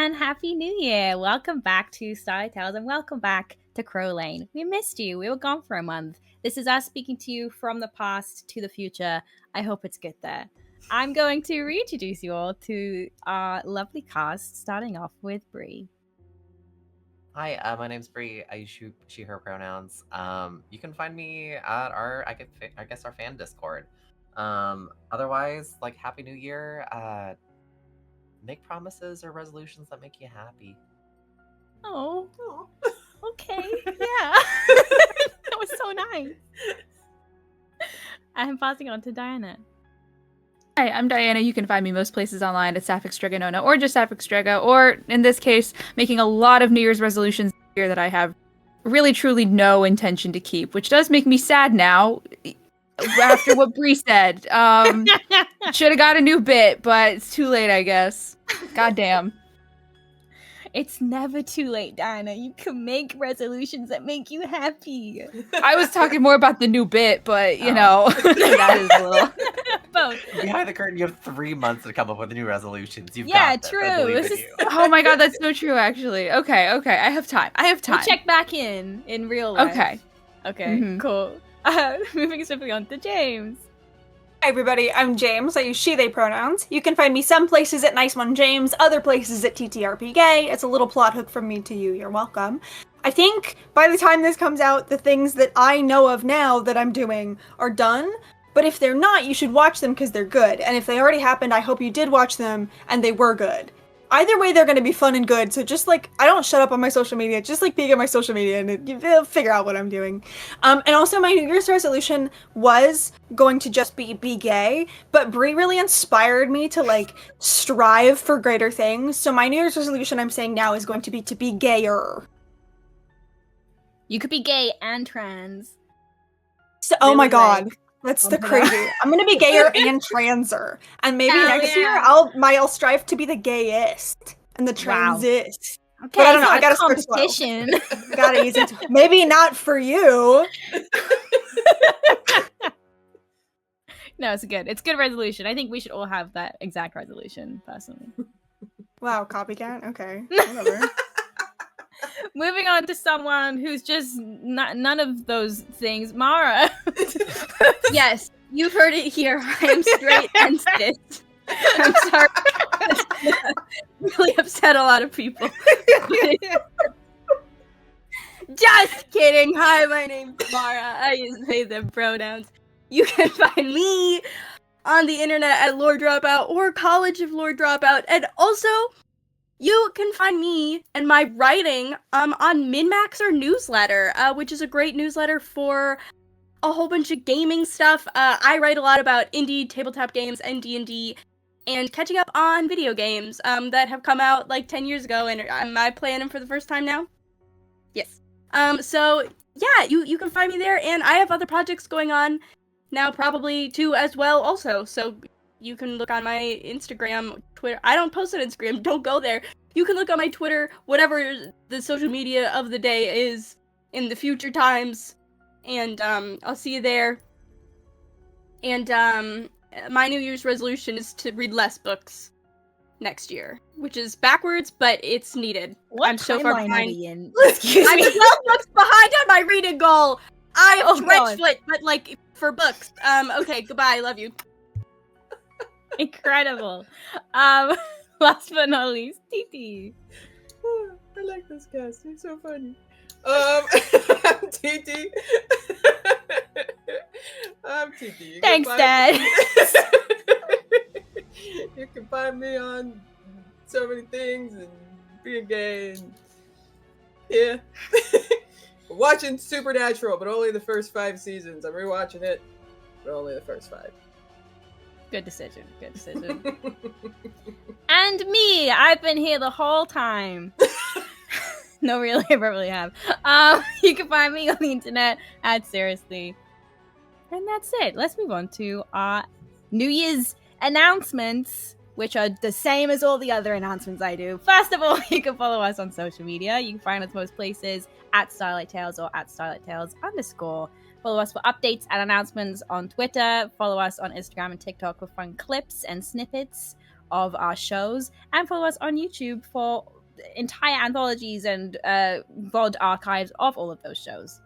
and Happy New Year! Welcome back to Starlight Tales and welcome back to Crow Lane. We missed you. We were gone for a month. This is us speaking to you from the past to the future. I hope it's good there. I'm going to reintroduce you all to our lovely cast, starting off with Bree. Hi, my name's Bree. I use she, her pronouns. You can find me at our, I guess our fan Discord. Otherwise, like, Happy New Year. Make promises or resolutions that make you happy. Oh, okay, yeah. That was so nice. I'm passing it on to Diana. Hi, I'm Diana. You can find me most places online at Sapphic Striganona or just Sapphic Striga, or in this case, making a lot of New Year's resolutions here that I have really truly no intention to keep, which does make me sad now after what Bree said. Should have got a new bit, but it's too late, I guess. Goddamn. It's never too late, Diana. You can make resolutions that make you happy. I was talking more about the new bit, but, you know, that is a little... Both. Behind the curtain, you have 3 months to come up with new resolutions. You've Yeah, got this. true. I believe This in is- you. Oh my god, that's so true, actually. Okay. I have time. We'll check back in real life. Okay. Okay, cool. Moving swiftly on to James. Hi everybody, I'm James. I use she, they pronouns. You can find me some places at Nice One James, other places at TTRP Gay. It's a little plot hook from me to you. You're welcome. I think by the time this comes out, the things that I know of now that I'm doing are done. But if they're not, you should watch them because they're good. And if they already happened, I hope you did watch them and they were good. Either way, they're going to be fun and good. So just like, I don't shut up on my social media. Just like peek at my social media and you'll figure out what I'm doing. And also my New Year's resolution was going to just be gay. But Brie really inspired me to like strive for greater things. So my New Year's resolution I'm saying now is going to be gayer. You could be gay and trans. So, Really, oh my god. like, That's bump the it up. crazy. I'm gonna be gayer and transer. And maybe Hell next year yeah. I'll strive to be the gayest and the Wow. transist. Okay, But I don't it's know, I not a gotta start slow. competition. I gotta ease into maybe not for you. No, it's good. It's a good resolution. I think we should all have that exact resolution, personally. Wow, copycat? Okay. Whatever. Moving on to someone who's just none of those things. Mara. Yes, you've heard it here. I am straight and cis. I'm sorry. Really upset a lot of people. Just kidding. Hi, my name's Mara. I use they, them pronouns. You can find me on the internet at Lord Dropout or College of Lord Dropout. And also, you can find me and my writing on MinMaxer newsletter, which is a great newsletter for a whole bunch of gaming stuff. I write a lot about indie tabletop games and D&D and catching up on video games that have come out like 10 years ago, and am I playing them for the first time now? Yes. So yeah, you can find me there, and I have other projects going on now probably too as well also, so you can look on my Instagram, Twitter. I don't post on Instagram, don't go there. You can look on my Twitter, whatever the social media of the day is in the future times, and I'll see you there. And my New Year's resolution is to read less books next year, which is backwards, but it's needed. What I'm so far timeline are behind. we in? Excuse I'm me. 12 books behind on my reading goal. I Oh, have God. foot, but like for books. Okay, goodbye. Love you. Incredible. Last but not least, Titi. I like this cast. It's so funny. I'm TT. I'm TT. You can Thanks, find Dad. me- You can find me on so many things and being gay and yeah. Watching Supernatural, but only the first 5 seasons. I'm rewatching it, but only the first 5. Good decision. Good decision. And me, I've been here the whole time. No, really, I probably have. You can find me on the internet at Seriously. And that's it. Let's move on to our New Year's announcements, which are the same as all the other announcements I do. First of all, you can follow us on social media. You can find us most places at Starlight Tales or at Starlight Tales _. Follow us for updates and announcements on Twitter. Follow us on Instagram and TikTok for fun clips and snippets of our shows. And follow us on YouTube for entire anthologies and VOD archives of all of those shows.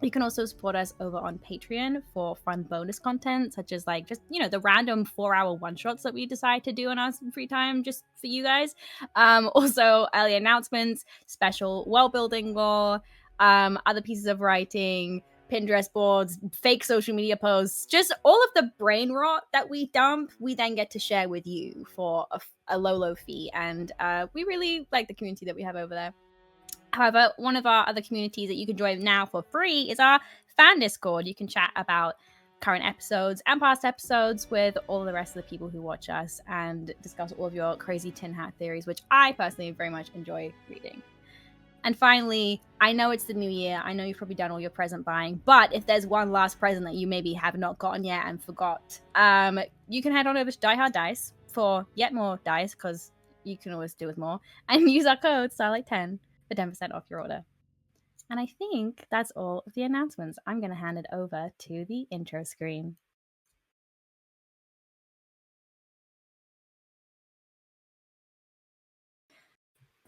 You can also support us over on Patreon for fun bonus content, such as like just, the random 4-hour one-shots that we decide to do in our free time just for you guys. Also, early announcements, special world-building lore, other pieces of writing, Pinterest boards, fake social media posts, just all of the brain rot that we dump, we then get to share with you for a low fee. And we really like the community that we have over there. However, one of our other communities that you can join now for free is our fan Discord. You can chat about current episodes and past episodes with all the rest of the people who watch us and discuss all of your crazy tin hat theories, which I personally very much enjoy reading. And finally, I know it's the new year. I know you've probably done all your present buying, but if there's one last present that you maybe have not gotten yet and forgot, you can head on over to Die Hard Dice for yet more dice, because you can always do with more, and use our code Starlight10 for 10% off your order. And I think that's all of the announcements. I'm going to hand it over to the intro screen.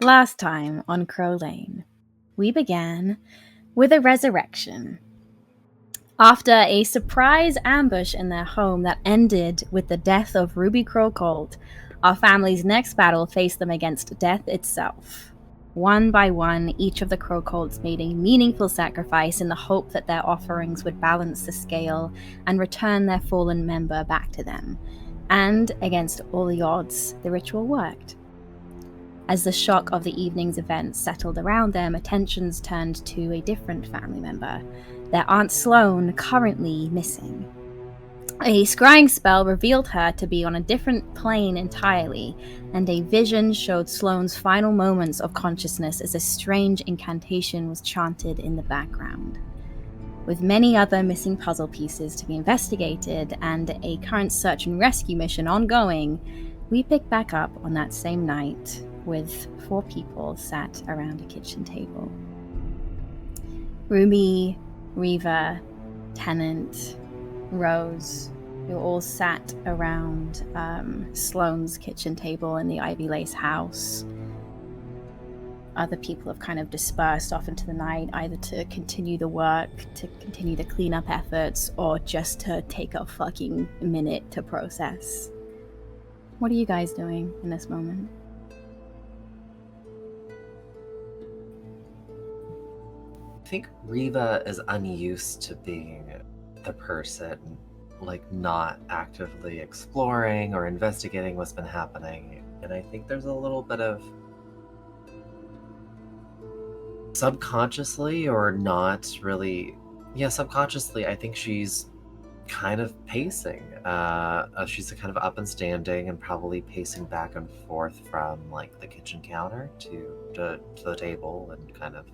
Last time on Crow Lane, we began with a resurrection. After a surprise ambush in their home that ended with the death of Ruby Crowcolt, our family's next battle faced them against death itself. One by one, each of the Crowcolts made a meaningful sacrifice in the hope that their offerings would balance the scale and return their fallen member back to them. And, against all the odds, the ritual worked. As the shock of the evening's events settled around them, attentions turned to a different family member, their Aunt Sloane, currently missing. A scrying spell revealed her to be on a different plane entirely, and a vision showed Sloane's final moments of consciousness as a strange incantation was chanted in the background. With many other missing puzzle pieces to be investigated and a current search and rescue mission ongoing, we pick back up on that same night with 4 people sat around a kitchen table. Ruby, Reva, Tennant, Rose, who all sat around Sloane's kitchen table in the Ivy Lace house. Other people have kind of dispersed off into the night, either to continue the work, to continue the cleanup efforts, or just to take a fucking minute to process. What are you guys doing in this moment? I think Reva is unused to being the person, not actively exploring or investigating what's been happening. And I think there's a little bit of subconsciously or not really, subconsciously, I think she's kind of pacing. She's kind of up and standing and probably pacing back and forth from the kitchen counter to the table and kind of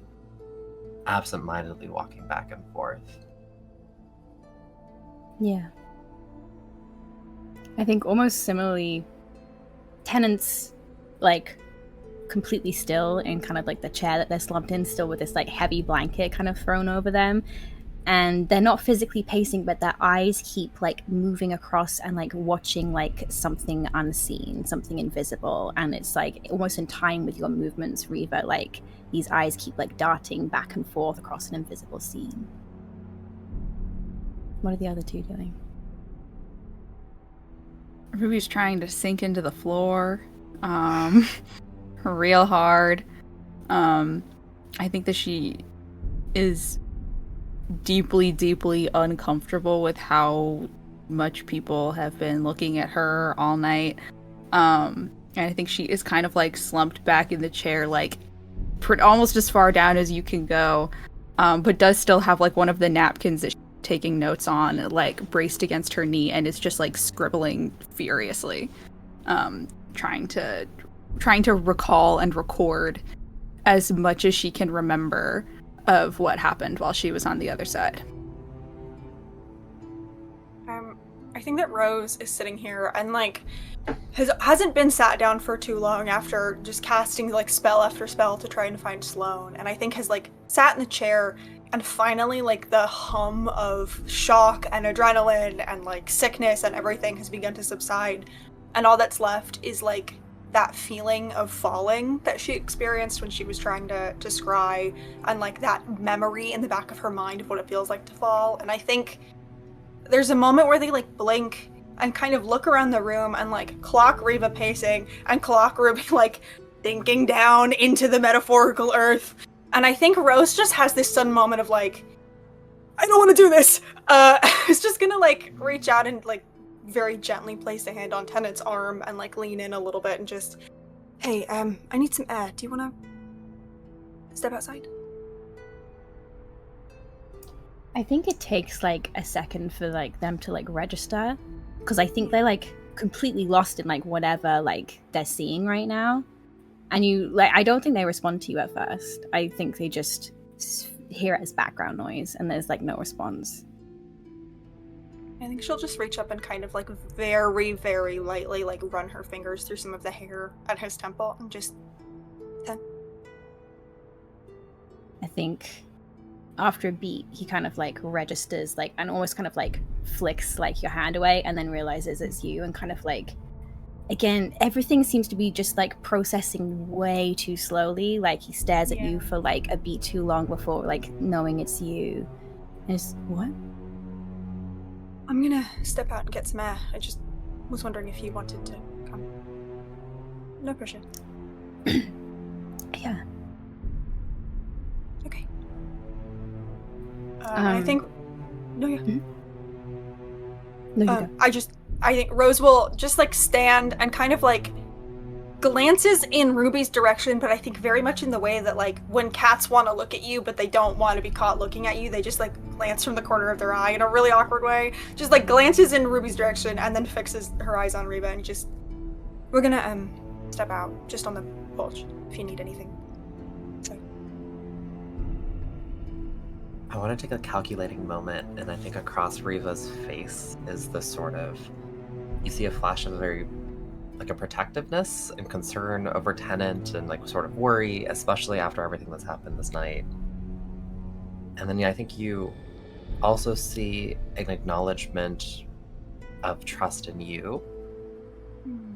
absent-mindedly walking back and forth. Yeah. I think almost similarly, Tennant's completely still in kind of the chair that they're slumped in, still with this heavy blanket kind of thrown over them. And they're not physically pacing, but their eyes keep moving across and watching something unseen, something invisible. And it's almost in time with your movements, Reva. These eyes keep darting back and forth across an invisible scene. What are the other two doing? Ruby's trying to sink into the floor, real hard. I think that she is deeply, deeply uncomfortable with how much people have been looking at her all night. And I think she is kind of slumped back in the chair, almost as far down as you can go, but does still have one of the napkins that she's taking notes on, braced against her knee, and is just scribbling furiously, trying to recall and record as much as she can remember of what happened while she was on the other side. I think that Rose is sitting here and hasn't been sat down for too long after just casting spell after spell to try and find Sloane, and I think has sat in the chair, and finally the hum of shock and adrenaline and sickness and everything has begun to subside, and all that's left is that feeling of falling that she experienced when she was trying to scry, and like that memory in the back of her mind of what it feels like to fall. And I think there's a moment where they like blink and kind of look around the room and like clock Reva pacing and clock Ruby like thinking down into the metaphorical earth. And I think Rose just has this sudden moment of like, I don't want to do this. Is just gonna like reach out and like very gently place a hand on Tennant's arm and like lean in a little bit and just, hey, I need some air. Do you want to step outside? I think it takes like a second for like them to like register, because I think they're like completely lost in like whatever like they're seeing right now. And you like, I don't think they respond to you at first. I think they just hear it as background noise and there's like no response. I think she'll just reach up and kind of like very, very lightly like run her fingers through some of the hair at his temple and just I think after a beat, he kind of like registers like and almost kind of like flicks like your hand away and then realizes it's you and kind of like, again, everything seems to be just like processing way too slowly. Like he stares at you for like a beat too long before like knowing it's you. And it's, what? I'm gonna step out and get some air. I just was wondering if you wanted to come. No pressure. Yeah. Okay. I think. No, yeah. No, you go. I think Rose will just like stand and kind of like glances in Ruby's direction, but I think very much in the way that like when cats want to look at you but they don't want to be caught looking at you, they just like glance from the corner of their eye in a really awkward way. Just like glances in Ruby's direction and then fixes her eyes on Reba and just, we're gonna step out just on the porch if you need anything. So. I want to take a calculating moment, and I think across Reva's face is the sort of, you see a flash of very like a protectiveness and concern over Tennant and like sort of worry, especially after everything that's happened this night. And then I think you also see an acknowledgement of trust in you.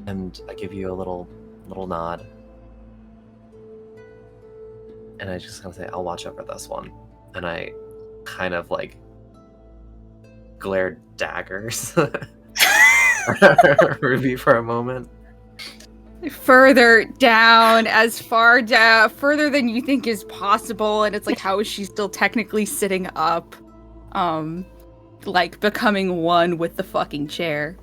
And I give you a little nod. And I just kind of say, I'll watch over this one. And I kind of like glare daggers Ruby for a moment. Further down, as far down, further than you think is possible, and it's like, how is she still technically sitting up? Like becoming one with the fucking chair.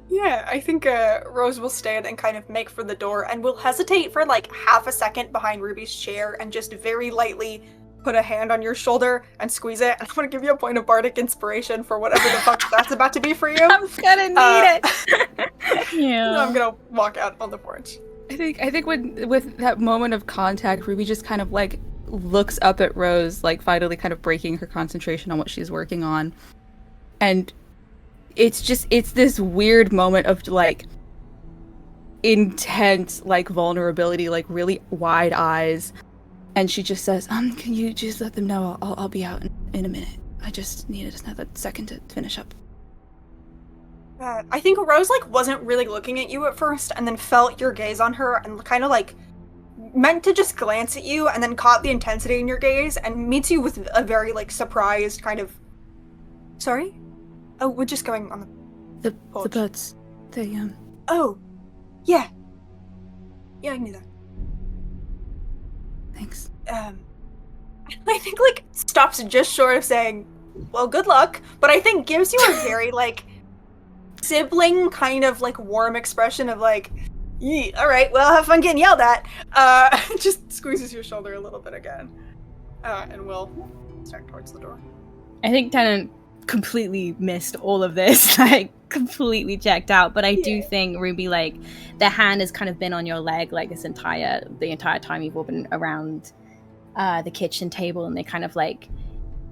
Yeah, I think Rose will stand and kind of make for the door and will hesitate for like half a second behind Ruby's chair and just very lightly put a hand on your shoulder and squeeze it. And I'm gonna give you a point of bardic inspiration for whatever the fuck that's about to be for you. I'm gonna need it. Yeah. I'm gonna walk out on the porch. I think with that moment of contact, Ruby just kind of like looks up at Rose, like finally kind of breaking her concentration on what she's working on. And it's this weird moment of like intense like vulnerability, like really wide eyes. And she just says, can you just let them know I'll be out in a minute. I just needed another second to finish up. I think Rose like wasn't really looking at you at first and then felt your gaze on her and kind of like meant to just glance at you and then caught the intensity in your gaze and meets you with a very like surprised kind of, sorry? Oh, we're just going on the porch. The birds, they Oh, yeah. Yeah, I knew that. Thanks. I think like stops just short of saying, well, good luck, but I think gives you a very like sibling kind of like warm expression of like, all right, well, have fun getting yelled at. Just squeezes your shoulder a little bit again, and we'll start towards the door. I think Tennant completely missed all of this, like completely checked out. But I do think Ruby, like, their hand has kind of been on your leg like the entire time you've all been around the kitchen table, and they kind of like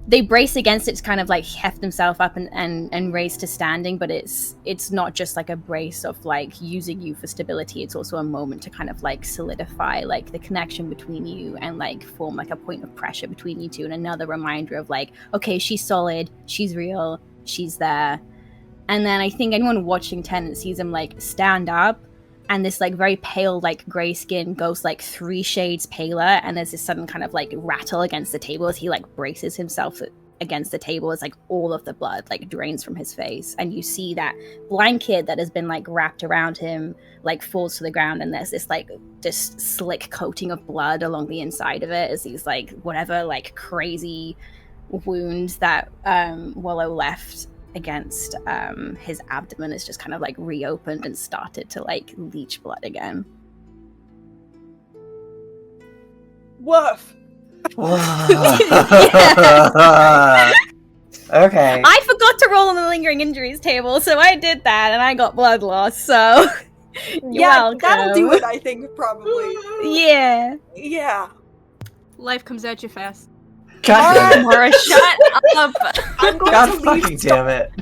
they brace against it to kind of like heft themselves up and raise to standing, but it's not just like a brace of like using you for stability. It's also a moment to kind of like solidify like the connection between you and like form like a point of pressure between you two, and another reminder of like, okay, she's solid, she's real, she's there. And then I think anyone watching Tennant sees him like stand up, and this like very pale like gray skin goes like 3 shades paler, and there's this sudden kind of like rattle against the table as he like braces himself against the table as like all of the blood like drains from his face, and you see that blanket that has been like wrapped around him like falls to the ground, and there's this like just slick coating of blood along the inside of it as these like whatever like crazy wounds that Willow left against his abdomen is just kind of like reopened and started to like leach blood again. Woof. Okay. I forgot to roll on the lingering injuries table, so I did that and I got blood loss, so you're welcome. That'll do it, I think, probably. Yeah. Yeah. Life comes at you fast. God damn it. Mara, shut up. I'm going God to leave fucking damn it.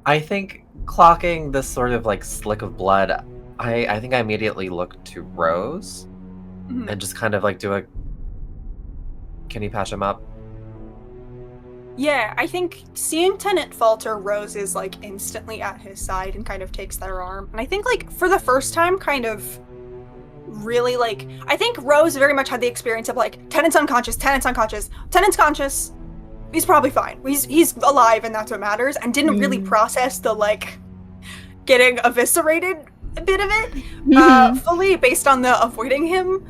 I think clocking this sort of like slick of blood, I think I immediately looked to Rose and just kind of like do a, can you patch him up? Yeah, I think seeing Tennant falter, Rose is like instantly at his side and kind of takes their arm. And I think like for the first time kind of really like, I think Rose very much had the experience of like, Tennant's unconscious, Tennant's unconscious, Tennant's conscious, he's probably fine. He's alive and that's what matters, and didn't really process the like getting eviscerated bit of it fully based on the avoiding him,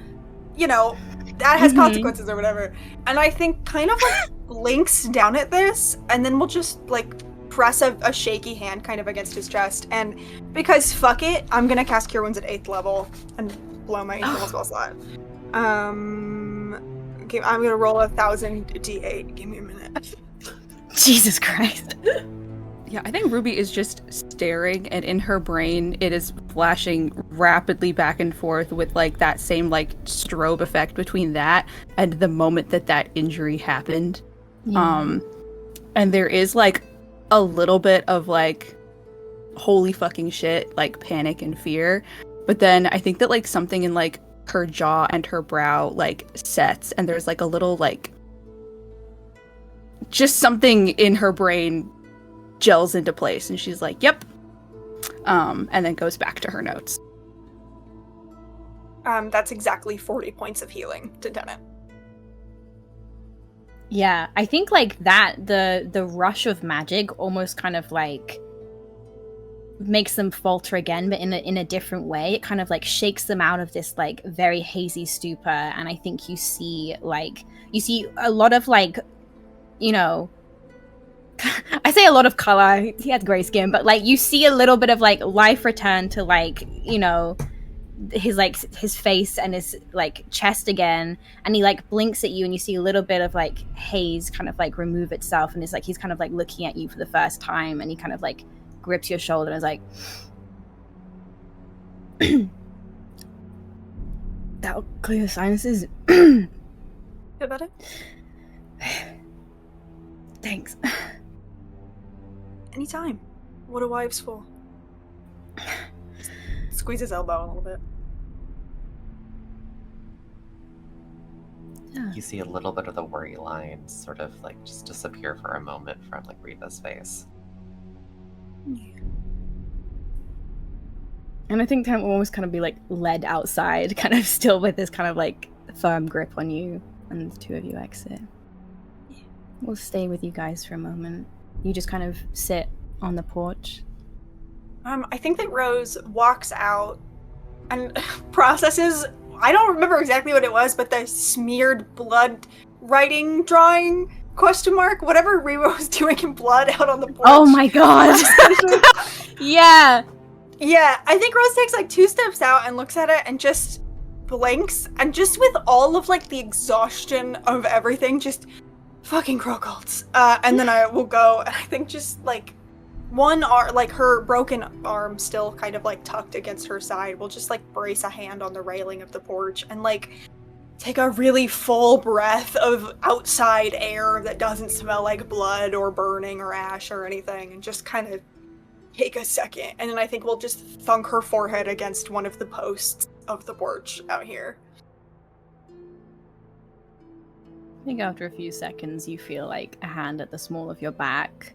you know, that has consequences or whatever. And I think kind of like blinks down at this, and then we'll just like press a shaky hand kind of against his chest, and because fuck it, I'm gonna cast Cure Wounds at 8th level and blow my infernal spell slot. Okay, I'm gonna roll 1,000 d8. Give me a minute. Jesus Christ. Yeah, I think Ruby is just staring, and in her brain, it is flashing rapidly back and forth with like that same like strobe effect between that and the moment that injury happened. And there is like a little bit of like holy fucking shit, like panic and fear. But then I think that like something in like her jaw and her brow like sets, and there's like a little like just something in her brain gels into place, and she's like, yep. And then goes back to her notes. That's exactly 40 points of healing to Tennant. Yeah, I think like that the rush of magic almost kind of like makes them falter again, but in a different way. It kind of like shakes them out of this like very hazy stupor, and I think you see a lot of like, you know, I say a lot of color. He had gray skin, but like you see a little bit of like life return to like, you know, his face and his like chest again, and he like blinks at you, and you see a little bit of like haze kind of like remove itself, and it's like he's kind of like looking at you for the first time, and he kind of like grips your shoulder and is like, that'll clear the sinuses. Feel better? Thanks. Anytime. What are wives for? Squeeze his elbow a little bit. Yeah. You see a little bit of the worry lines sort of like just disappear for a moment from like Reva's face. And I think Tennant will almost kind of be like led outside, kind of still with this kind of like firm grip on you, and the two of you exit. We'll stay with you guys for a moment. You just kind of sit on the porch. I think that Rose walks out and processes, I don't remember exactly what it was, but the smeared blood writing, drawing, question mark, whatever Reba was doing in blood out on the porch. Oh my god. Yeah. Yeah, I think Rose takes like 2 steps out and looks at it and just blinks, and just with all of like the exhaustion of everything, just fucking Crowcolts. And then I will go, and I think just like one arm, like her broken arm still kind of like tucked against her side, will just like brace a hand on the railing of the porch and like take a really full breath of outside air that doesn't smell like blood or burning or ash or anything, and just kind of take a second. And then I think we'll just thunk her forehead against one of the posts of the porch out here. I think after a few seconds, you feel like a hand at the small of your back,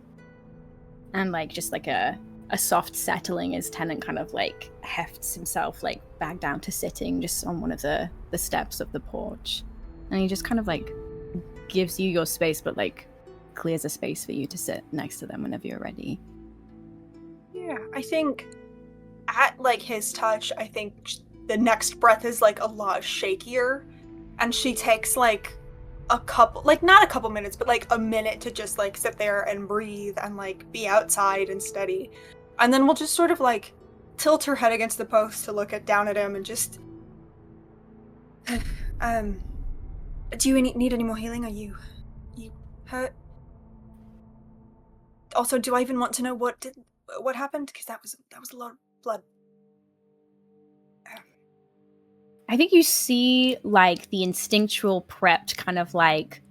and like just like a soft settling as Tennant kind of like hefts himself like back down to sitting just on one of the steps of the porch, and he just kind of like gives you your space, but like clears a space for you to sit next to them whenever you're ready. Yeah, I think at like his touch, I think the next breath is like a lot shakier, and she takes like a couple, like not a couple minutes, but like a minute to just like sit there and breathe and like be outside and steady. And then we'll just sort of like tilt her head against the post to look down at him and just do you need any more healing? Are you hurt? Also, do I even want to know what happened? Because that was a lot of blood. I think you see like the instinctual prepped kind of like,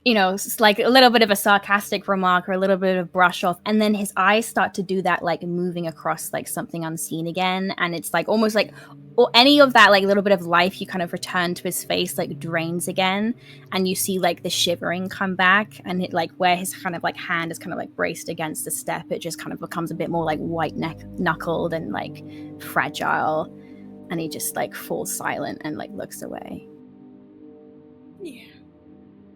you know, like a little bit of a sarcastic remark or a little bit of brush off, and then his eyes start to do that like moving across like something unseen again, and it's like almost like, or any of that like little bit of life you kind of return to his face like drains again, and you see like the shivering come back, and it like where his kind of like hand is kind of like braced against the step, it just kind of becomes a bit more like white knuckled and like fragile, and he just like falls silent and like looks away. Yeah.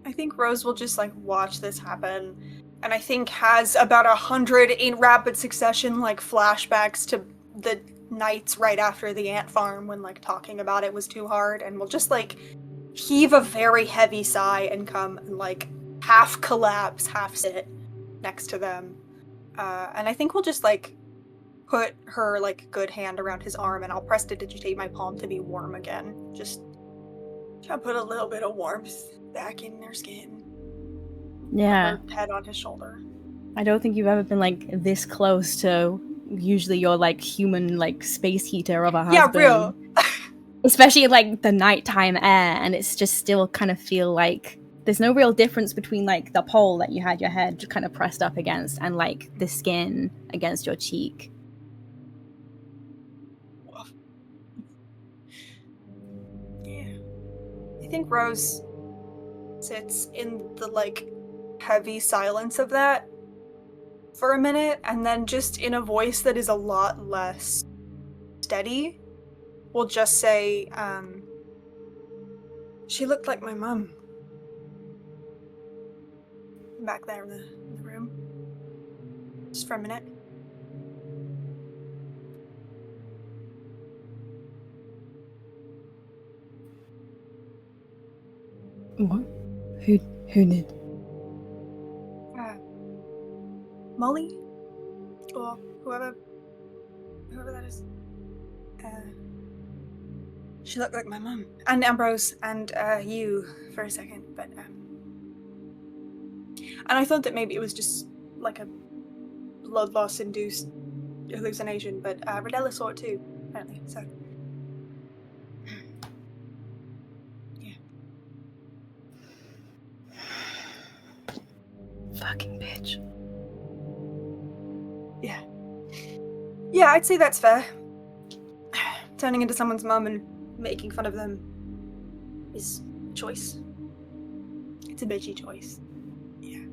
I think Rose will just like watch this happen, and I think has about 100 in rapid succession like flashbacks to the nights right after the ant farm when like talking about it was too hard, and will just like heave a very heavy sigh and come and like half collapse, half sit next to them. And I think we'll just like put her like good hand around his arm, and I'll prestidigitate my palm to be warm again. Just try to put a little bit of warmth back in their skin. Yeah. Her head on his shoulder. I don't think you've ever been like this close to usually your like human like space heater of a husband. Yeah, real. Especially like the nighttime air, and it's just still kind of feel like there's no real difference between like the pole that you had your head kind of pressed up against and like the skin against your cheek. Yeah. I think Rose sits in the like heavy silence of that for a minute, and then just in a voice that is a lot less steady will just say, she looked like my mom back there in the room, just for a minute. What? Who did? Molly? Or whoever that is. She looked like my mum. And Ambrose, and you for a second, but and I thought that maybe it was just like a blood loss induced hallucination, but Rodella saw it too, apparently, so. Yeah. Fucking bitch. Yeah. Yeah, I'd say that's fair. Turning into someone's mum and making fun of them is a choice. It's a bitchy choice. Yeah.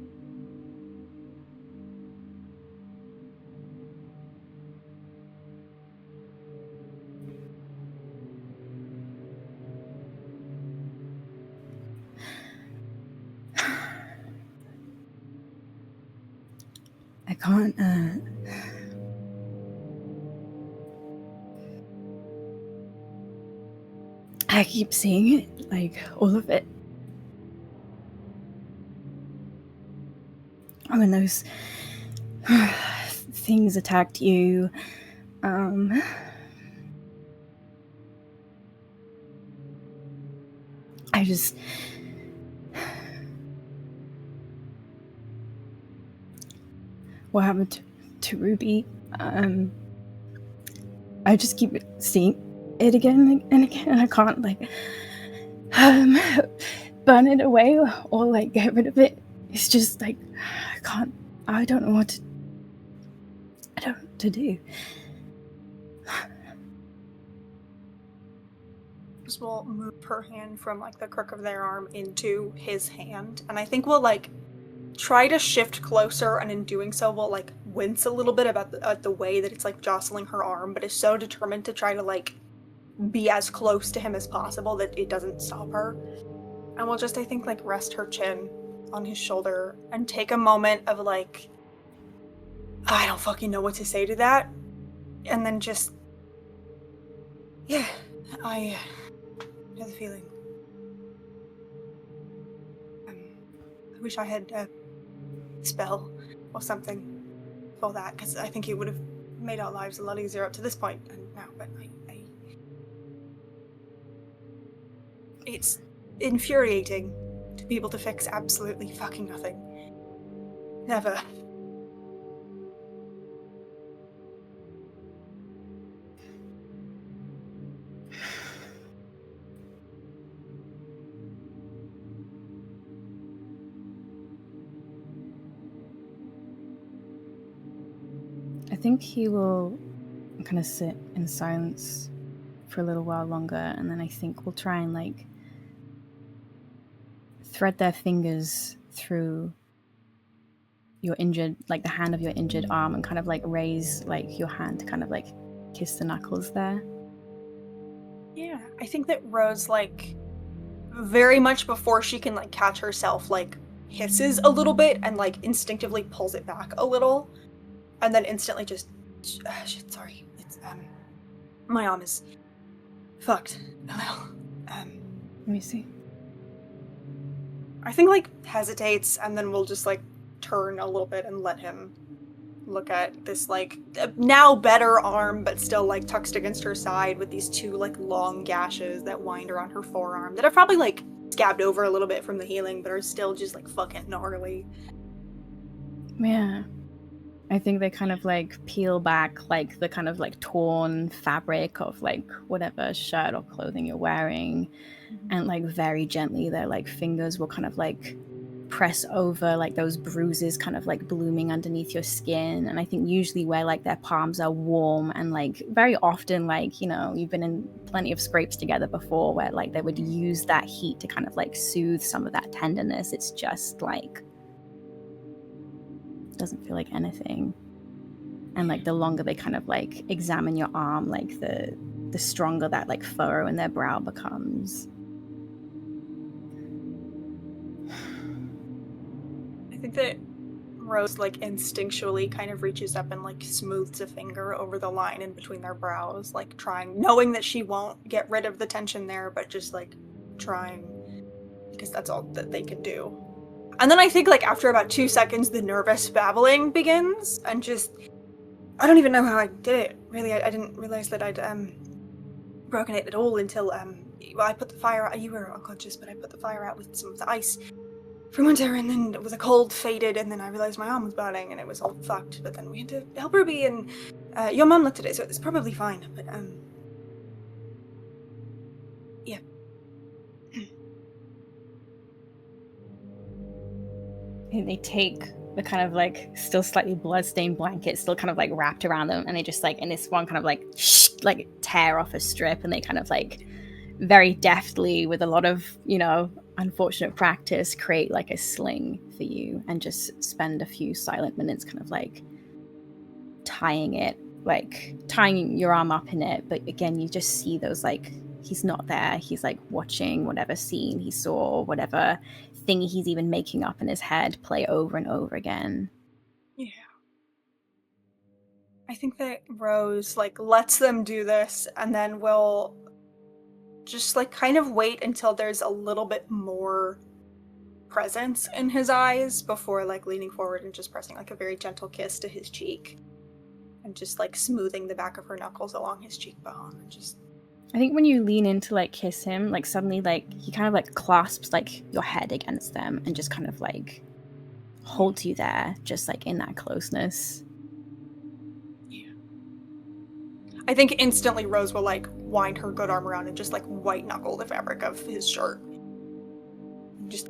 I can't, I keep seeing it, like, all of it. When those things attacked you, I just... What happened to Ruby? I just keep seeing it again and again, and I can't, like, burn it away or like, get rid of it. It's just, like, I don't know what to do. Rose will move her hand from like the crook of their arm into his hand, and I think we'll like try to shift closer, and in doing so we'll like wince a little bit about the way that it's like jostling her arm, but is so determined to try to like be as close to him as possible that it doesn't stop her. And we'll just, I think, like rest her chin on his shoulder and take a moment of like, I don't fucking know what to say to that, and then just, yeah, I know the feeling. I wish I had a spell or something for that, because I think it would have made our lives a lot easier up to this point and now, but it's infuriating to be able to fix absolutely fucking nothing. Never. I think he will kind of sit in silence for a little while longer, and then I think we'll try and like thread their fingers through your injured, like the hand of your injured arm, and kind of like raise like your hand to kind of like kiss the knuckles there. Yeah, I think that Rose, like, very much before she can like catch herself, like hisses a little bit and like instinctively pulls it back a little, and then instantly just shit, sorry, it's my arm is fucked a little. Let me see. I think like hesitates, and then we'll just like turn a little bit and let him look at this like now better arm, but still like tucked against her side with these two like long gashes that wind around her forearm that are probably like scabbed over a little bit from the healing, but are still just like fucking gnarly. Yeah. I think they kind of like peel back like the kind of like torn fabric of like whatever shirt or clothing you're wearing, and like very gently their like fingers will kind of like press over like those bruises kind of like blooming underneath your skin. And I think usually where like their palms are warm, and like very often, like, you know, you've been in plenty of scrapes together before where like they would use that heat to kind of like soothe some of that tenderness. It's just like doesn't feel like anything. And like the longer they kind of like examine your arm, like the stronger that like furrow in their brow becomes. I think that Rose like instinctually kind of reaches up and like smooths a finger over the line in between their brows, like trying, knowing that she won't get rid of the tension there, but just like trying, because that's all that they can do. And then I think like after about 2 seconds, the nervous babbling begins, and just, I don't even know how I did it, really. I didn't realize that I'd broken it at all until well, I put the fire out. You were unconscious, but I put the fire out with some of the ice from winter, and then it was a cold faded, and then I realized my arm was burning and it was all fucked, but then we had to help Ruby, and your mom looked at it, so it's probably fine, but yeah. They take the kind of like still slightly bloodstained blanket still kind of like wrapped around them, and they just like in this one kind of like like tear off a strip, and they kind of like very deftly with a lot of, you know, unfortunate practice create like a sling for you, and just spend a few silent minutes kind of like tying it, like tying your arm up in it. But again, you just see those like he's not there, he's like watching whatever scene he saw, whatever thing he's even making up in his head play over and over again. Yeah. I think that Rose like lets them do this, and then will just like kind of wait until there's a little bit more presence in his eyes before like leaning forward and just pressing like a very gentle kiss to his cheek, and just like smoothing the back of her knuckles along his cheekbone, and just, I think when you lean in to like kiss him, like suddenly like he kind of like clasps like your head against them and just kind of like holds you there, just like in that closeness. yeah. I think instantly Rose will like wind her good arm around and just like white knuckle the fabric of his shirt. Just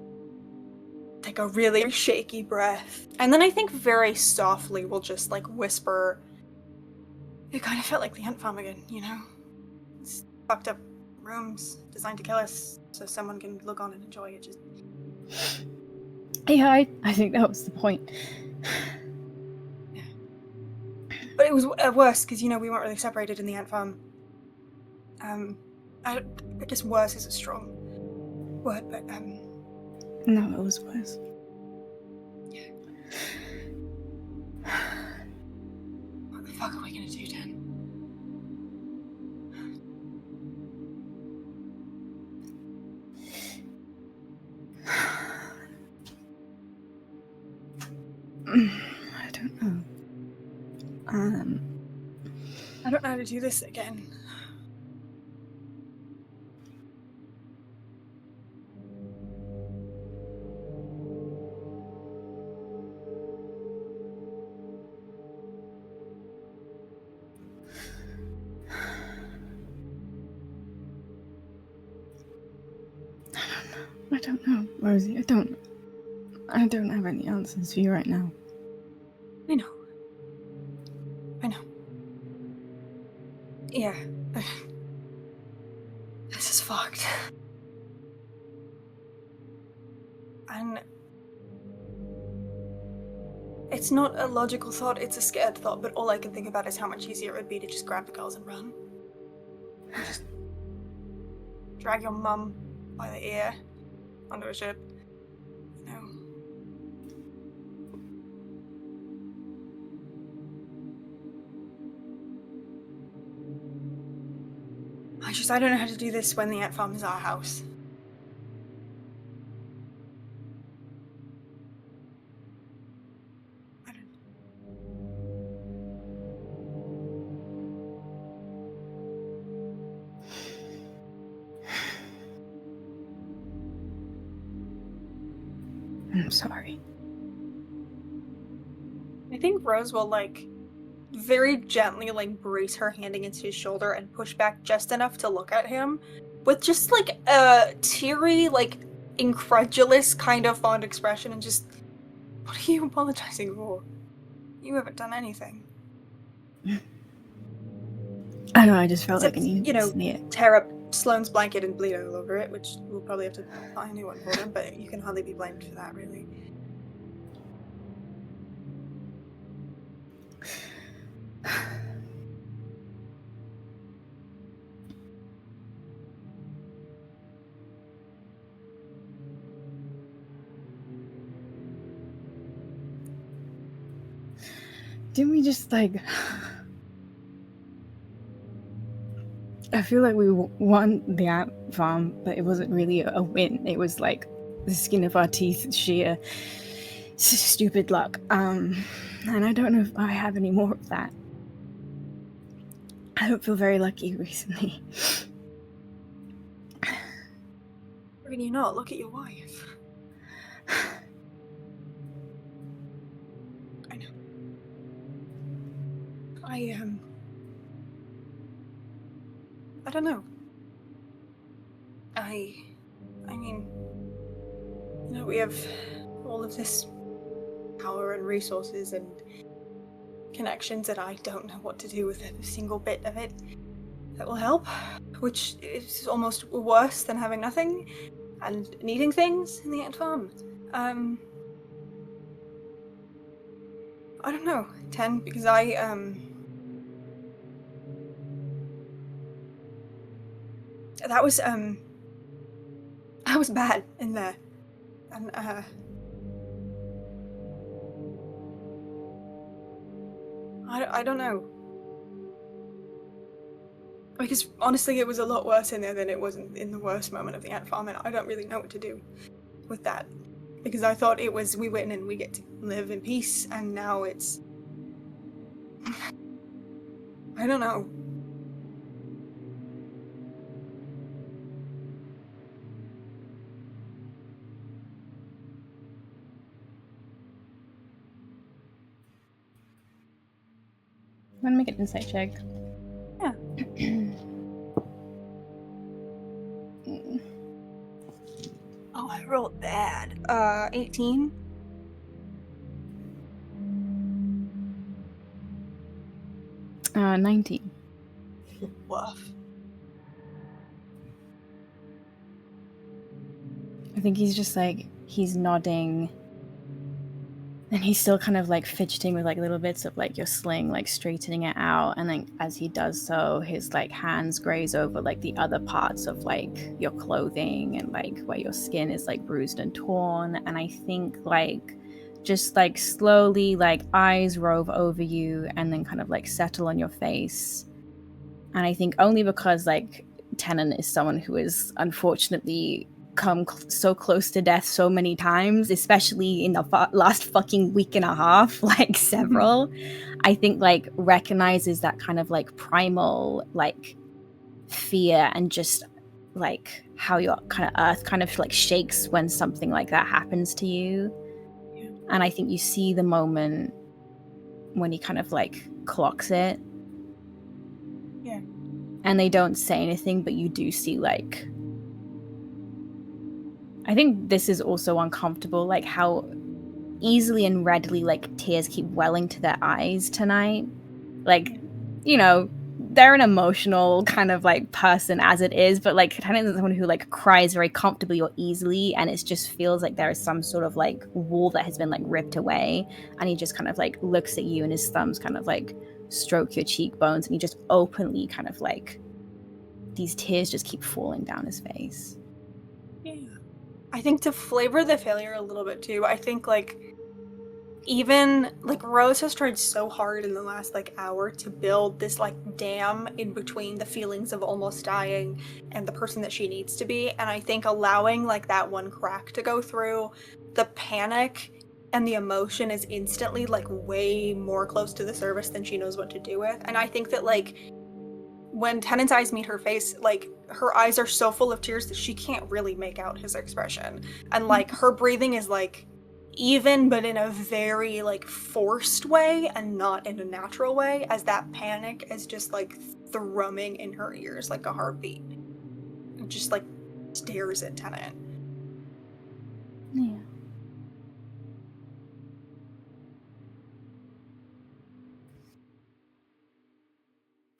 take a really shaky breath. And then I think very softly we'll just like whisper, it kind of felt like the ant farm again, you know? It's fucked up rooms designed to kill us so someone can look on and enjoy it. Just Yeah, I think that was the point. But it was worse because, we weren't really separated in the ant farm. I guess worse is a strong word, but, No, it was worse. what the fuck are we gonna do, Dan? I don't know. I don't know how to do this again. I don't know, Rosie. I don't have any answers for you right now. I know. Yeah. This is fucked. And it's not a logical thought, it's a scared thought, but all I can think about is how much easier it would be to just grab the girls and run. And just drag your mum by the ear onto a ship. I don't know how to do this when the ant farm is our house. I don't I'm sorry. I think Rose will, very gently, brace her hand against his shoulder and push back just enough to look at him with just, a teary, incredulous kind of fond expression and just, what are you apologizing for? You haven't done anything. I know, I just felt Except, like I needed to say it. tear up Sloane's blanket and bleed all over it, which we'll probably have to find a new one for him, but you can hardly be blamed for that, really. Didn't we just, I feel like we won the ant farm, but it wasn't really a win. It was, the skin of our teeth, sheer stupid luck. And I don't know if I have any more of that. I don't feel very lucky recently. How can you not? Look at your wife. I know. I don't know. I mean, we have all of this power and resources and connections that I don't know what to do with a single bit of it that will help, which is almost worse than having nothing and needing things in the ant farm. I don't know, 10, because that was bad in there. And I don't know. Because honestly it was a lot worse in there than it was in the worst moment of the ant farm, and I don't really know what to do with that. Because I thought it was we win and we get to live in peace, and now it's I don't know. Want to make an insight check? Yeah. Oh, I rolled bad. 18. 19. Woof. I think he's just like, he's nodding. And he's still kind of like fidgeting with like little bits of like your sling, like straightening it out. And then as he does so, his like hands graze over like the other parts of like your clothing and like where your skin is like bruised and torn. And I think like just like slowly like eyes rove over you and then kind of like settle on your face. And I think only because like Tennant is someone who is unfortunately come so close to death so many times, especially in the last fucking week and a half, like several, I think like recognizes that kind of like primal like fear and just like how your kind of earth kind of like shakes when something like that happens to you. And I think you see the moment when he kind of like clocks it. Yeah. And they don't say anything, but you do see like, I think this is also uncomfortable, like how easily and readily like tears keep welling to their eyes tonight. Like, you know, they're an emotional kind of like person as it is, but like Tennant is someone who like cries very comfortably or easily, and it just feels like there is some sort of like wall that has been like ripped away, and he just kind of like looks at you and his thumbs kind of like stroke your cheekbones, and he just openly kind of like, these tears just keep falling down his face. Yeah. I think to flavor the failure a little bit too, I think like even like Rose has tried so hard in the last like hour to build this like dam in between the feelings of almost dying and the person that she needs to be. And I think allowing like that one crack to go through, the panic and the emotion is instantly like way more close to the surface than she knows what to do with. And I think that like when Tennant's eyes meet her face, like her eyes are so full of tears that she can't really make out his expression. And like her breathing is like even, but in a very like forced way and not in a natural way, as that panic is just like thrumming in her ears like a heartbeat. And just like stares at Tennant. Yeah.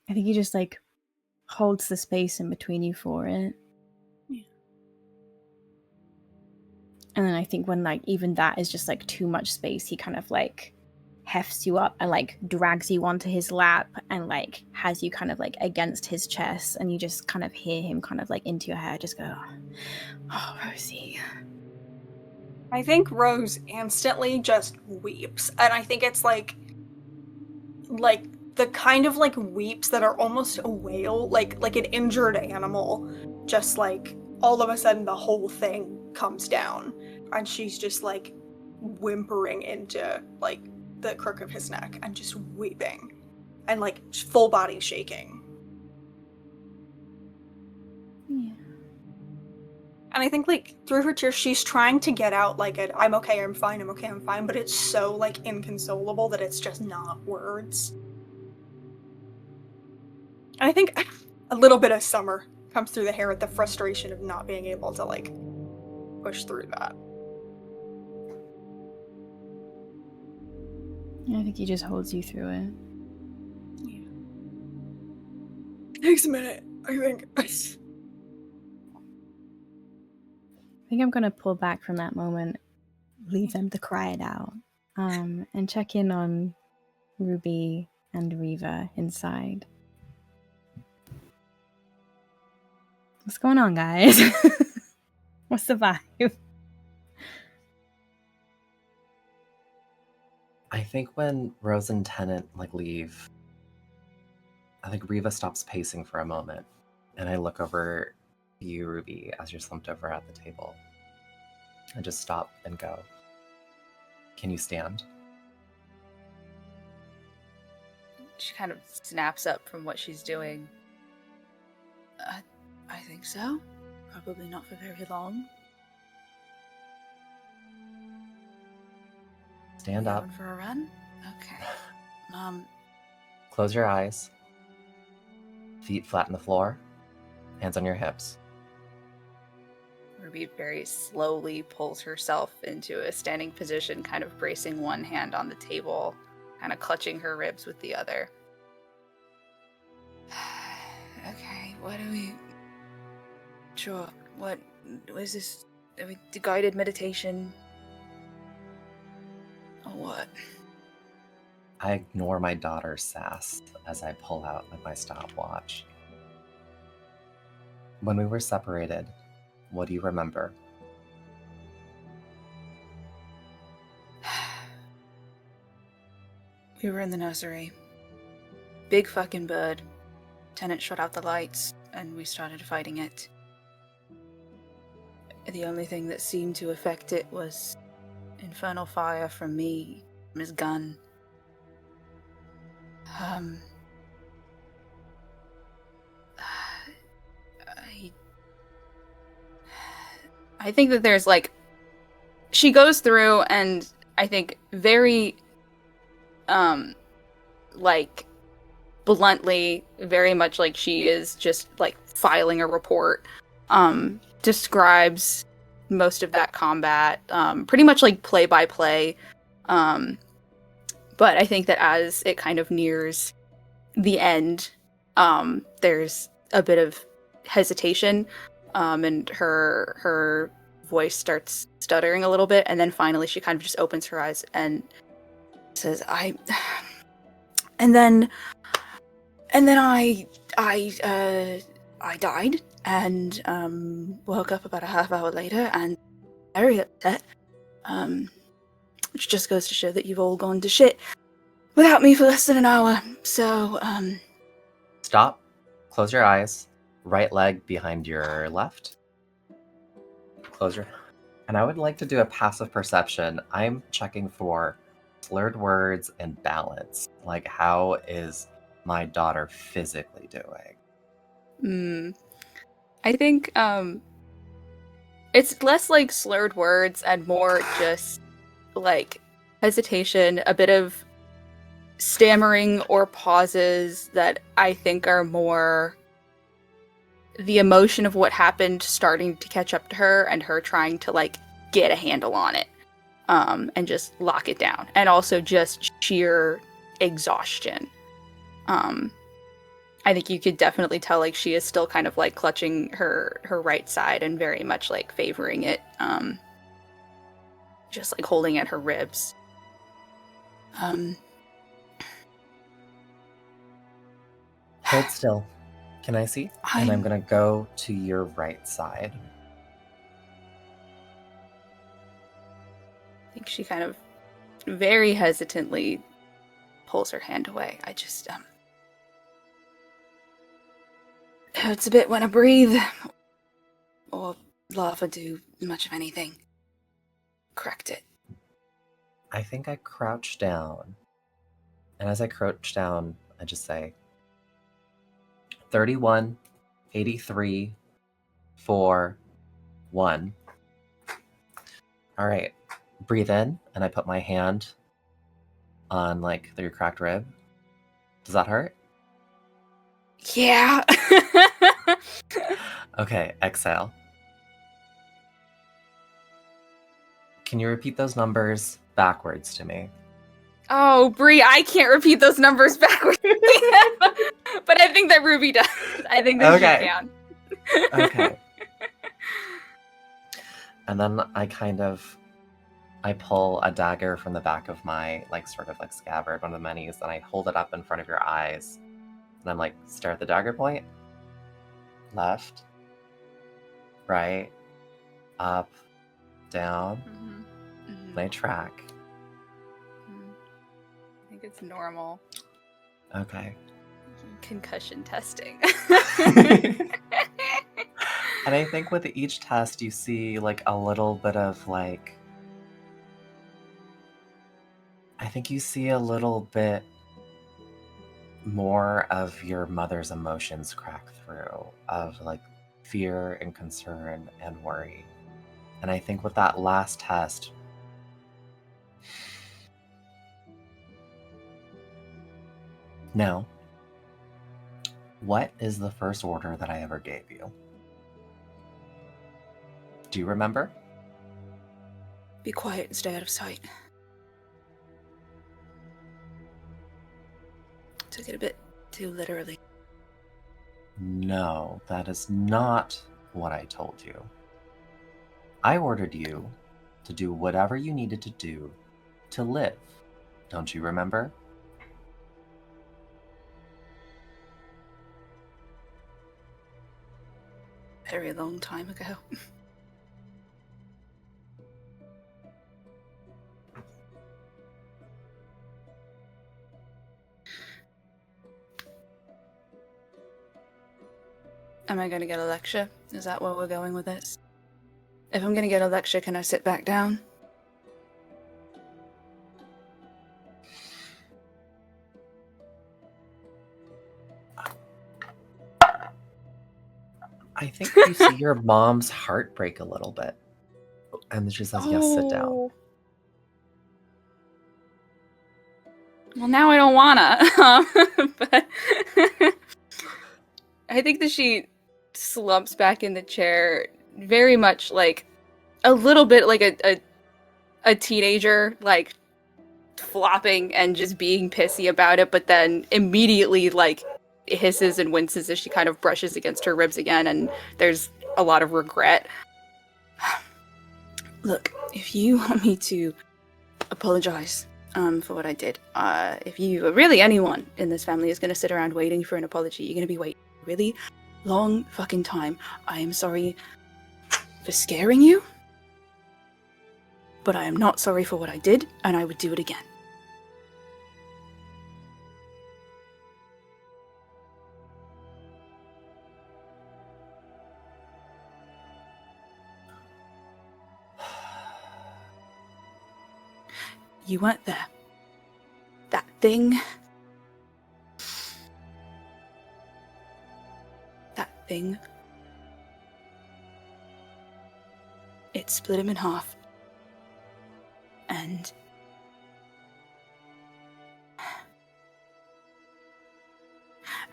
I think he just like holds the space in between you for it. Yeah. And then I think when like even that is just like too much space, he kind of like hefts you up and like drags you onto his lap and like has you kind of like against his chest, and you just kind of hear him kind of like into your hair just go, "Oh, Rosie." I think Rose instantly just weeps. And I think it's like the kind of like weeps that are almost a wail, like an injured animal, just like all of a sudden the whole thing comes down and she's just like whimpering into like the crook of his neck and just weeping and like full body shaking. Yeah. And I think like through her tears she's trying to get out like I'm okay, I'm fine, I'm okay, I'm fine, but it's so like inconsolable that it's just not words. And I think a little bit of summer comes through the hair at the frustration of not being able to like push through that. I think he just holds you through it. Yeah. Takes a minute, I think. I think I'm gonna pull back from that moment, leave them to cry it out, and check in on Ruby and Riva inside. What's going on, guys? What's the vibe? I think when Rose and Tennant like leave, I think Riva stops pacing for a moment, and I look over you, Ruby, as you're slumped over at the table. I just stop and go, "Can you stand?" She kind of snaps up from what she's doing. I think so. Probably not for very long. Stand up. Going for a run? Okay. Close your eyes. Feet flat on the floor. Hands on your hips. Ruby very slowly pulls herself into a standing position, kind of bracing one hand on the table, kind of clutching her ribs with the other. Okay, what do we... Sure, what is this The guided meditation. Or what? I ignore my daughter's sass as I pull out my stopwatch. When we were separated, what do you remember? We were in the nursery. Big fucking bird. Tenant shut out the lights, and we started fighting it. The only thing that seemed to affect it was infernal fire from me, from his gun. I think that there's like, she goes through and I think very, like, bluntly, very much like she is just like filing a report, describes most of that combat, pretty much like play by play. But I think that as it kind of nears the end, there's a bit of hesitation, and her voice starts stuttering a little bit, and then finally she kind of just opens her eyes and says, and then I died and woke up about a half hour later and very upset, which just goes to show that you've all gone to shit without me for less than an hour. So Stop. Close your eyes. Right leg behind your left. Close your... And I would like to do a passive perception. I'm checking for slurred words and balance. Like, how is my daughter physically doing? I think it's less like slurred words and more just like hesitation, a bit of stammering or pauses that I think are more the emotion of what happened starting to catch up to her and her trying to like get a handle on it, and just lock it down, and also just sheer exhaustion. I think you could definitely tell like she is still kind of like clutching her right side and very much like favoring it, just like holding at her ribs. Hold still. Can I see? And I'm gonna go to your right side. I think she kind of very hesitantly pulls her hand away. I just, hurts a bit when I breathe. Or laugh or do much of anything. Correct it. I think I crouch down. And as I crouch down, I just say 31, 83, 4, 1. All right. Breathe in, and I put my hand on like your cracked rib. Does that hurt? Yeah. Okay, exhale. Can you repeat those numbers backwards to me? Oh, Bree, I can't repeat those numbers backwards. But I think that Ruby does. I think that she can. Okay. And then I pull a dagger from the back of my, like, sort of like scabbard, one of the minis, and I hold it up in front of your eyes. And I'm like, stare at the dagger point. Left. Right. Up. Down. And I track. I think it's normal. Okay. Concussion testing. And I think with each test, you see like a little bit of like, I think you see a little bit more of your mother's emotions crack through, of like fear and concern and worry. And I think with that last test, now, what is the first order that I ever gave you? Do you remember? Be quiet and stay out of sight. Took it a bit too literally. No, that is not what I told you. I ordered you to do whatever you needed to do to live. Don't you remember? Very long time ago. Am I going to get a lecture? Is that where we're going with this? If I'm going to get a lecture, can I sit back down? I think you see your mom's heart break a little bit. And she says, yes, sit down. Oh. Well, now I don't wanna. But I think that she slumps back in the chair, very much like a little bit like a teenager, like flopping and just being pissy about it, but then immediately like hisses and winces as she kind of brushes against her ribs again, and there's a lot of regret. Look, if you want me to apologize for what I did, if you, really anyone in this family is going to sit around waiting for an apology, you're going to be waiting a really long fucking time. I am sorry for scaring you, but I am not sorry for what I did, and I would do it again. You weren't there. That thing... It split him in half. And...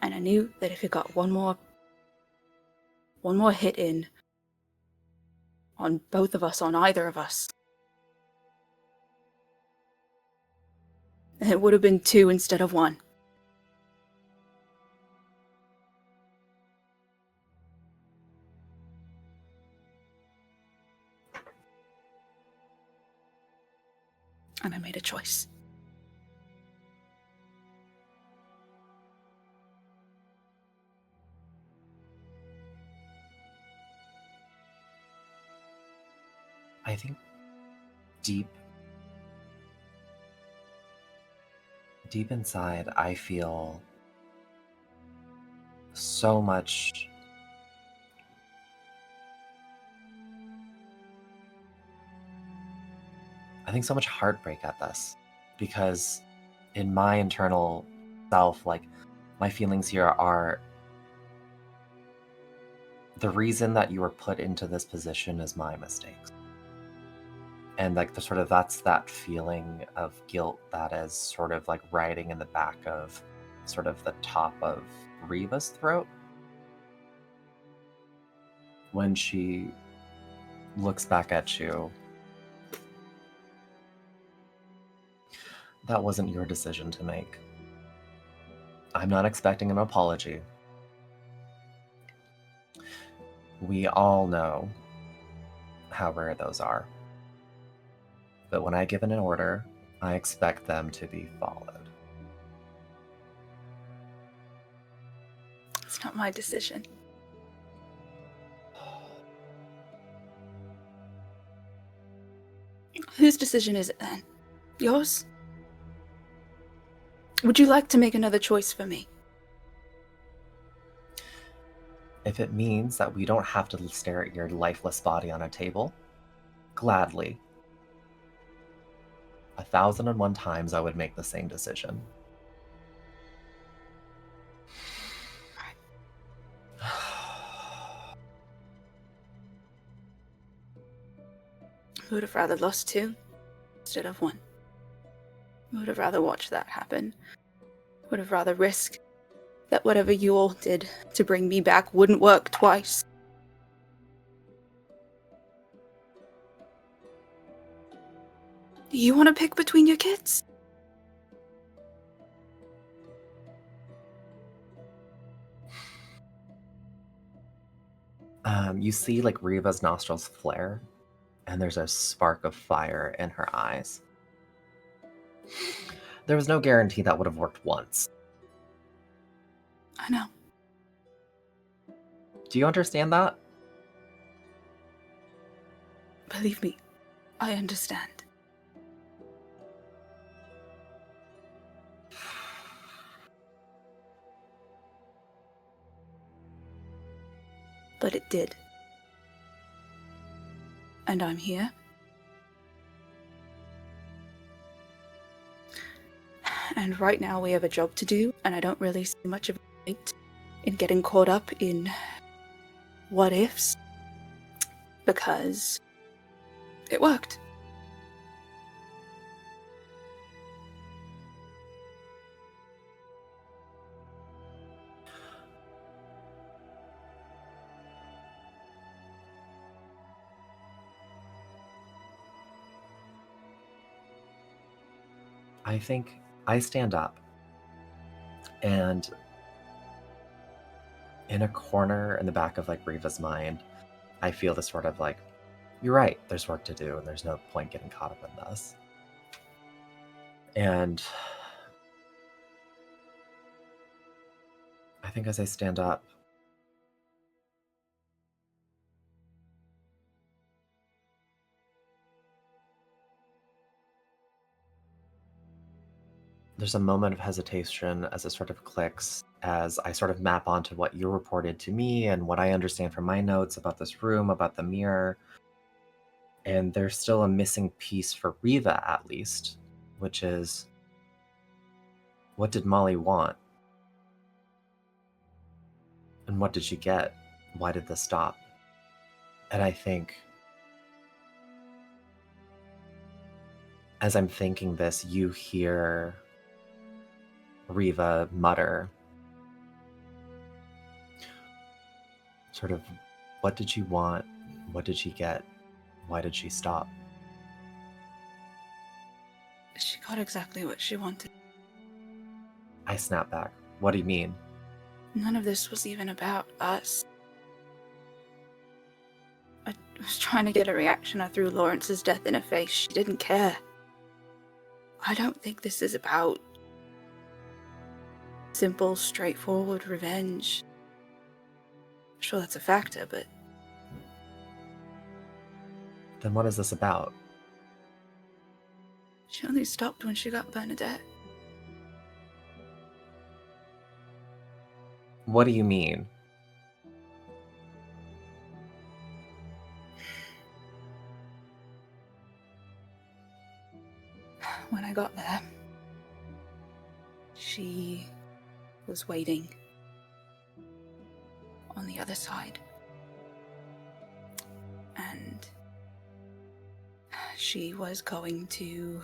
And I knew that if it got one more hit in on both of us, on either of us, it would have been 2 instead of 1. And I made a choice. I think deep inside, I feel so much heartbreak at this, because in my internal self, like, my feelings here are the reason that you were put into this position is my mistakes. And like that's that feeling of guilt that is sort of like riding in the back of sort of the top of Reva's throat when she looks back at you. That wasn't your decision to make. I'm not expecting an apology. We all know how rare those are. But when I give an order, I expect them to be followed. It's not my decision. Whose decision is it then? Yours? Would you like to make another choice for me? If it means that we don't have to stare at your lifeless body on a table, gladly. 1,001 times I would make the same decision. Who would have rather lost 2 instead of 1? Who would have rather watched that happen? Would have rather risk that whatever you all did to bring me back wouldn't work twice? Do you want to pick between your kids? You see like Reva's nostrils flare and there's a spark of fire in her eyes. There was no guarantee that would have worked once. I know. Do you understand that? Believe me, I understand. But it did. And I'm here. And right now we have a job to do, and I don't really see much of a point in getting caught up in what ifs, because it worked. I think I stand up, and in a corner in the back of like Riva's mind, I feel this sort of like, you're right, there's work to do, and there's no point getting caught up in this. And I think as I stand up, there's a moment of hesitation as it sort of clicks, as I sort of map onto what you reported to me and what I understand from my notes about this room, about the mirror. And there's still a missing piece for Riva, at least, which is, what did Molly want? And what did she get? Why did this stop? And I think, as I'm thinking this, you hear Riva mutter, sort of, what did she want? What did she get? Why did she stop? She got exactly what she wanted. I snap back. What do you mean? None of this was even about us. I was trying to get a reaction. I threw Lawrence's death in her face. She didn't care. I don't think this is about simple, straightforward revenge. Sure, that's a factor, but Then what is this about? she only stopped when she got Bernadette. What do you mean? When I got there, she was waiting on the other side. And she was going to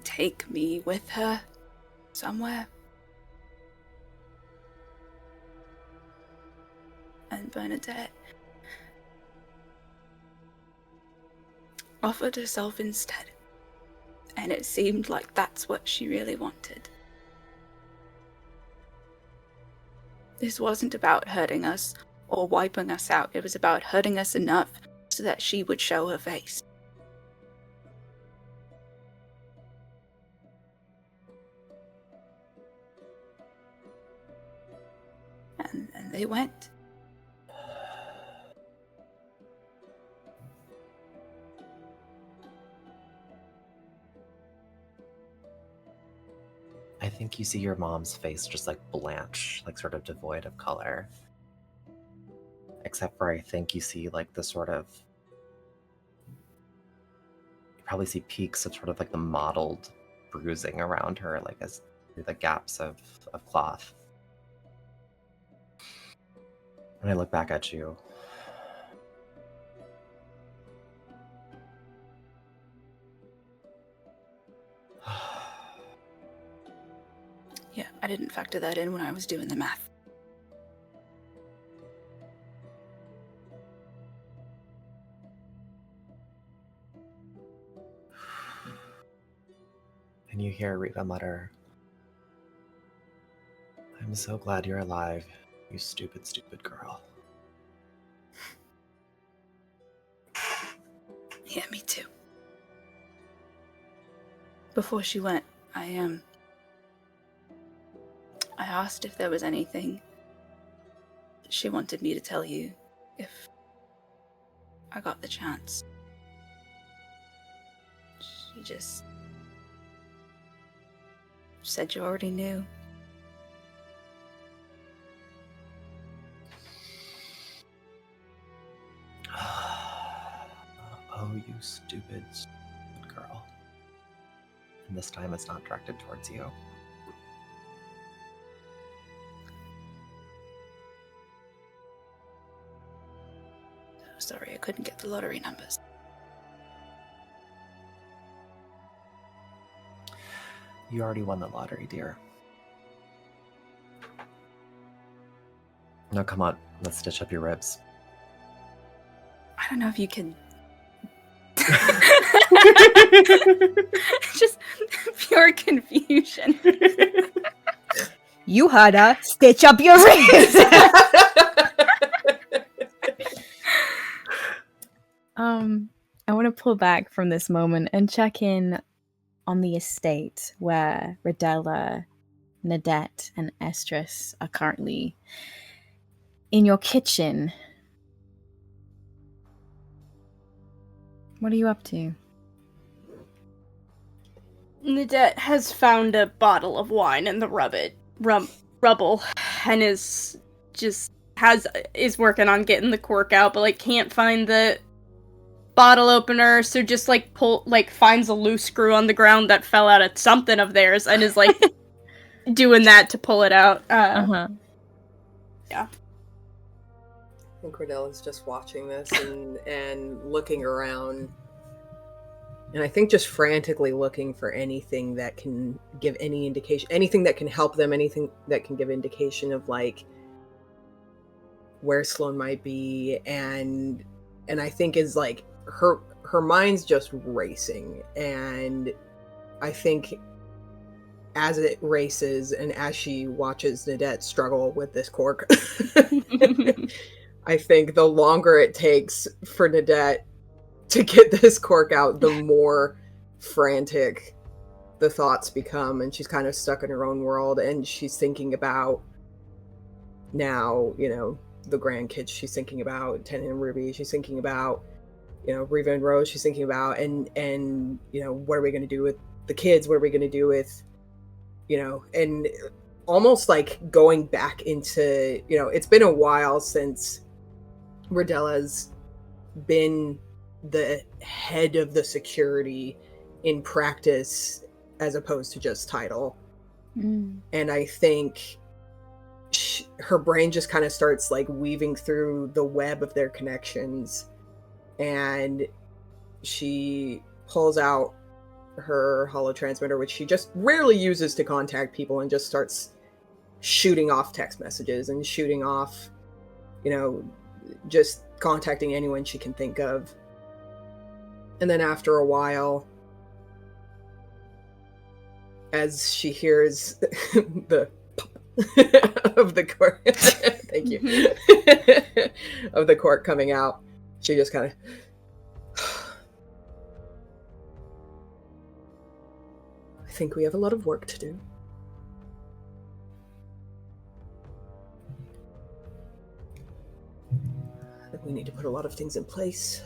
take me with her somewhere. And Bernadette offered herself instead. And it seemed like that's what she really wanted. This wasn't about hurting us or wiping us out. It was about hurting us enough so that she would show her face. And they went. I think you see your mom's face just like blanch, like sort of devoid of color. Except for I think you see like the sort of, you probably see peaks of sort of like the mottled bruising around her, like as through the gaps of cloth. When I look back at you, Yeah, I didn't factor that in when I was doing the math. and you hear Riva mutter, I'm so glad you're alive, you stupid, stupid girl. Yeah, me too. Before she went, I asked if there was anything she wanted me to tell you if I got the chance. She just said you already knew. Oh, you stupid girl. And this time it's not directed towards you. Sorry, I couldn't get the lottery numbers. You already won the lottery, dear. No, come on. Let's stitch up your ribs. I don't know if you can... Just pure confusion. You heard her. Stitch up your ribs. I want to pull back from this moment and check in on the estate where Rodella, Nadette, and Estrus are currently in your kitchen. What are you up to? Nadette has found a bottle of wine in the rubble and is working on getting the cork out, but like can't find the bottle opener, so just finds a loose screw on the ground that fell out of something of theirs and is like doing that to pull it out. Uh-huh. I think Cordella's just watching this and looking around. And I think just frantically looking for anything that can give any indication, anything that can help them, anything that can give indication of like where Sloane might be. And I think is like her mind's just racing. And I think as it races and as she watches Nadette struggle with this cork, I think the longer it takes for Nadette to get this cork out, the more frantic the thoughts become, and she's kind of stuck in her own world, and she's thinking about now, the grandkids she's thinking about, Tennant and Ruby, she's thinking about, Riva and Rose, she's thinking about, and what are we going to do with the kids? What are we going to do with, and almost like going back into, it's been a while since Rodella's been the head of the security in practice as opposed to just title. And I think her brain just kind of starts like weaving through the web of their connections, and she pulls out her holo transmitter, which she just rarely uses to contact people, and just starts shooting off text messages and shooting off, just contacting anyone she can think of. And then after a while, as she hears the pop of the cork, thank you, of the cork coming out, she just kind of, I think we have a lot of work to do. I think we need to put a lot of things in place.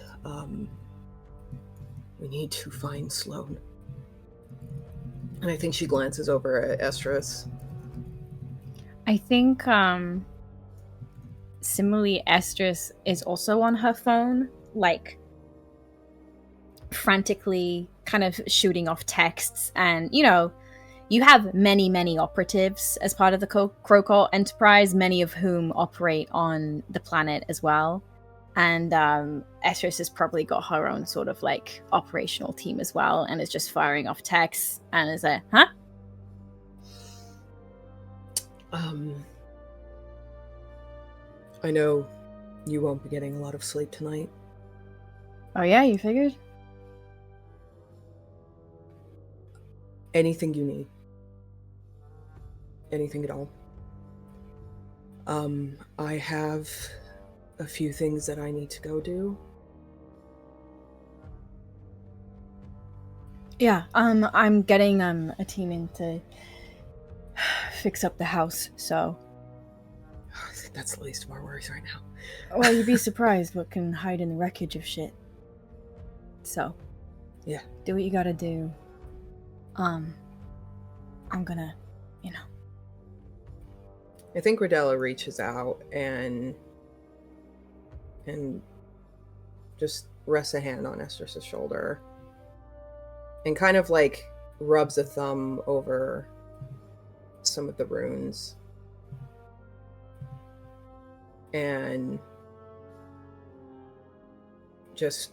We need to find Sloane. And I think she glances over at Estrus. I think, similarly, Estrus is also on her phone, like, frantically kind of shooting off texts. And, you have many, many operatives as part of the Crowcolt enterprise, many of whom operate on the planet as well. And Estrus has probably got her own sort of like operational team as well, and is just firing off texts and is like, huh? I know you won't be getting a lot of sleep tonight. Oh yeah, you figured? Anything you need. Anything at all. I have a few things that I need to go do. Yeah, I'm getting a team in to fix up the house, so... I think that's the least of our worries right now. Well, you'd be surprised what can hide in the wreckage of shit. So... Yeah. Do what you gotta do. I'm gonna, I think Rodella reaches out and just rests a hand on Estris's shoulder and kind of like rubs a thumb over some of the runes and just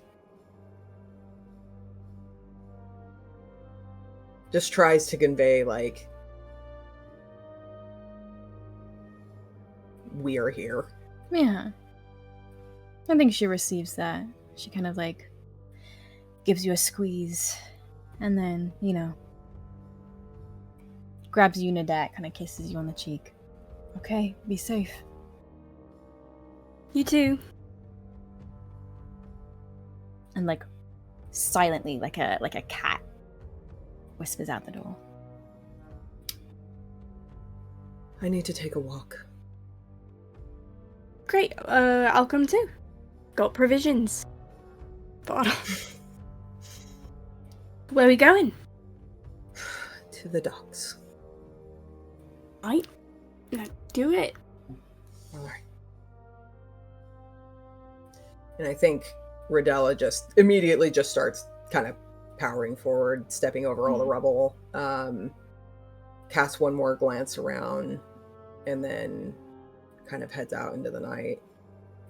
tries to convey like, we are here. Yeah. I think she receives that. She kind of like gives you a squeeze and then, grabs you, Nadat, kind of kisses you on the cheek. Okay, be safe. You too. And like silently, like a cat, whispers out the door. I need to take a walk. Great. I'll come too. Got provisions. Bottle. Where are we going? To the docks. Right. No, do it. Alright. And I think Rodella just immediately just starts kind of powering forward, stepping over all the rubble, casts one more glance around, and then kind of heads out into the night.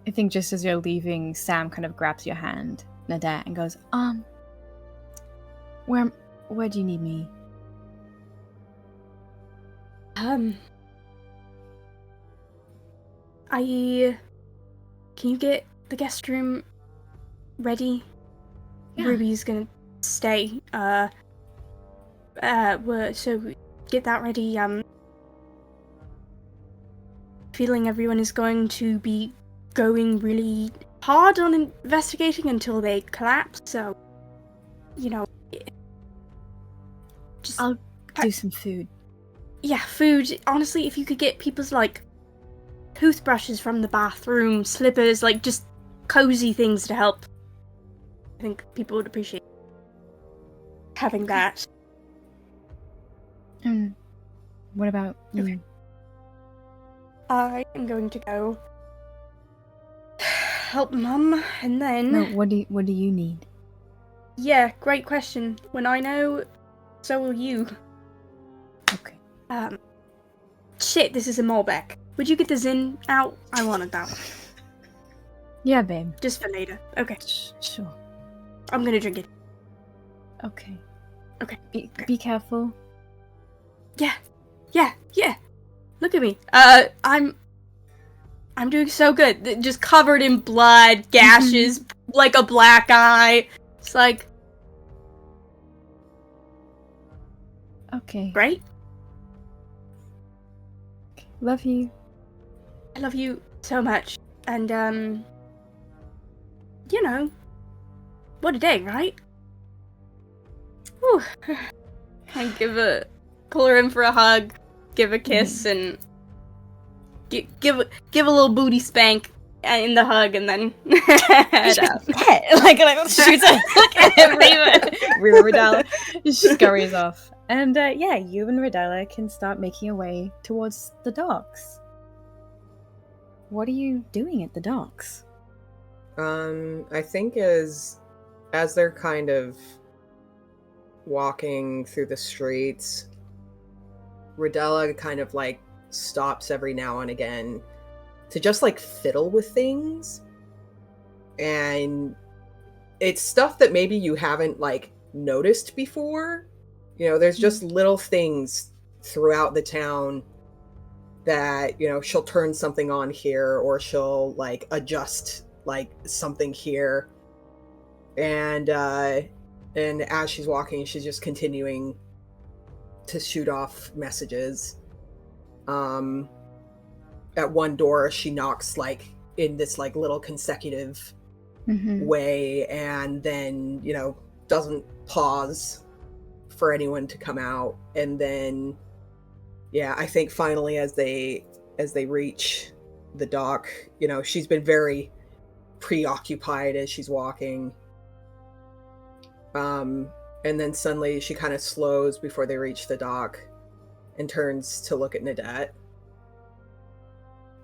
I think just as you're leaving, Sam kind of grabs your hand, Nadat, and goes, where do you need me? Can you get the guest room ready? Yeah. Ruby's gonna stay. So get that ready. Feeling everyone is going to be going really hard on investigating until they collapse, so, just... I'll do some food. Yeah, food. Honestly, if you could get people's, toothbrushes from the bathroom, slippers, just cozy things to help. I think people would appreciate having that. What about you? Okay. I am going to go help Mum, and then... No, what do you need? Yeah, great question. When I know, so will you. Okay. Shit, this is a Malbec. Would you get the Zin out? I wanted that one. Yeah, babe. Just for later. Okay. Sure. I'm gonna drink it. Okay. Okay. Be careful. Yeah. Look at me. I'm doing so good. Just covered in blood, gashes, like a black eye. It's like... Okay. Great. Love you. I love you so much. And, what a day, right? Whew. I pull her in for a hug, give a kiss, and give a little booty spank in the hug, and then head out. like shoots a look at Reba Rodella scurries off. And you and Rodella can start making your way towards the docks. What are you doing at the docks? I think as they're kind of walking through the streets, Rodella kind of stops every now and again to just fiddle with things. And it's stuff that maybe you haven't noticed before. There's just little things throughout the town that, she'll turn something on here, or she'll adjust something here. And as she's walking, she's just continuing to shoot off messages. At one door, she knocks in this little consecutive way, and then, doesn't pause for anyone to come out. And then, yeah, I think finally as they reach the dock, you know, she's been very preoccupied as she's walking. And then suddenly she kind of slows before they reach the dock and turns to look at Nadette.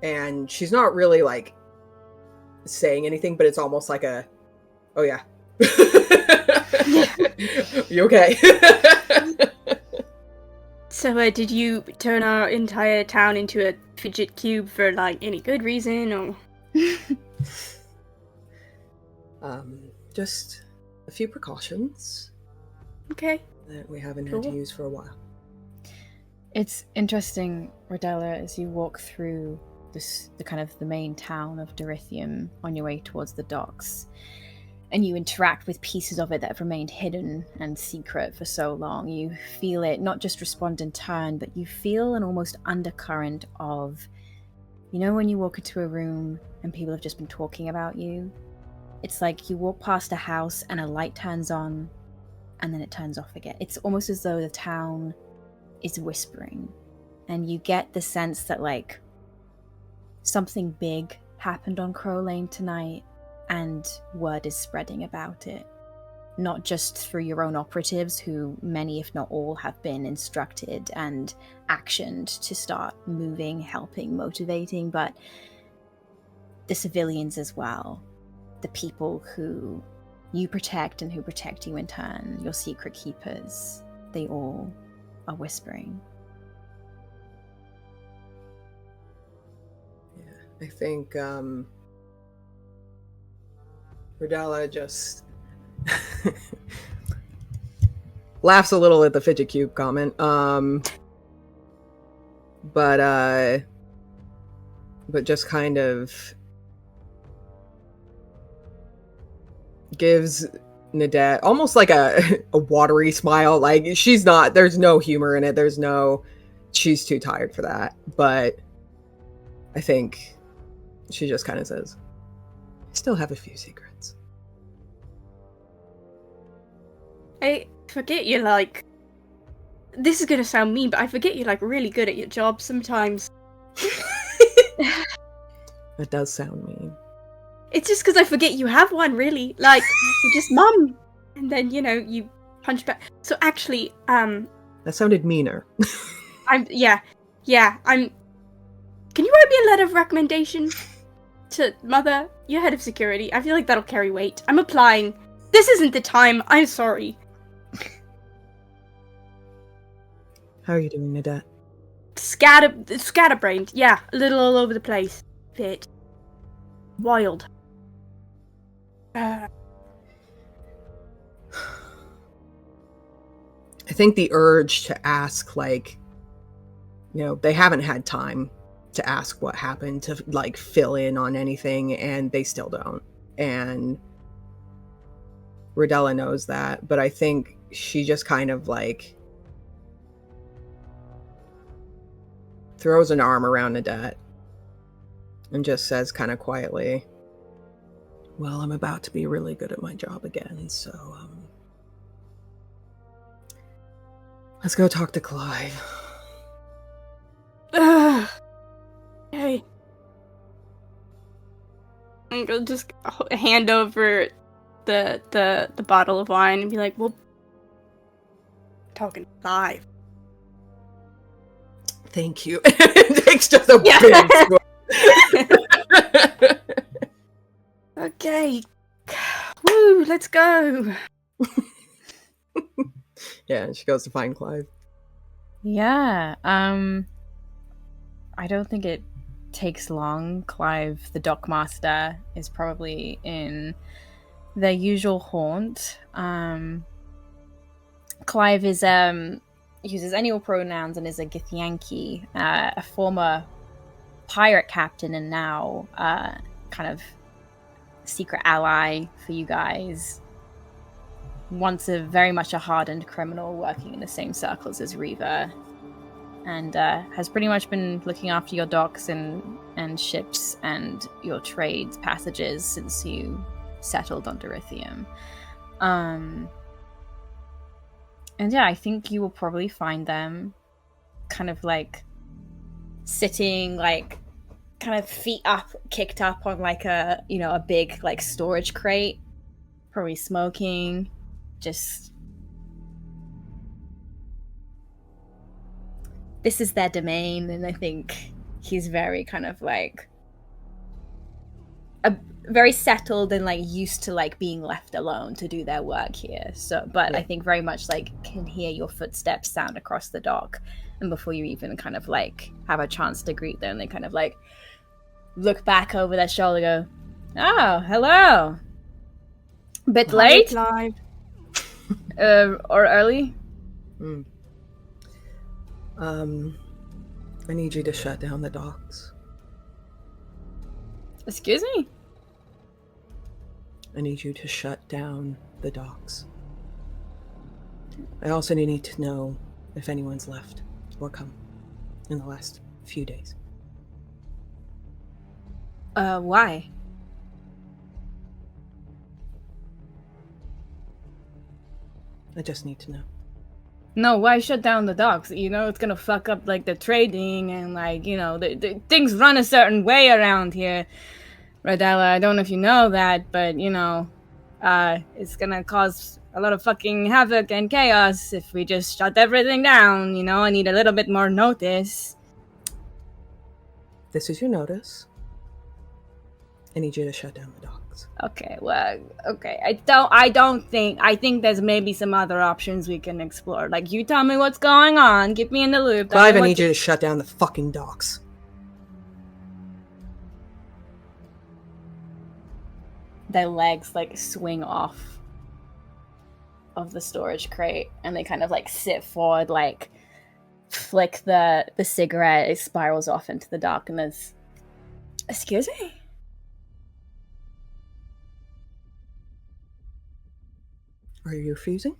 And she's not really like saying anything, but it's almost like a, oh yeah. You okay? So, did you turn our entire town into a fidget cube for, like, any good reason, or...? Just a few precautions. Okay. That we haven't had to use for a while. It's interesting, Rodella, as you walk through the kind of the main town of Dorithium on your way towards the docks, and you interact with pieces of it that have remained hidden and secret for so long. You feel it not just respond in turn, but you feel an almost undercurrent of, you know, when you walk into a room and people have just been talking about you? It's like you walk past a house and a light turns on and then it turns off again. It's almost as though the town is whispering, and you get the sense that, like, something big happened on Crow Lane tonight, and word is spreading about it. Not just through your own operatives, who many, if not all, have been instructed and actioned to start moving, helping, motivating, but the civilians as well. The people who you protect and who protect you in turn, your secret keepers, they all are whispering. I think Rodella just laughs a little at the fidget cube comment. But just kind of gives Nadette almost like a watery smile. Like, there's no humor in it. She's too tired for that. But I think she just kind of says, I still have a few secrets. I forget you're, like... This is gonna sound mean, but I forget you're, like, really good at your job sometimes. That does sound mean. It's just because I forget you have one, really. Like, you're just mum. And then, you know, you punch back. So actually, That sounded meaner. Can you write me a letter of recommendation to Mother? You're head of security. I feel like that'll carry weight. I'm applying. This isn't the time. I'm sorry. How are you doing, Nadette? Scatterbrained. Yeah, a little all over the place. Bit wild. I think the urge to ask, like, you know, they haven't had time to ask what happened, to, like, fill in on anything, and they still don't. And Rodella knows that, but I think she just kind of, like, throws an arm around Nadette and just says kind of quietly, well, I'm about to be really good at my job again, so, let's go talk to Clive. Hey. I'm gonna just hand over the bottle of wine and be like, well, talking live. Thank you. It takes just a big swig. Okay. Woo, let's go. Yeah, and she goes to find Clive. Yeah, I don't think it takes long. Clive, the dockmaster, is probably in their usual haunt. Clive is uses any pronouns and is a Githyanki, a former pirate captain and now kind of secret ally for you guys. Once very much a hardened criminal working in the same circles as Reva, and has pretty much been looking after your docks and ships and your trades passages since you settled on Dorithium. And yeah, I think you will probably find them kind of like sitting like kind of feet up, kicked up on like a, you know, a big like storage crate, probably smoking, just this is their domain. And I think he's very kind of like very settled and like used to like being left alone to do their work here. So but I think very much like can hear your footsteps sound across the dock, and before you even kind of like have a chance to greet them, they kind of like look back over their shoulder, go, oh, hello, bit late Live. or early. I need you to shut down the docks. Excuse me? I need you to shut down the docks. I also need to know if anyone's left or come in the last few days. Why? I just need to know. No, why shut down the docks? You know, it's gonna fuck up, like, the trading and, like, you know, the things run a certain way around here. Radella, I don't know if you know that, but, you know, it's gonna cause a lot of fucking havoc and chaos if we just shut everything down, you know? I need a little bit more notice. This is your notice. I need you to shut down the docks. Okay, well, okay. I think there's maybe some other options we can explore. Like, you tell me what's going on, get me in the loop. Clive, I need you to shut down the fucking docks. Their legs, like, swing off of the storage crate, and they kind of, like, sit forward, like, flick the cigarette, it spirals off into the dock, and there's... Excuse me? Are you refusing?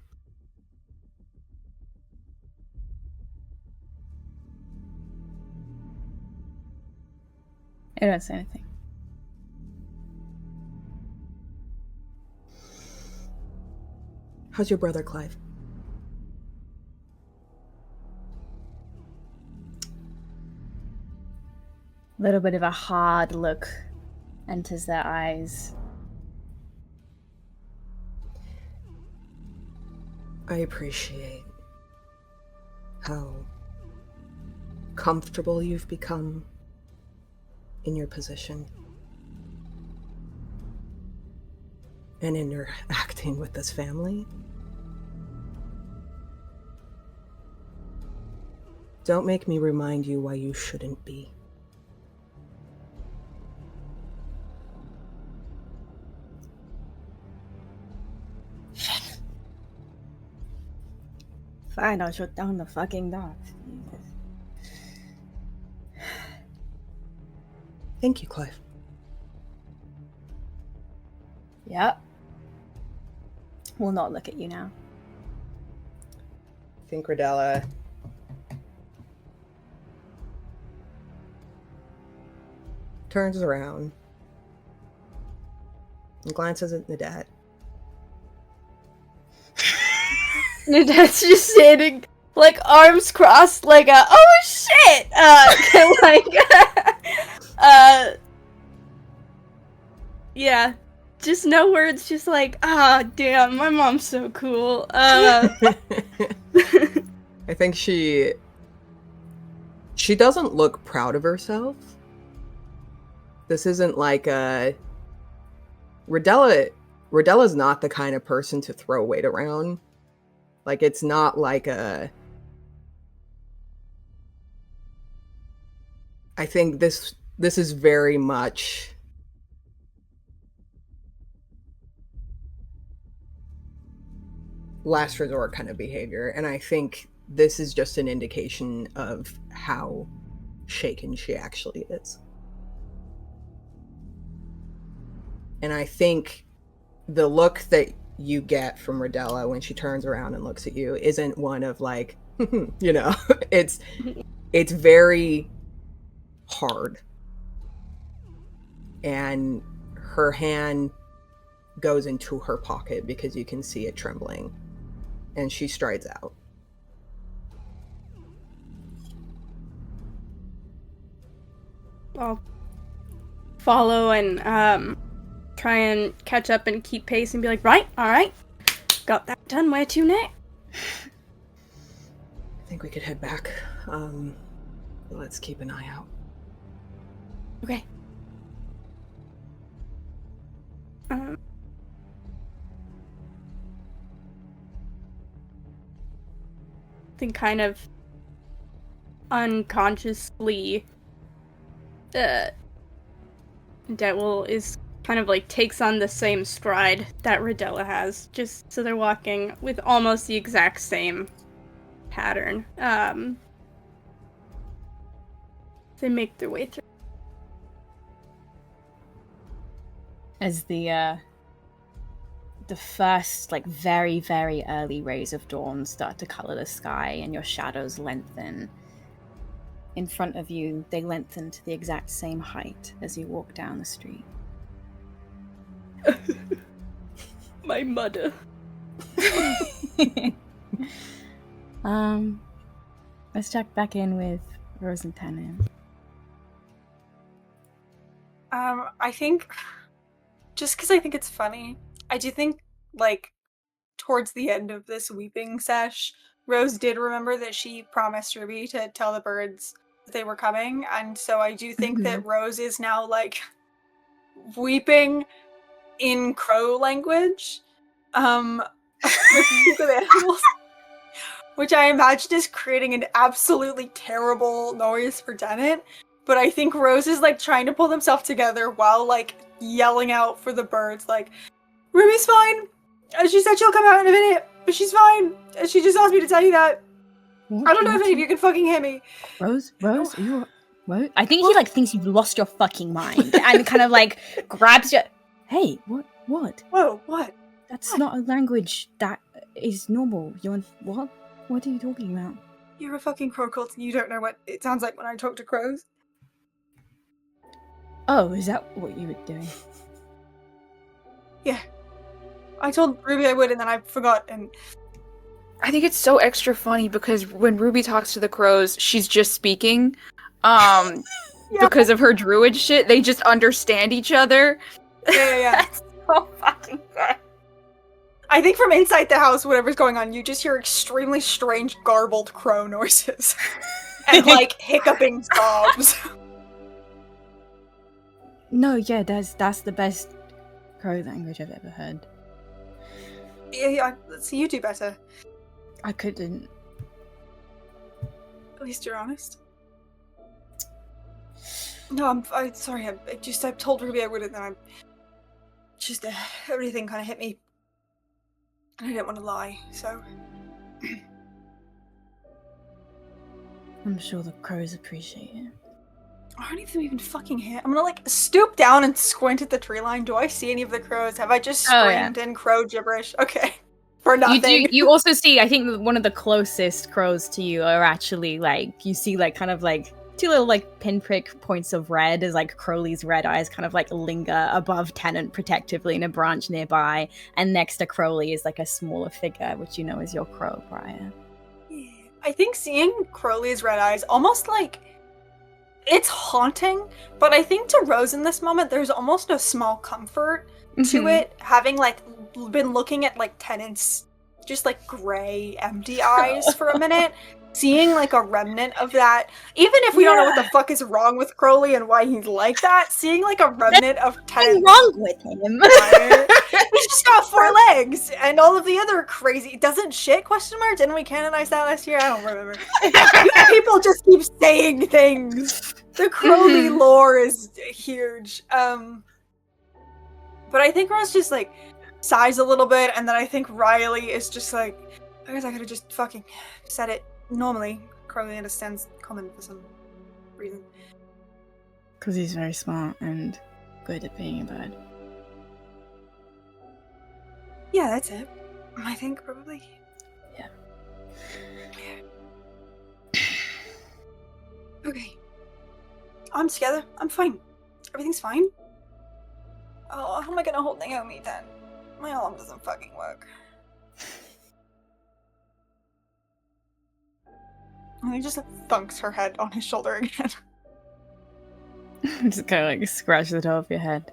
I don't say anything. How's your brother, Clive? A little bit of a hard look enters their eyes. I appreciate how comfortable you've become in your position and in your acting with this family. Don't make me remind you why you shouldn't be. Fine, I'll shut down the fucking dock. Thank you, Clive. Yep. We'll not look at you now. I think Radella turns around and glances at Nadat. Nadette's just standing, like, arms crossed, like a, oh shit! Yeah. Just no words, just like, ah, damn, my mom's so cool. I think she doesn't look proud of herself. This isn't like a... Radella's not the kind of person to throw weight around. Like, it's not like a... I think this is very much... last resort kind of behavior, and I think this is just an indication of how shaken she actually is. And I think the look that you get from Radella when she turns around and looks at you isn't one of like, you know, it's very hard. And her hand goes into her pocket because you can see it trembling. and she strides out. I'll follow and try and catch up and keep pace and be like, right, all right, got that done. Where to next? I think we could head back. Let's keep an eye out. Okay. Then kind of unconsciously, Dewel is kind of like takes on the same stride that Rodella has, just so they're walking with almost the exact same pattern. They make their way through. As the first, like, very, very early rays of dawn start to color the sky and your shadows lengthen, in front of you, they lengthen to the exact same height as you walk down the street. My mother. Let's check back in with Rose and Tennant. I think, just because I think it's funny, I do think, like, towards the end of this weeping sesh, Rose did remember that she promised Ruby to tell the birds that they were coming, and so I do think that Rose is now, like, weeping in crow language, with animals, which I imagine is creating an absolutely terrible noise for Tennant. But I think Rose is, like, trying to pull themselves together while, like, yelling out for the birds, like, Ruby's fine! And she said she'll come out in a minute, but she's fine! And she just asked me to tell you that. I don't know if any of you can fucking hear me. Rose, are you... What? I think he, like, thinks you've lost your fucking mind, and kind of, like, grabs your... Hey, what? Whoa, what? That's not a language that is normal. You're... What? What are you talking about? You're a fucking Crowcolts and you don't know what it sounds like when I talk to crows? Oh, is that what you were doing? Yeah. I told Ruby I would and then I forgot, and... I think it's so extra funny because when Ruby talks to the crows, she's just speaking. Because of her druid shit, they just understand each other. Yeah. That's so fucking good. I think from inside the house, whatever's going on, you just hear extremely strange, garbled crow noises. And, like, hiccuping sobs. No, yeah, that's the best crow language I've ever heard. Yeah, let's see you do better. I couldn't. At least you're honest. No, I'm sorry. I told Ruby I would, and then I'm just everything kind of hit me, and I didn't want to lie. So I'm sure the crows appreciate it. Are any of them even fucking here? I'm gonna, like, stoop down and squint at the tree line. Do I see any of the crows? Have I just screamed in crow gibberish? Okay. For nothing. You also see, I think one of the closest crows to you are actually, like, you see, like, kind of, like, two little, like, pinprick points of red as, like, Crowley's red eyes kind of, like, linger above Tennant protectively in a branch nearby. And next to Crowley is, like, a smaller figure, which you know is your crow, Briar. Yeah. I think seeing Crowley's red eyes almost, like, it's haunting, but I think to Rose in this moment, there's almost a small comfort to it, having, like, been looking at, like, Tennant's just, like, gray, empty eyes for a minute, seeing, like, a remnant of that, even if we don't know what the fuck is wrong with Crowley and why he's like that, seeing, like, a remnant of Tennant. What's wrong with him? He's just got 4 legs, and all of the other crazy... Doesn't shit, question mark? Didn't we canonize that last year? I don't remember. People just keep saying things. The Crowley lore is huge. But I think Rose just, like, sighs a little bit, and then I think Riley is just like, I guess I could've just fucking said it normally. Crowley understands common for some reason. Because he's very smart and good at being a bird. Yeah, that's it. I think, probably. Yeah. Okay. I'm together. I'm fine. Everything's fine. Oh, how am I gonna hold Naomi then? My arm doesn't fucking work. And he just thunks her head on his shoulder again. Just kind of like scratch the top of your head.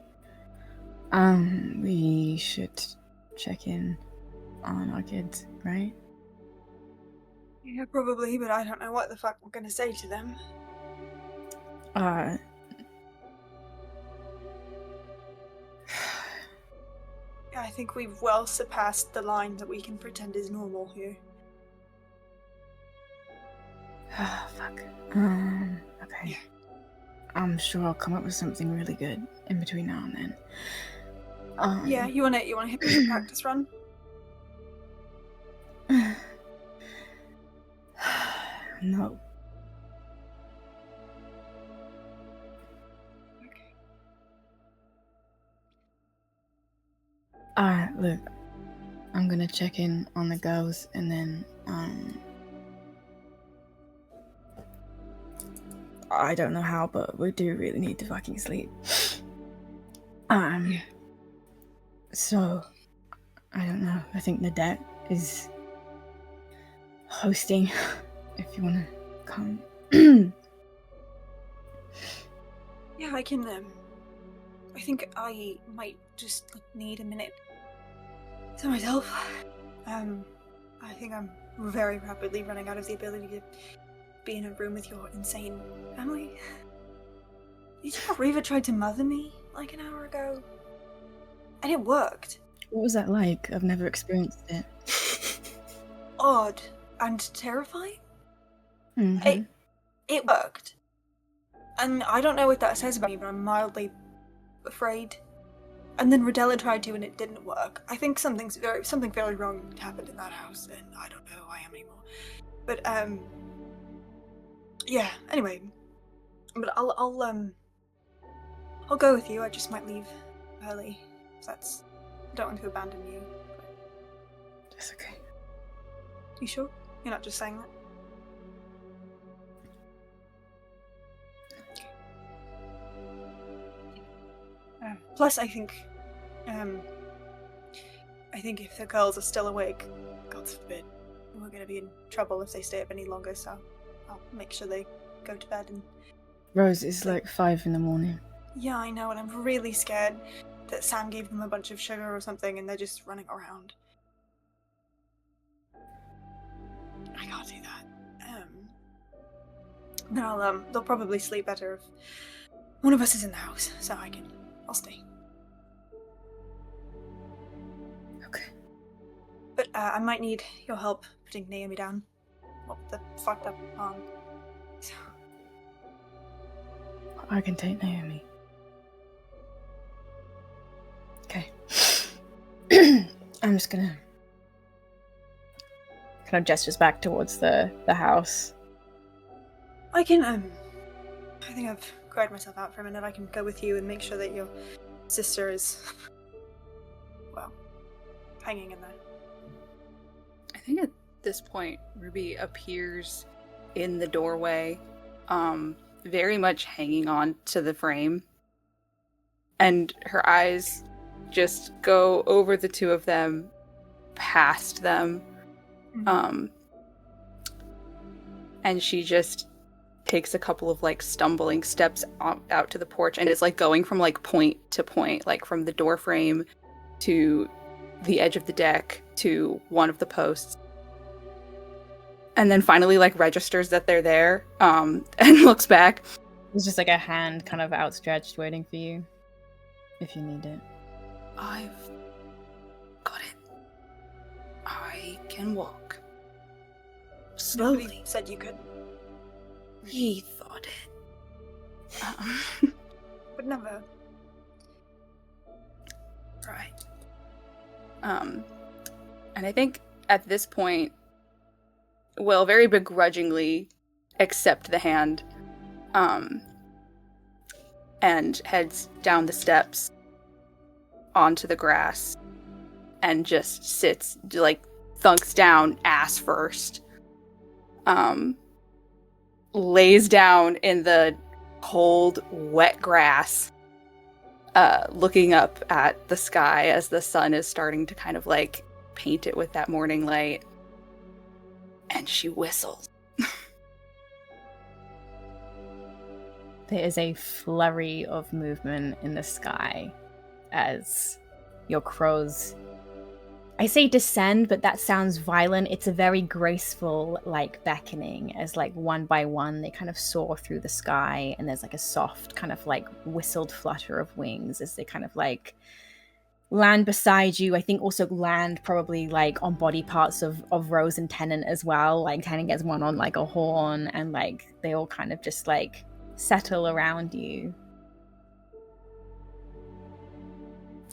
We should check in on our kids, right? Yeah, probably, but I don't know what the fuck we're gonna say to them. I think we've well surpassed the line that we can pretend is normal here. Fuck. Okay. I'm sure I'll come up with something really good in between now and then. Yeah, you wanna hit me with a practice run? No. Look, I'm gonna check in on the girls and then, I don't know how, but we do really need to fucking sleep. So, I don't know, I think Nadette is hosting, if you wanna come. Yeah, I can, I think I might just need a minute to myself. I think I'm very rapidly running out of the ability to be in a room with your insane family. Did you know Reva tried to mother me like an hour ago? And it worked. What was that like? I've never experienced it. Odd and terrifying. Mm-hmm. It worked. And I don't know what that says about me, but I'm mildly afraid. And then Rodella tried to, and it didn't work. I think something very wrong happened in that house, and I don't know who I am anymore. But yeah. Anyway, but I'll go with you. I just might leave early. I don't want to abandon you. That's okay. You sure? You're not just saying that? Plus, I think if the girls are still awake, God forbid, we're going to be in trouble if they stay up any longer, so I'll make sure they go to bed and... Rose, it's like 5 a.m. Yeah, I know, and I'm really scared that Sam gave them a bunch of sugar or something and they're just running around. I can't do that. No, they'll probably sleep better if one of us is in the house, so I'll stay. Okay. But I might need your help putting Naomi down. Well, the fucked up arm. So. I can take Naomi. Okay. I'm just gonna kind of gestures back towards the house. I can, I think I've cried myself out for a minute. I can go with you and make sure that your sister is, well, hanging in there. I think at this point, Ruby appears in the doorway, very much hanging on to the frame. And her eyes just go over the two of them, past them. And she just takes a couple of stumbling steps out to the porch and is going from point to point, from the door frame to the edge of the deck to one of the posts. And then finally registers that they're there, and looks back. There's just a hand kind of outstretched waiting for you if you need it. I've got it. I can walk. Slowly. Nobody said you could. He thought it. But never. Right. And I think at this point, will very begrudgingly accept the hand, and heads down the steps onto the grass and just sits, thunks down ass first, lays down in the cold, wet grass, looking up at the sky as the sun is starting to kind of paint it with that morning light. And she whistles. there is a flurry of movement in the sky as your crows, I say descend, but that sounds violent. It's a very graceful, like, beckoning as, like, one by one they kind of soar through the sky, and there's like a soft kind of like whistled flutter of wings as they kind of like land beside you. I think also land probably like on body parts of Rose and Tennant as well. Like Tennant gets one on like a horn, and like they all kind of just like settle around you.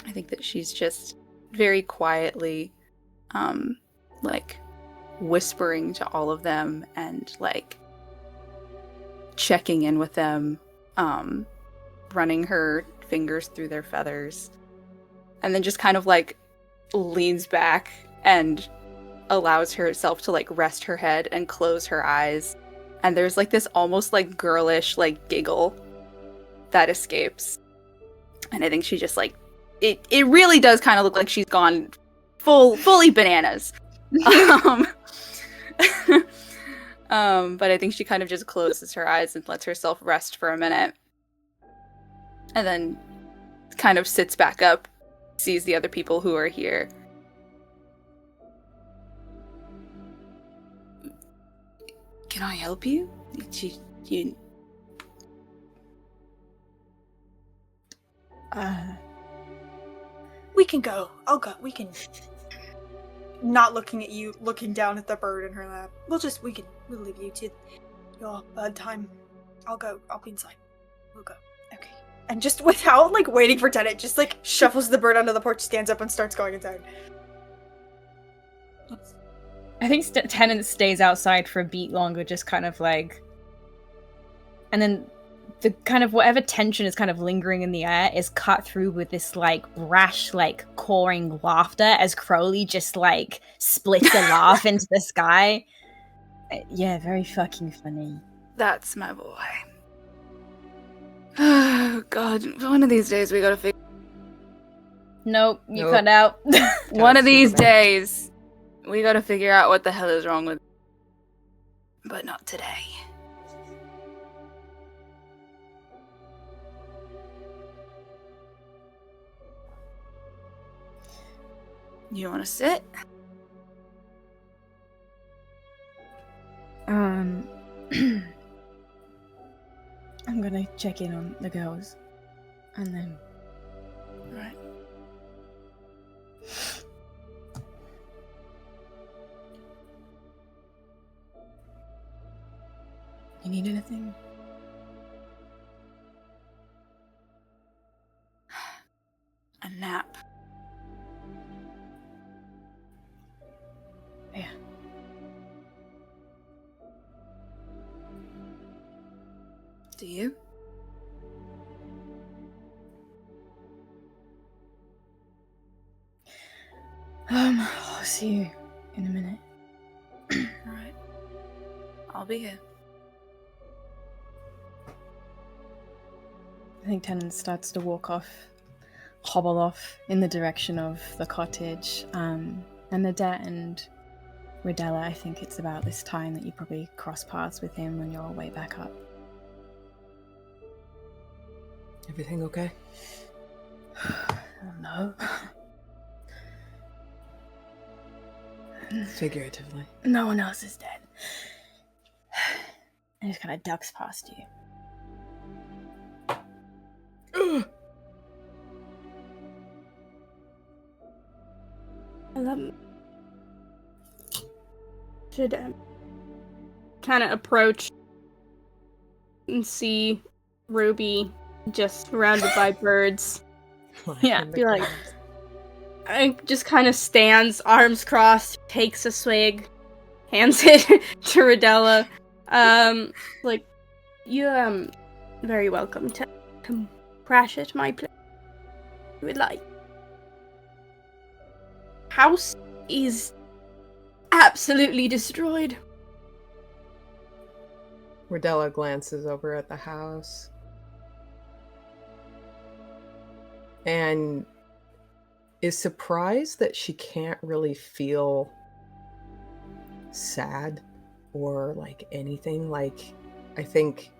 I think that she's just very quietly like whispering to all of them and like checking in with them, running her fingers through their feathers, and then just kind of like leans back and allows herself to like rest her head and close her eyes, and there's like this almost like girlish like giggle that escapes, and I think she just like it really does kind of look like she's gone fully bananas. But I think she kind of just closes her eyes and lets herself rest for a minute, and then kind of sits back up, sees the other people who are here. Can I help you? We can go. I'll go. We can. Not looking at you, looking down at the bird in her lap. We'll leave you to your bedtime. I'll go. I'll be inside. We'll go. Okay. And just without like waiting for Tennant, just like shuffles the bird onto the porch, stands up, and starts going inside. I think Tennant stays outside for a beat longer, just kind of like, and then the kind of whatever tension is kind of lingering in the air is cut through with this like brash, like cawing laughter as Crowley just like splits a laugh into the sky. Yeah, very fucking funny. That's my boy. Oh god, one of these days we gotta figure. Nope, you cut out. One of these days we gotta figure out what the hell is wrong with. But not today. You want to sit? I'm gonna check in on the girls, and then. Right. You need anything? A nap. Yeah. Do you? I'll see you in a minute. Alright. I'll be here. I think Tennant starts to hobble off in the direction of the cottage. And Nadette and Rodella, I think it's about this time that you probably cross paths with him on your way back up. Everything okay? No. Figuratively. No one else is dead. And just kind of ducks past you. Should kind of approach and see Ruby just surrounded by birds. Yeah, be like, I just kind of stands, arms crossed, takes a swig, hands it to Rodella. Like, you're very welcome to come crash at my place. If you would like. House is absolutely destroyed. Rodella glances over at the house and is surprised that she can't really feel sad or like anything. Like, I think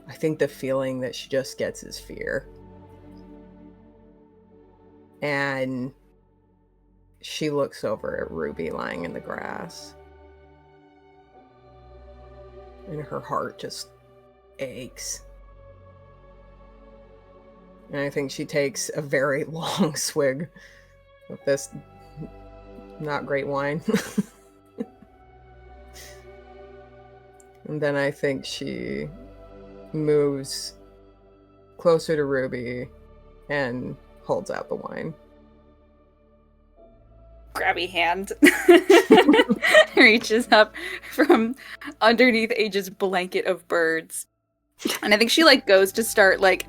I think the feeling that she just gets is fear. And she looks over at Ruby lying in the grass. And her heart just aches. And I think she takes a very long swig of this not great wine. And then I think she moves closer to Ruby and holds out the wine. Grabby hand reaches up from underneath Age's blanket of birds. And I think she like goes to start like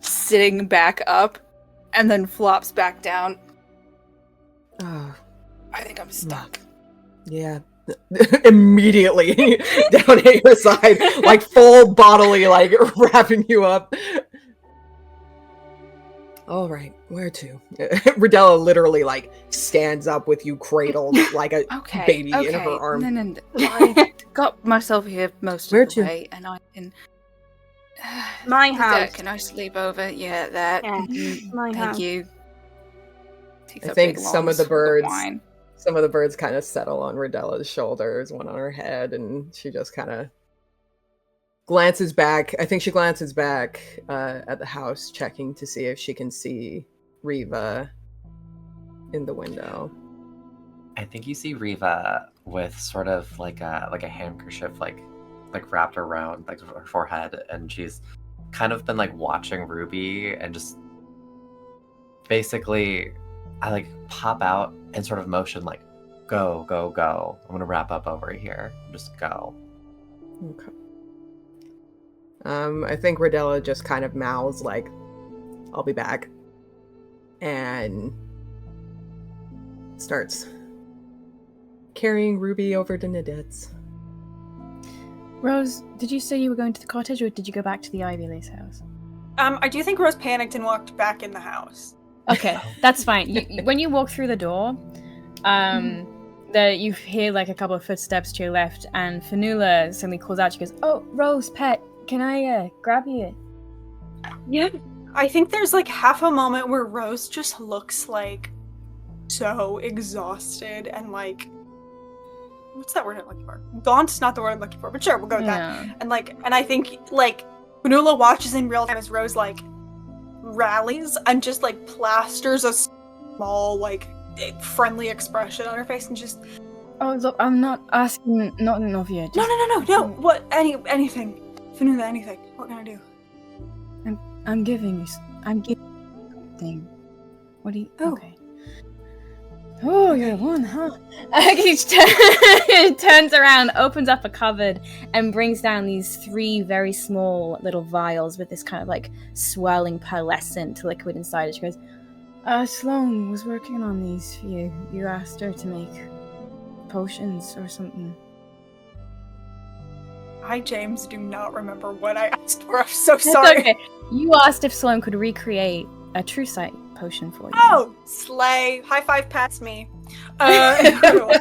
sitting back up and then flops back down. Oh, I think I'm stuck. yeah. Immediately down at your side, like full bodily, like wrapping you up. All right, where to? Rodella literally like stands up with you cradled like a baby in her arm. No. I got myself here most Where of the to? way, and I can. My There, house. can I sleep over? Yeah, that. Yeah, my Thank house. you. Takes I a think big, some long of the swig birds, wine. some of the birds kind of settle on Rodella's shoulders, one on her head, and she just kind of glances back. I think she glances back at the house, checking to see if she can see Riva in the window. I think you see Riva with sort of like a handkerchief like wrapped around like her forehead, and she's kind of been like watching Ruby, and just basically I like pop out and sort of motion like go. I'm gonna wrap up over here. Just go. Okay. I think Rodella just kind of mouths like, I'll be back, and starts carrying Ruby over to Nadette's. Rose, did you say you were going to the cottage, or did you go back to the Ivy Lace house? I do think Rose panicked and walked back in the house. Okay, that's fine. When you walk through the door, you hear like a couple of footsteps to your left, and Fanula suddenly calls out. She goes, "Oh, Rose, pet, can I grab you?" Yeah. I think there's like half a moment where Rose just looks like so exhausted and like, what's that word I'm looking for? Gaunt's not the word I'm looking for, but sure, we'll go with that. And I think like Fanula watches in real time as Rose like rallies and just like plasters a small like friendly expression on her face and just, Oh, look, I'm not asking nothing of you. no, what, anything, Fanula, anything, what can I do? I'm giving you something. What do you? Oh. Okay. Oh, you're one, huh? He turns around, opens up a cupboard, and brings down these 3 very small little vials with this kind of like swirling pearlescent liquid inside it. She goes, Sloane was working on these for you. You asked her to make potions or something. I, James, do not remember what I asked for. I'm so sorry. It's okay. You asked if Sloane could recreate a true sight potion for you. Oh, slay. High five past me. Yeah,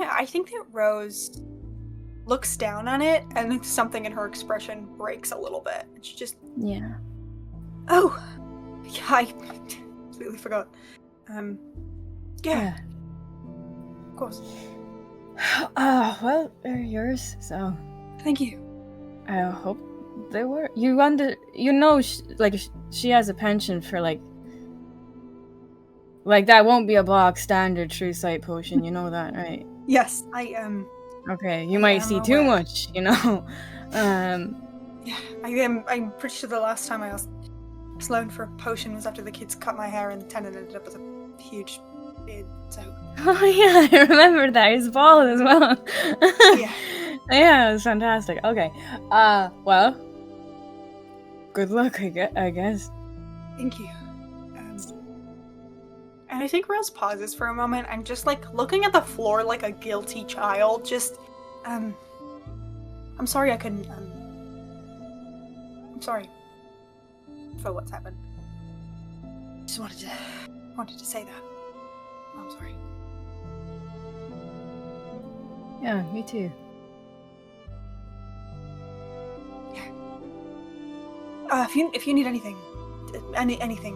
I think that Rose looks down on it and something in her expression breaks a little bit. And she just... Yeah. Oh. Yeah, I completely forgot. Yeah. Of course. Well, they're yours, so... Thank you. I hope they were. You know, she has a penchant for like that won't be a block standard true sight potion. You know that, right? Yes, I Okay, you might see too much. You know. Yeah, I'm pretty sure the last time I asked Sloane for a potion was after the kids cut my hair and the tenant ended up with a huge beard. So. Oh yeah, I remember that. He's bald as well. Yeah. Yeah, it was fantastic. Okay. Well. Good luck, I guess. Thank you. And I think Rose pauses for a moment and just like looking at the floor like a guilty child, just I'm sorry I couldn't I'm sorry for what's happened. Just wanted to say that. I'm sorry. Yeah, me too. If you need anything, anything.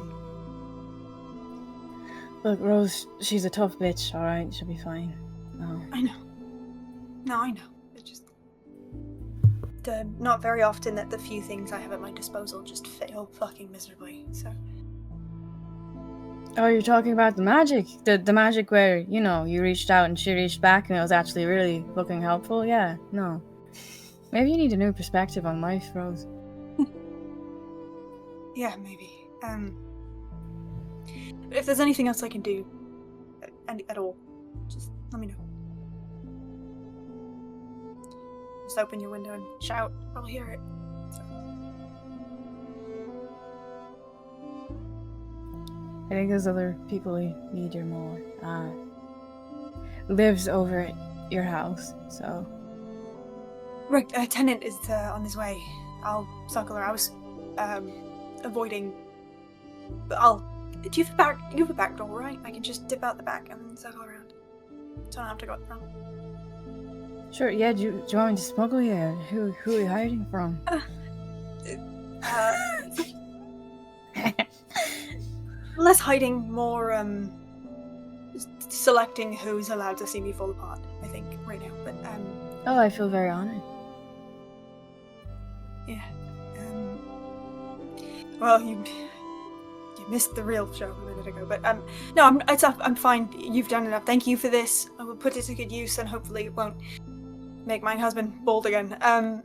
Look, Rose, she's a tough bitch, alright? She'll be fine. Oh. I know. No, I know. It's just not very often that the few things I have at my disposal just fail fucking miserably, so... Oh, you're talking about the magic? The magic where, you know, you reached out and she reached back and it was actually really fucking helpful? Yeah, no. Maybe you need a new perspective on life, Rose. Yeah, maybe. But if there's anything else I can do, at all, just let me know. Just open your window and shout. I'll hear it. So. I think there's other people who need you more. Lives over at your house, so... Right, tenant is on his way. I'll suckle her. I was, avoiding... But do you have a back door, right? I can just dip out the back and then circle around. So I don't have to go up front. Sure, yeah, do you want me to smuggle you? Who are you hiding from? Less hiding, more, selecting who's allowed to see me fall apart, I think, right now. But, Oh, I feel very honored. Yeah. Well, you missed the real show a minute ago, but, no, I'm fine. You've done enough. Thank you for this. I will put it to good use, and hopefully it won't make my husband bald again. I'm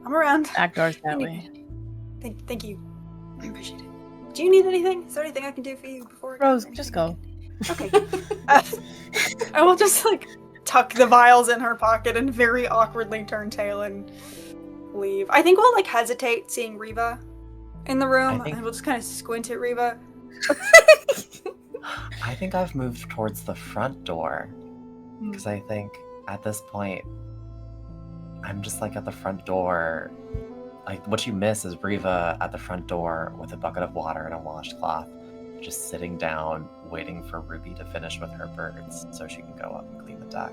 around. Back door's that way. Thank you. I appreciate it. Do you need anything? Is there anything I can do for you before? Rose, just go. Okay. I will just, tuck the vials in her pocket and very awkwardly turn tail and leave. I think we'll, hesitate seeing Riva in the room, and we'll just kind of squint at Riva. I think I've moved towards the front door. Because I think, at this point, I'm just, at the front door. What you miss is Riva at the front door with a bucket of water and a washcloth, just sitting down, waiting for Ruby to finish with her birds so she can go up and clean the deck.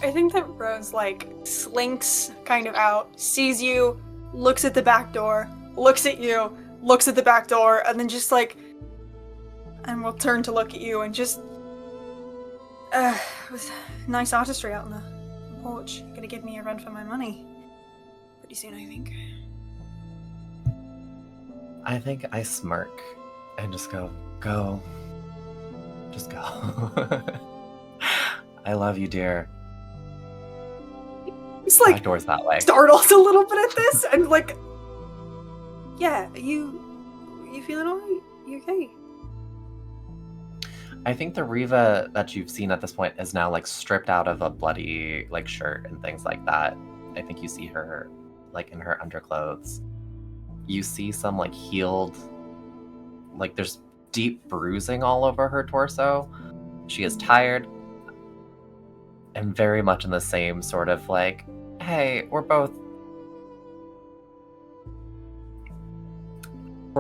I think that Rose, slinks kind of out, sees you, looks at the back door, looks at you, looks at the back door, and then just, and will turn to look at you and just... with nice artistry out on the porch. You're gonna give me a run for my money. Pretty soon, I think. I think I smirk and just go. Just go. I love you, dear. It's Back door's that way. Startles a little bit at this, and yeah, you feeling alright? You okay? I think the Riva that you've seen at this point is now stripped out of a bloody shirt and things like that. I think you see her in her underclothes. You see some healed, there's deep bruising all over her torso. She is tired and very much in the same sort of hey, we're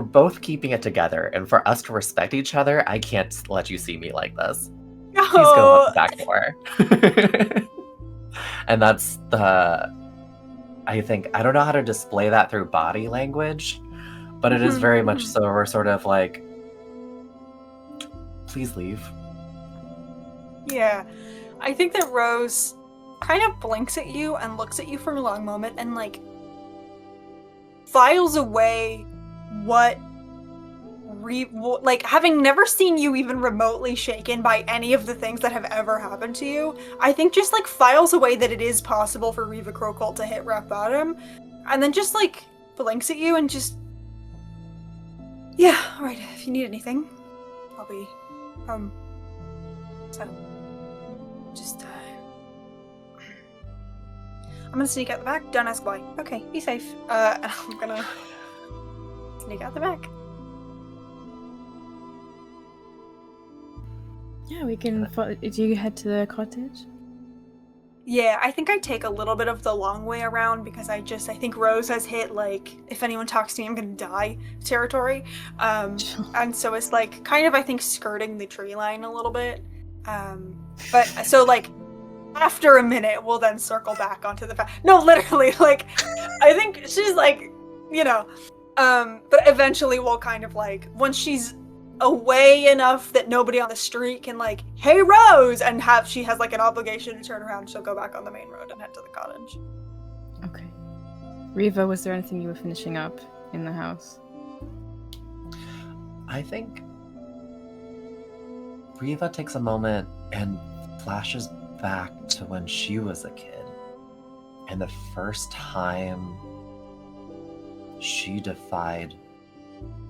both keeping it together, and for us to respect each other, I can't let you see me like this. No. Please go out the back door. And that's I think, I don't know how to display that through body language, but it is very much so we're sort of please leave. Yeah. I think that Rose kind of blinks at you and looks at you for a long moment and files away what having never seen you even remotely shaken by any of the things that have ever happened to you, I think just files away that it is possible for Riva Crowcolt to hit rock bottom, and then just blinks at you and just, yeah, alright, if you need anything, I'll be so just I'm gonna sneak out the back, don't ask why. Okay, be safe. And I'm gonna sneak out the back. Yeah, we can... Do you head to the cottage? Yeah, I think I take a little bit of the long way around because I think Rose has hit if anyone talks to me I'm gonna die territory. And so it's kind of I think skirting the tree line a little bit. But so after a minute, we'll then circle back onto the fact. No, literally, like, I think she's like, you know, but eventually we'll kind of like, once she's away enough that nobody on the street can like, hey Rose, and she has like an obligation to turn around, she'll go back on the main road and head to the cottage. Okay. Riva, was there anything you were finishing up in the house? I think Riva takes a moment and flashes back to when she was a kid and the first time she defied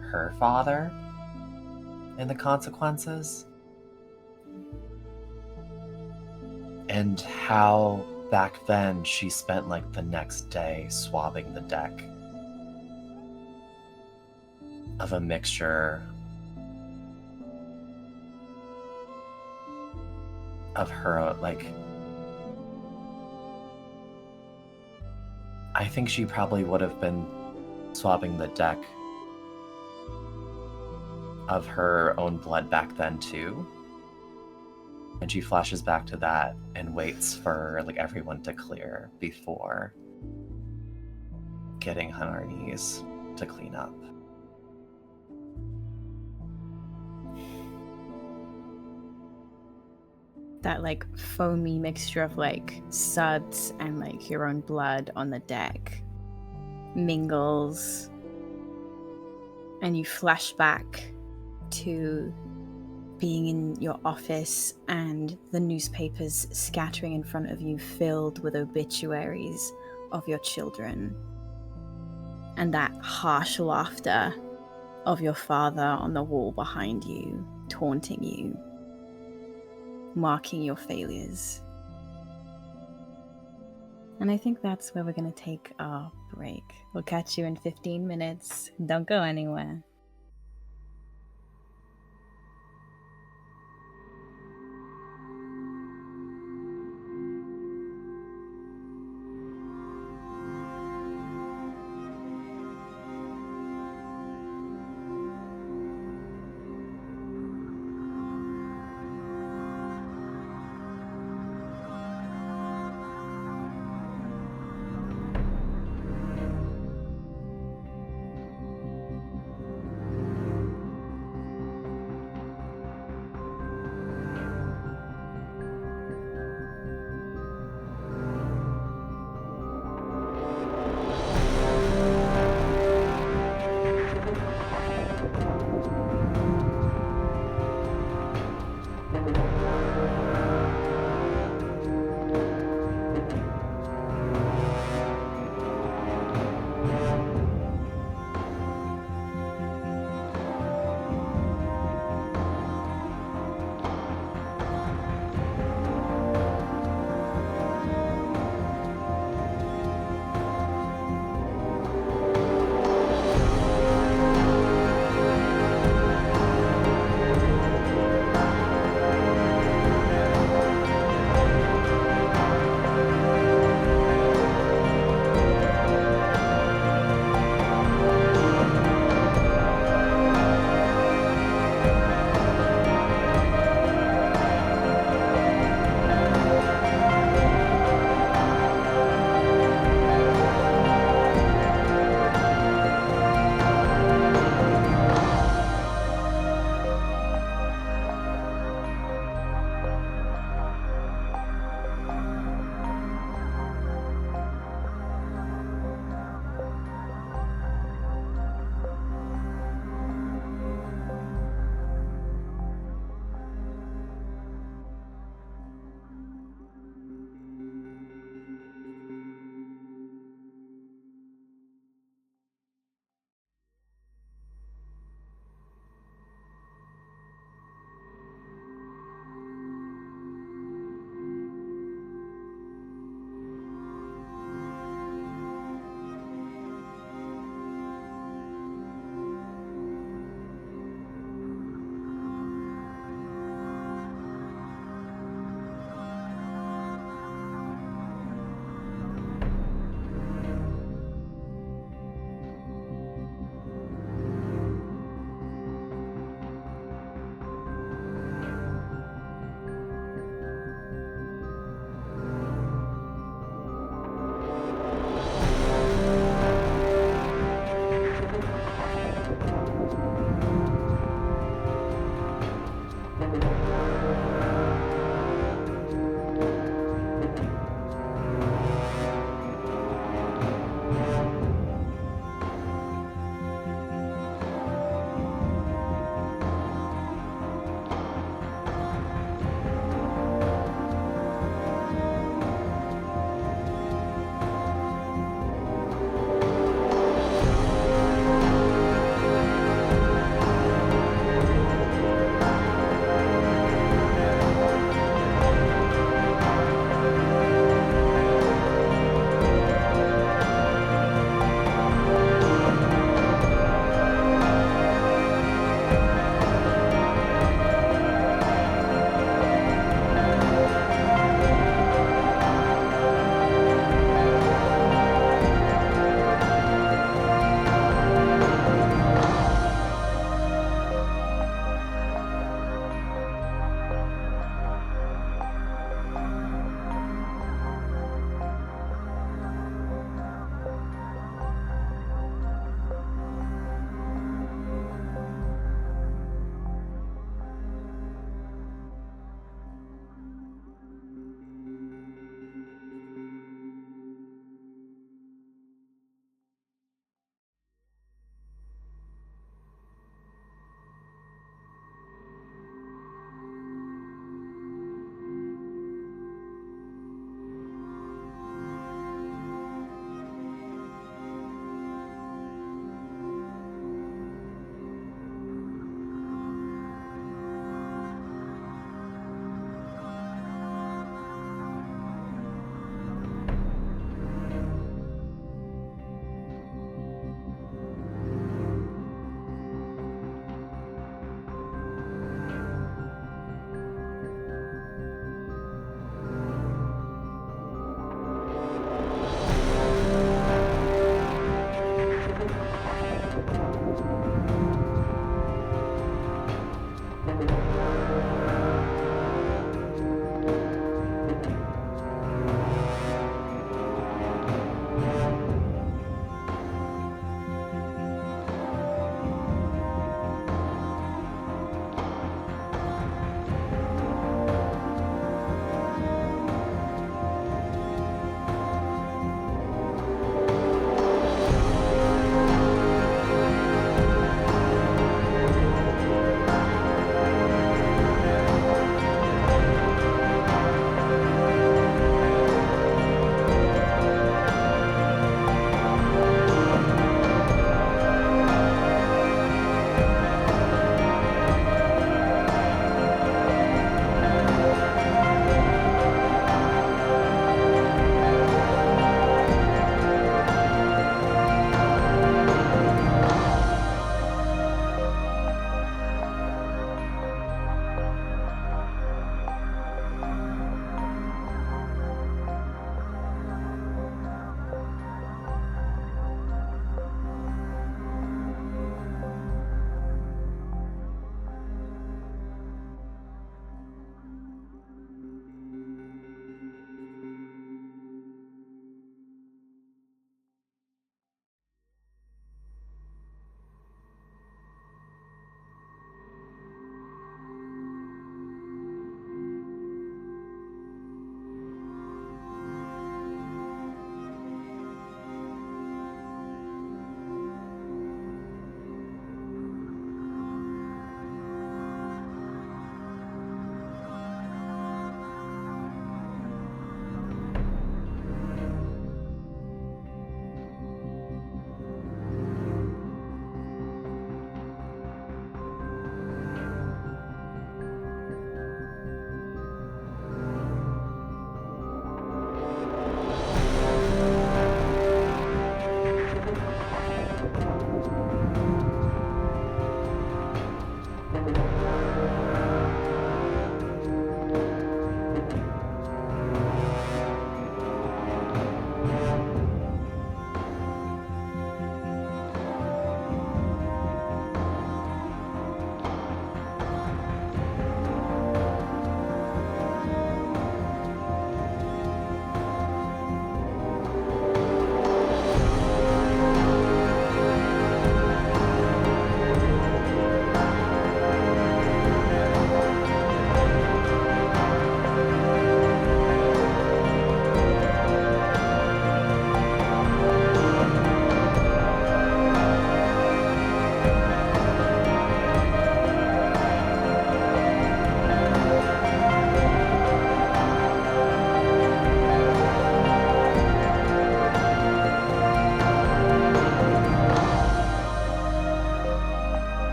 her father and the consequences, and how back then she spent like the next day swabbing the deck of a mixture of her, like, I think she probably would have been swabbing the deck of her own blood back then too. And she flashes back to that and waits for like everyone to clear before getting on her knees to clean up. That like foamy mixture of like suds and like your own blood on the deck mingles, and you flash back to being in your office and the newspapers scattering in front of you filled with obituaries of your children, and that harsh laughter of your father on the wall behind you, taunting you, marking your failures. And I think that's where we're going to take our break. We'll catch you in 15 minutes. Don't go anywhere.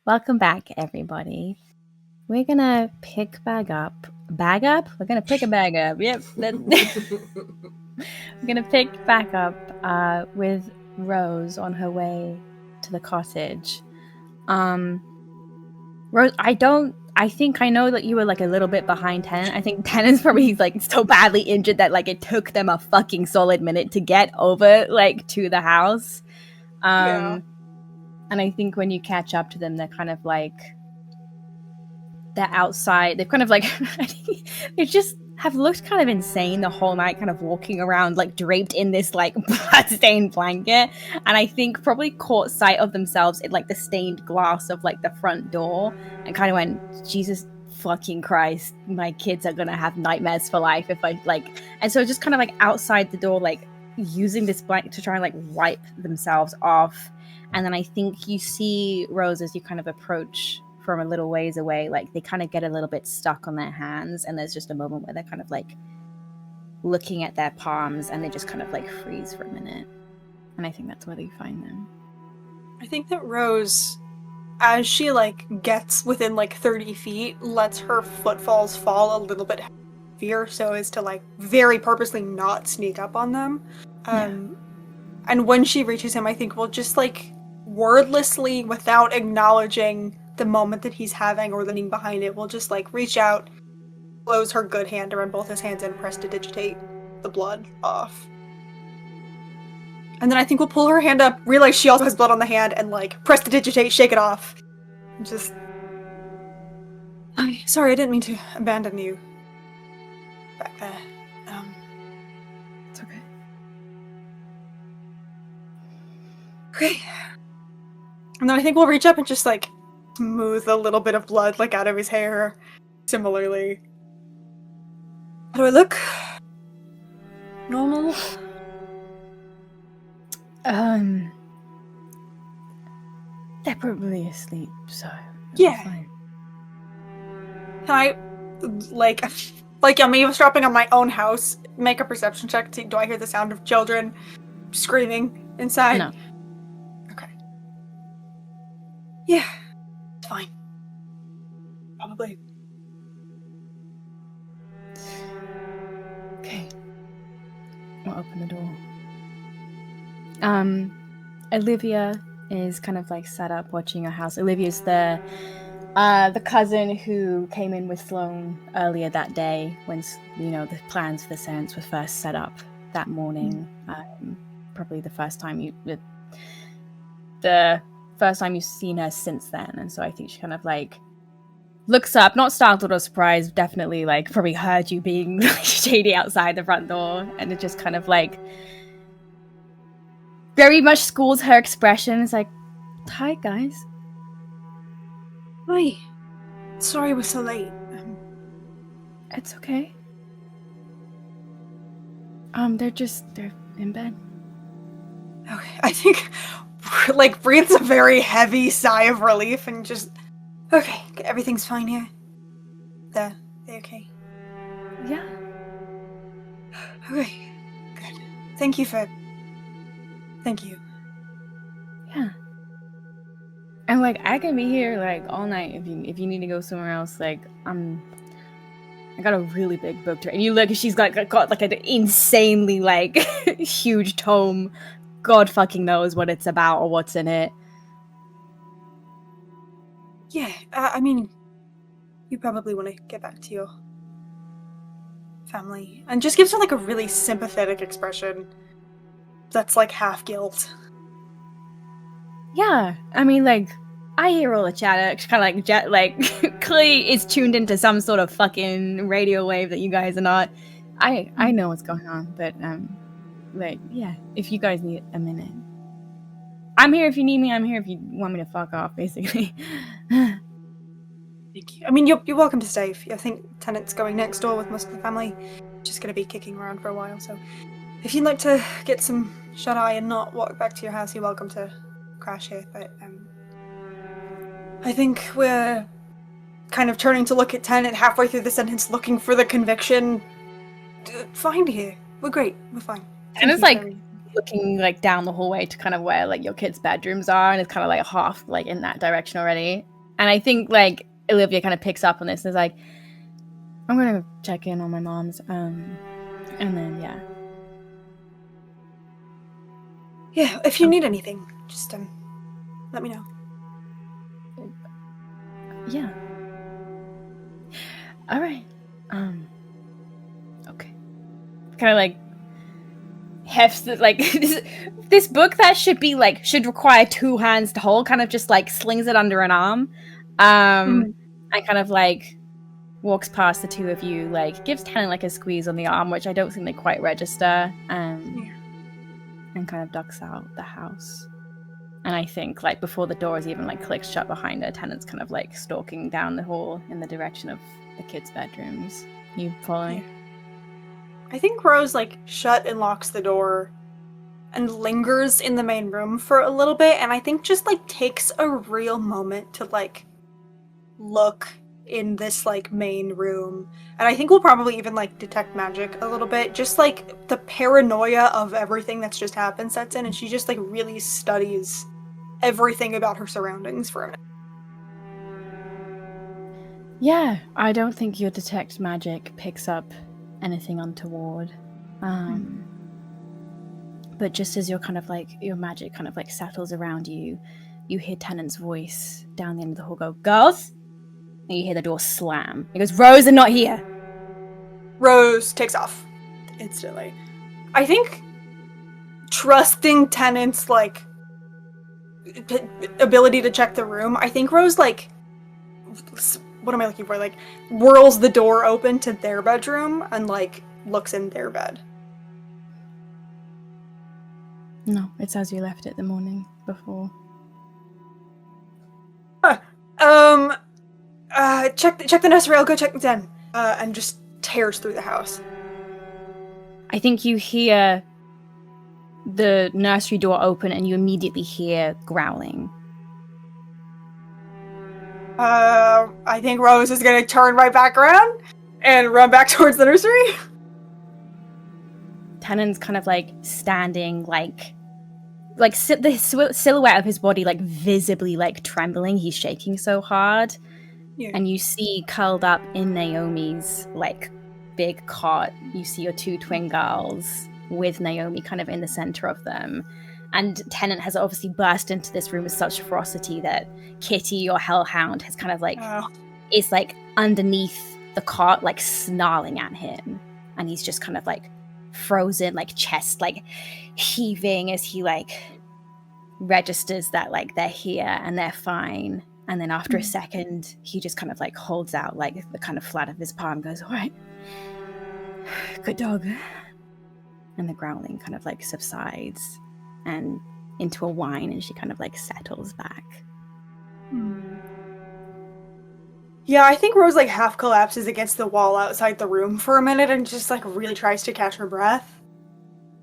Welcome back, everybody. We're gonna pick bag up. Bag up? We're gonna pick a bag up. Yep. We're gonna pick back up with Rose on her way to the cottage. Rose, I think I know that you were like a little bit behind Tennant. I think Tennant's probably like so badly injured that like it took them a fucking solid minute to get over like to the house. Yeah. And I think when you catch up to them, they're kind of like they're outside. They're kind of like they just have looked kind of insane the whole night, kind of walking around like draped in this like blood-stained blanket. And I think probably caught sight of themselves in like the stained glass of like the front door and kind of went, Jesus fucking Christ, my kids are gonna have nightmares for life if I like. And so just kind of like outside the door, like using this blanket to try and like wipe themselves off. And then I think you see Rose as you kind of approach from a little ways away, like they kind of get a little bit stuck on their hands, and there's just a moment where they're kind of like looking at their palms and they just kind of like freeze for a minute. And I think that's where you find them. I think that Rose, as she like gets within like 30 feet, lets her footfalls fall a little bit heavier so as to like very purposely not sneak up on them. And when she reaches him, I think we'll just like wordlessly, without acknowledging the moment that he's having or leaning behind it, we'll just like reach out, close her good hand around both his hands, and prestidigitate the blood off. And then I think we'll pull her hand up, realize she also has blood on the hand, and like prestidigitate, shake it off. Just, sorry, I didn't mean to abandon you back there. It's okay. Okay. And then I think we'll reach up and just like smooth a little bit of blood like out of his hair. Similarly. How do I look? Normal? They're probably asleep, so Yeah. fine. Can I, like I'm eavesdropping on my own house, make a perception check to, do I hear the sound of children screaming inside? No. Okay. Yeah. It's fine. Probably. Okay. I'll open the door. Olivia is kind of like sat up watching her house. Olivia's the cousin who came in with Sloane earlier that day when, you know, the plans for the seance were first set up that morning. Probably the first time you've seen her since then. And so I think she kind of like looks up, not startled or surprised, definitely like probably heard you being really shady outside the front door, and it just kind of like very much schools her expression. It's like, hi guys. Hi. Sorry we're so late. It's okay. They're in bed. Okay, I think like breathes a very heavy sigh of relief and just, okay, everything's fine here. They're okay. Yeah. Okay, good. Thank you. Yeah. And like I can be here like all night if you need to go somewhere else. Like I got a really big book to read. And you look, she's got like an insanely like huge tome. God fucking knows what it's about or what's in it. Yeah, I mean, you probably want to get back to your family. And just gives her like a really sympathetic expression that's like half guilt. Yeah, I mean, like, I hear all the chatter. Kind of like clearly is tuned into some sort of fucking radio wave that you guys are not. I know what's going on, but like, yeah, if you guys need a minute, I'm here if you need me. I'm here if you want me to fuck off, basically. Thank you. I mean, you're welcome to stay. I think Tennant's going next door with most of the family. Just gonna be kicking around for a while, so if you'd like to get some shut-eye and not walk back to your house, you're welcome to crash here, but I think we're kind of turning to look at Tennant halfway through the sentence, looking for the conviction. Fine here. We're great. We're fine. And it's like looking like down the hallway to kind of where like your kids' bedrooms are, and it's kind of like half like in that direction already. And I think like Olivia kind of picks up on this and is like, I'm gonna check in on my mom's, and then yeah. Yeah, if you need anything, just let me know. Yeah. All right. Okay. Kind of like hefts that like this book that should require 2 hands to hold. Kind of just like slings it under an arm, and kind of like walks past the two of you. Like gives Tennant like a squeeze on the arm, which I don't think they quite register. And kind of ducks out the house. And I think, like, before the doors even, like, clicked shut behind her, Tennant's kind of, like, stalking down the hall in the direction of the kids' bedrooms. You following? Yeah. I think Rose, like, shut and locks the door and lingers in the main room for a little bit, and I think just, like, takes a real moment to, like, look in this, like, main room. And I think we'll probably even, like, detect magic a little bit. Just, like, the paranoia of everything that's just happened sets in, and she just, like, really studies everything about her surroundings for a minute. Yeah, I don't think your detect magic picks up anything untoward. But just as your magic kind of like settles around you, you hear Tennant's voice down the end of the hall go, "Girls?" And you hear the door slam. He goes, "Rose are not here." Rose takes off instantly. I think trusting Tennant's, like, ability to check the room, I think Rose, like, what am I looking for? Like, whirls the door open to their bedroom and, like, looks in their bed. No, it's as you left it the morning before. Check the nursery, I'll go check the den. And just tears through the house. I think you hear the nursery door open and you immediately hear growling. I think Rose is gonna turn right back around and run back towards the nursery. Tennant's kind of like standing, the silhouette of his body like visibly like trembling. He's shaking so hard. Yeah. And you see curled up in Naomi's like big cot, you see your 2 twin girls with Naomi kind of in the center of them. And Tennant has obviously burst into this room with such ferocity that Kitty, your hellhound, has kind of like is like underneath the cot, like snarling at him. And he's just kind of like frozen, like chest like heaving as he like registers that like they're here and they're fine. And then after a second, he just kind of like holds out like the kind of flat of his palm, goes, "All right, good dog." And the growling kind of like subsides and into a whine, and she kind of like settles back. Yeah, I think Rose like half collapses against the wall outside the room for a minute and just like really tries to catch her breath.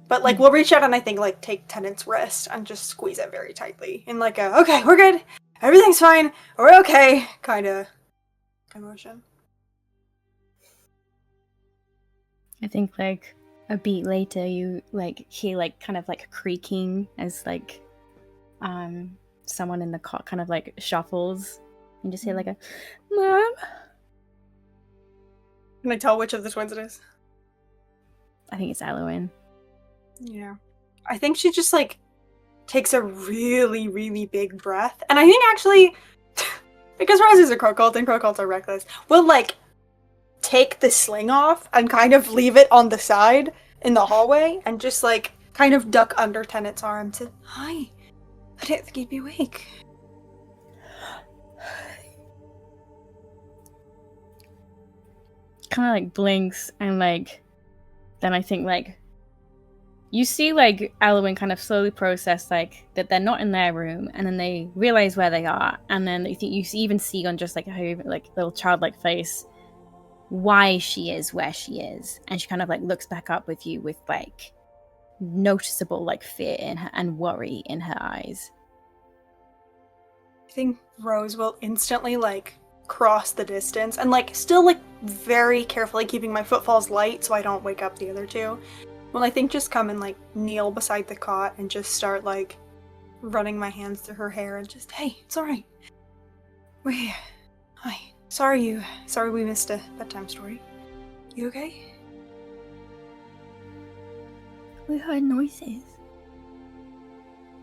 But like we'll reach out and I think like take Tennant's wrist and just squeeze it very tightly in like a "okay, we're good, everything's fine, we're okay" kind of emotion. I think like a beat later, you like hear like kind of like creaking as like someone in the cot kind of like shuffles, and just hear like a "Mom." Can I tell which of the twins it is? I think it's Elowen. Yeah. I think she just like takes a really, really big breath. And I think actually, because Rose is a Crowcolt and Crowcolts are reckless, we'll like take the sling off and kind of leave it on the side in the hallway and just like kind of duck under Tennant's arm to, "Hi, I didn't think you'd be awake." Kind of like blinks, and like then I think like you see like Elowen kind of slowly process like that they're not in their room, and then they realize where they are, and then I think you even see on just like her like little childlike face why she is where she is, and she kind of like looks back up with you with like noticeable like fear in her and worry in her eyes. I think Rose will instantly like cross the distance and like still like very carefully keeping my footfalls light so I don't wake up the other two. Well, I think just come and like kneel beside the cot and just start like running my hands through her hair and just, "Hey, it's all right. We're here. Hi. Sorry we missed a bedtime story. You okay? We heard noises.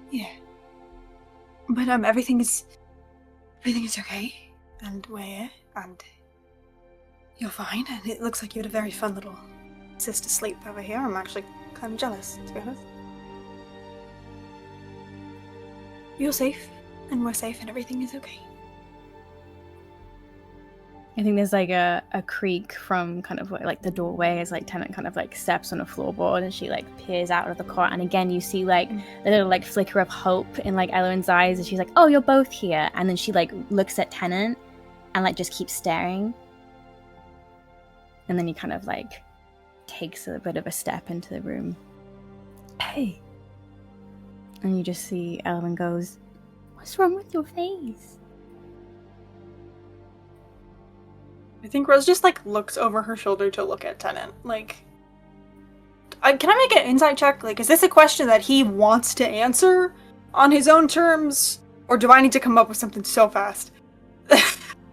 Yeah. But everything is okay. And we're here, and you're fine, and it looks like you had a very fun little sister sleep over here. I'm actually kind of jealous, to be honest. You're safe, and we're safe, and everything is okay. I think there's like a creak from kind of like the doorway as like Tennant kind of like steps on a floorboard and she like peers out of the cot, and again you see like a little like flicker of hope in like Ellen's eyes and she's like, oh, you're both here, and then she like looks at Tennant and like just keeps staring, and then he kind of like takes a bit of a step into the room. Hey. And you just see Ellen goes, what's wrong with your face? I think Rose just like looks over her shoulder to look at Tennant. Like, can I make an insight check? Like, is this a question that he wants to answer on his own terms, or do I need to come up with something so fast?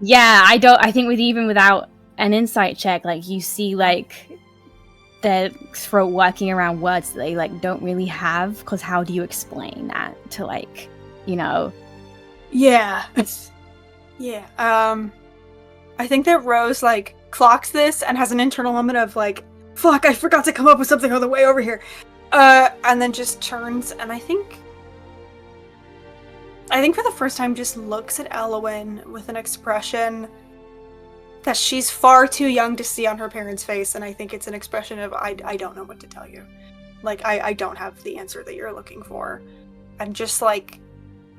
Yeah, I think without an insight check, like you see like their throat working around words that they like don't really have, because how do you explain that to like, you know? Yeah. Yeah. I think that Rose, like, clocks this and has an internal moment of, like, fuck, I forgot to come up with something on the way over here. And then just turns, and I think for the first time just looks at Elowen with an expression that she's far too young to see on her parents' face, and I think it's an expression of, I don't know what to tell you. Like, I don't have the answer that you're looking for. And just, like,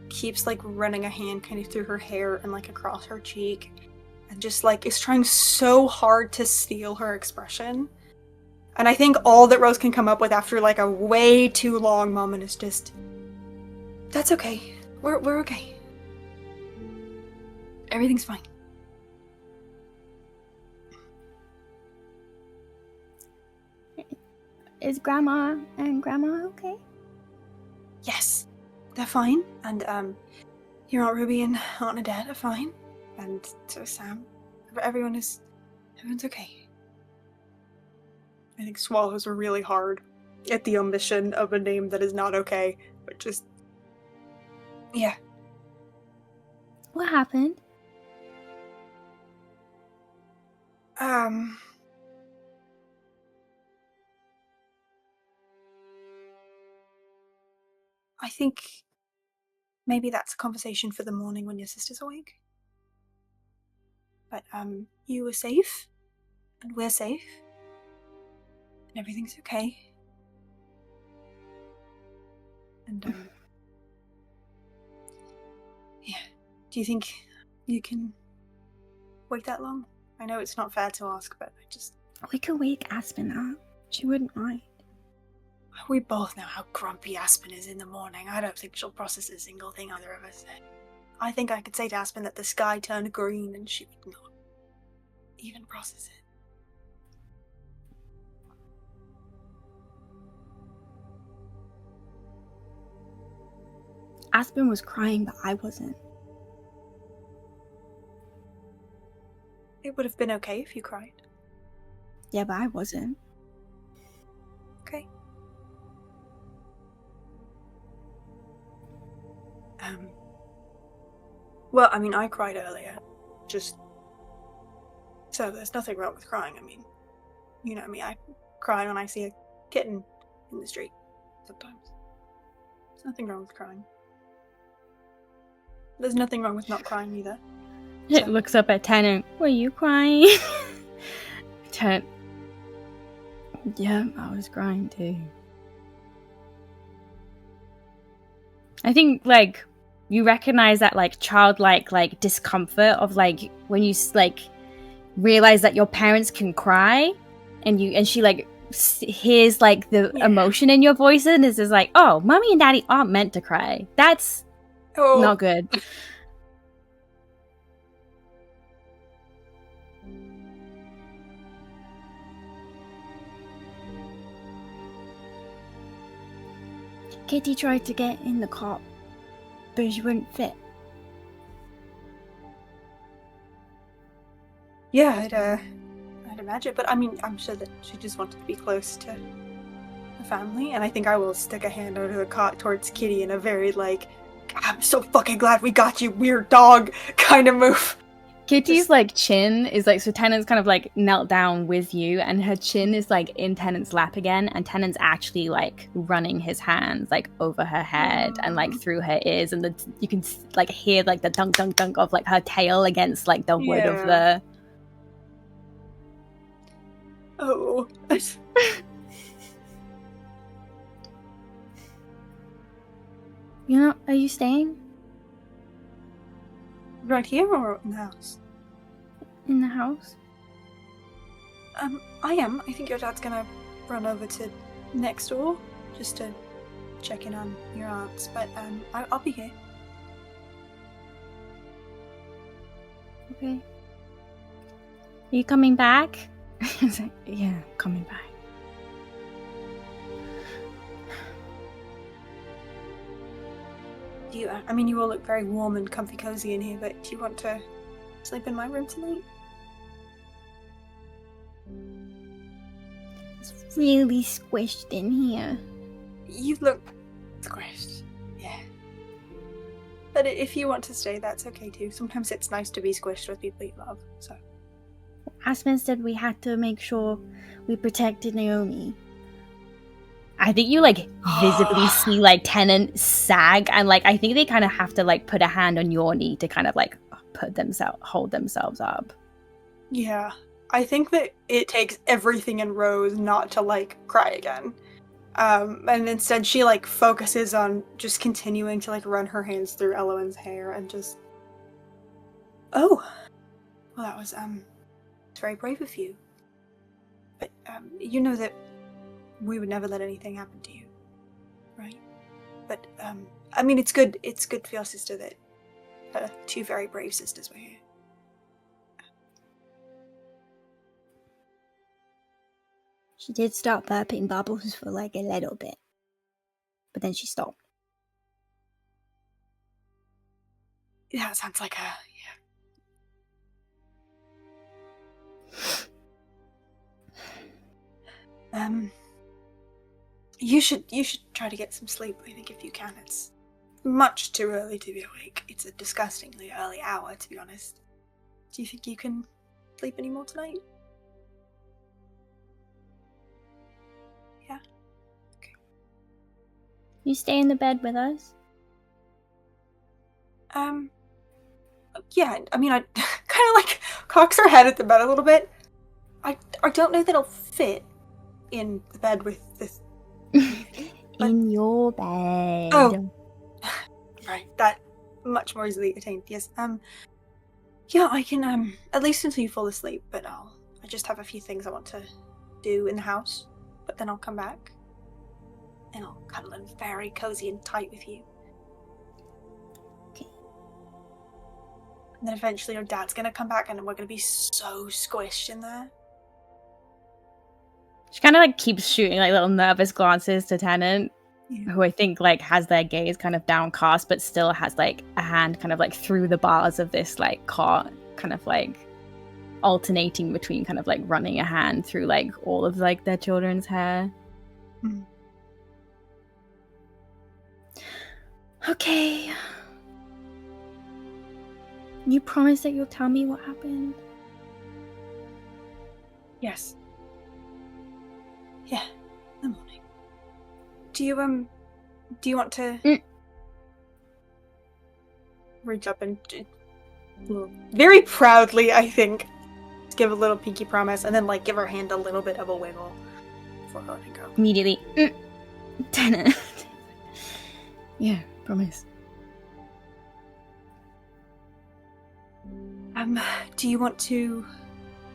keeps, like, running a hand kind of through her hair and, like, across her cheek. And just, like, is trying so hard to steal her expression. And I think all that Rose can come up with after, like, a way too long moment is just, that's okay. We're okay. Everything's fine. Is Grandma and Grandma okay? Yes, they're fine. And, your Aunt Ruby and Aunt Nadette are fine. And so is Sam. Everyone's okay. I think swallows are really hard at the omission of a name that is not okay, but just, yeah. What happened? I think maybe that's a conversation for the morning when your sister's awake. But, you were safe, and we're safe, and everything's okay. And, yeah. Do you think you can wait that long? I know it's not fair to ask, but I just... We could wake Aspen up. She wouldn't mind. We both know how grumpy Aspen is in the morning. I don't think she'll process a single thing either of us say. I think I could say to Aspen that the sky turned green and she would not even process it. Aspen was crying, but I wasn't. It would have been okay if you cried. Yeah, but I wasn't. Okay. Well, I mean, I cried earlier. Just... So there's nothing wrong with crying. I mean, you know me, I cry when I see a kitten in the street. Sometimes. There's nothing wrong with crying. There's nothing wrong with not crying either. It looks up at Tennant. Were you crying? Tennant. Yeah, I was crying too. I think, like, you recognize that, like, childlike, like, discomfort of, like, when you, like, realize that your parents can cry, and she, like, hears, like, the emotion in your voice, and is just like, oh, mommy and daddy aren't meant to cry. That's not good. Kitty tried to get in the cot, but she wouldn't fit. Yeah, I'd imagine. But I mean, I'm sure that she just wanted to be close to the family, and I think I will stick a hand under the cot towards Kitty in a very like, I'm so fucking glad we got you, weird dog kind of move. Kitty's like chin is like, so Tennant's kind of like knelt down with you, and her chin is like in Tennant's lap again, and Tennant's actually like running his hands like over her head and like through her ears, and you can like hear like the dunk dunk dunk of like her tail against like the wood of the. Oh. You know, are you staying Right here or in the house? in the house? I am. I think your dad's gonna run over to next door just to check in on your aunts, but I'll be here. Okay. Are you coming back? I was like, yeah, I'm coming back. Do you? I mean, you all look very warm and comfy, cozy in here, but do you want to sleep in my room tonight? It's really squished in here. You look squished. Yeah. But if you want to stay, that's okay too. Sometimes it's nice to be squished with people you love. So. Aspen said we had to make sure we protected Naomi. I think you like visibly see like Tennant sag, and like I think they kind of have to like put a hand on your knee to kind of like hold themselves up. Yeah, I think that it takes everything in Rose not to like cry again, and instead she like focuses on just continuing to like run her hands through Elowen's hair and just. Oh, well, that was it's very brave of you, but you know that. We would never let anything happen to you, right? But I mean, it's good for your sister that two very brave sisters were here. She did start burping bubbles for like a little bit, but then she stopped. Yeah, it sounds like a You should try to get some sleep, I think, if you can. It's much too early to be awake. It's a disgustingly early hour, to be honest. Do you think you can sleep any more tonight? Yeah? Okay. You stay in the bed with us? Yeah, I mean, I kind of like cocks her head at the bed a little bit. I don't know that I'll fit in the bed with this. In your bed. Oh. Right, that much more easily attained, yes. Yeah, I can, at least until you fall asleep, but I just have a few things I want to do in the house, but then I'll come back, and I'll cuddle in very cozy and tight with you. Okay. And then eventually your dad's gonna come back, and we're gonna be so squished in there. She kind of like keeps shooting like little nervous glances to Tennant, who I think like has their gaze kind of downcast, but still has like a hand kind of like through the bars of this like cot, kind of like alternating between kind of like running a hand through like all of like their children's hair. Mm. Okay. You promise that you'll tell me what happened? Yes. Yeah, in the morning. Do you want to reach up and very proudly, I think, give a little pinky promise, and then like give her hand a little bit of a wiggle before letting go. Immediately, Tennant. Yeah, promise. Do you want to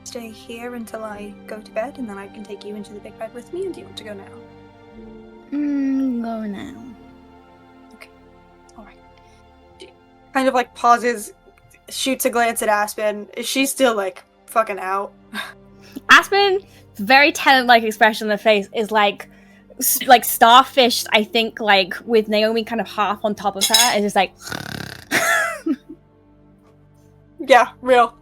stay here until I go to bed, and then I can take you into the big bed with me, or do you want to go now? Go now. Okay. Alright. Kind of like pauses, shoots a glance at Aspen. Is she still like fucking out? Aspen, very Tennant-like expression on the face, is like starfished, I think, like with Naomi kind of half on top of her, and just like Yeah, real.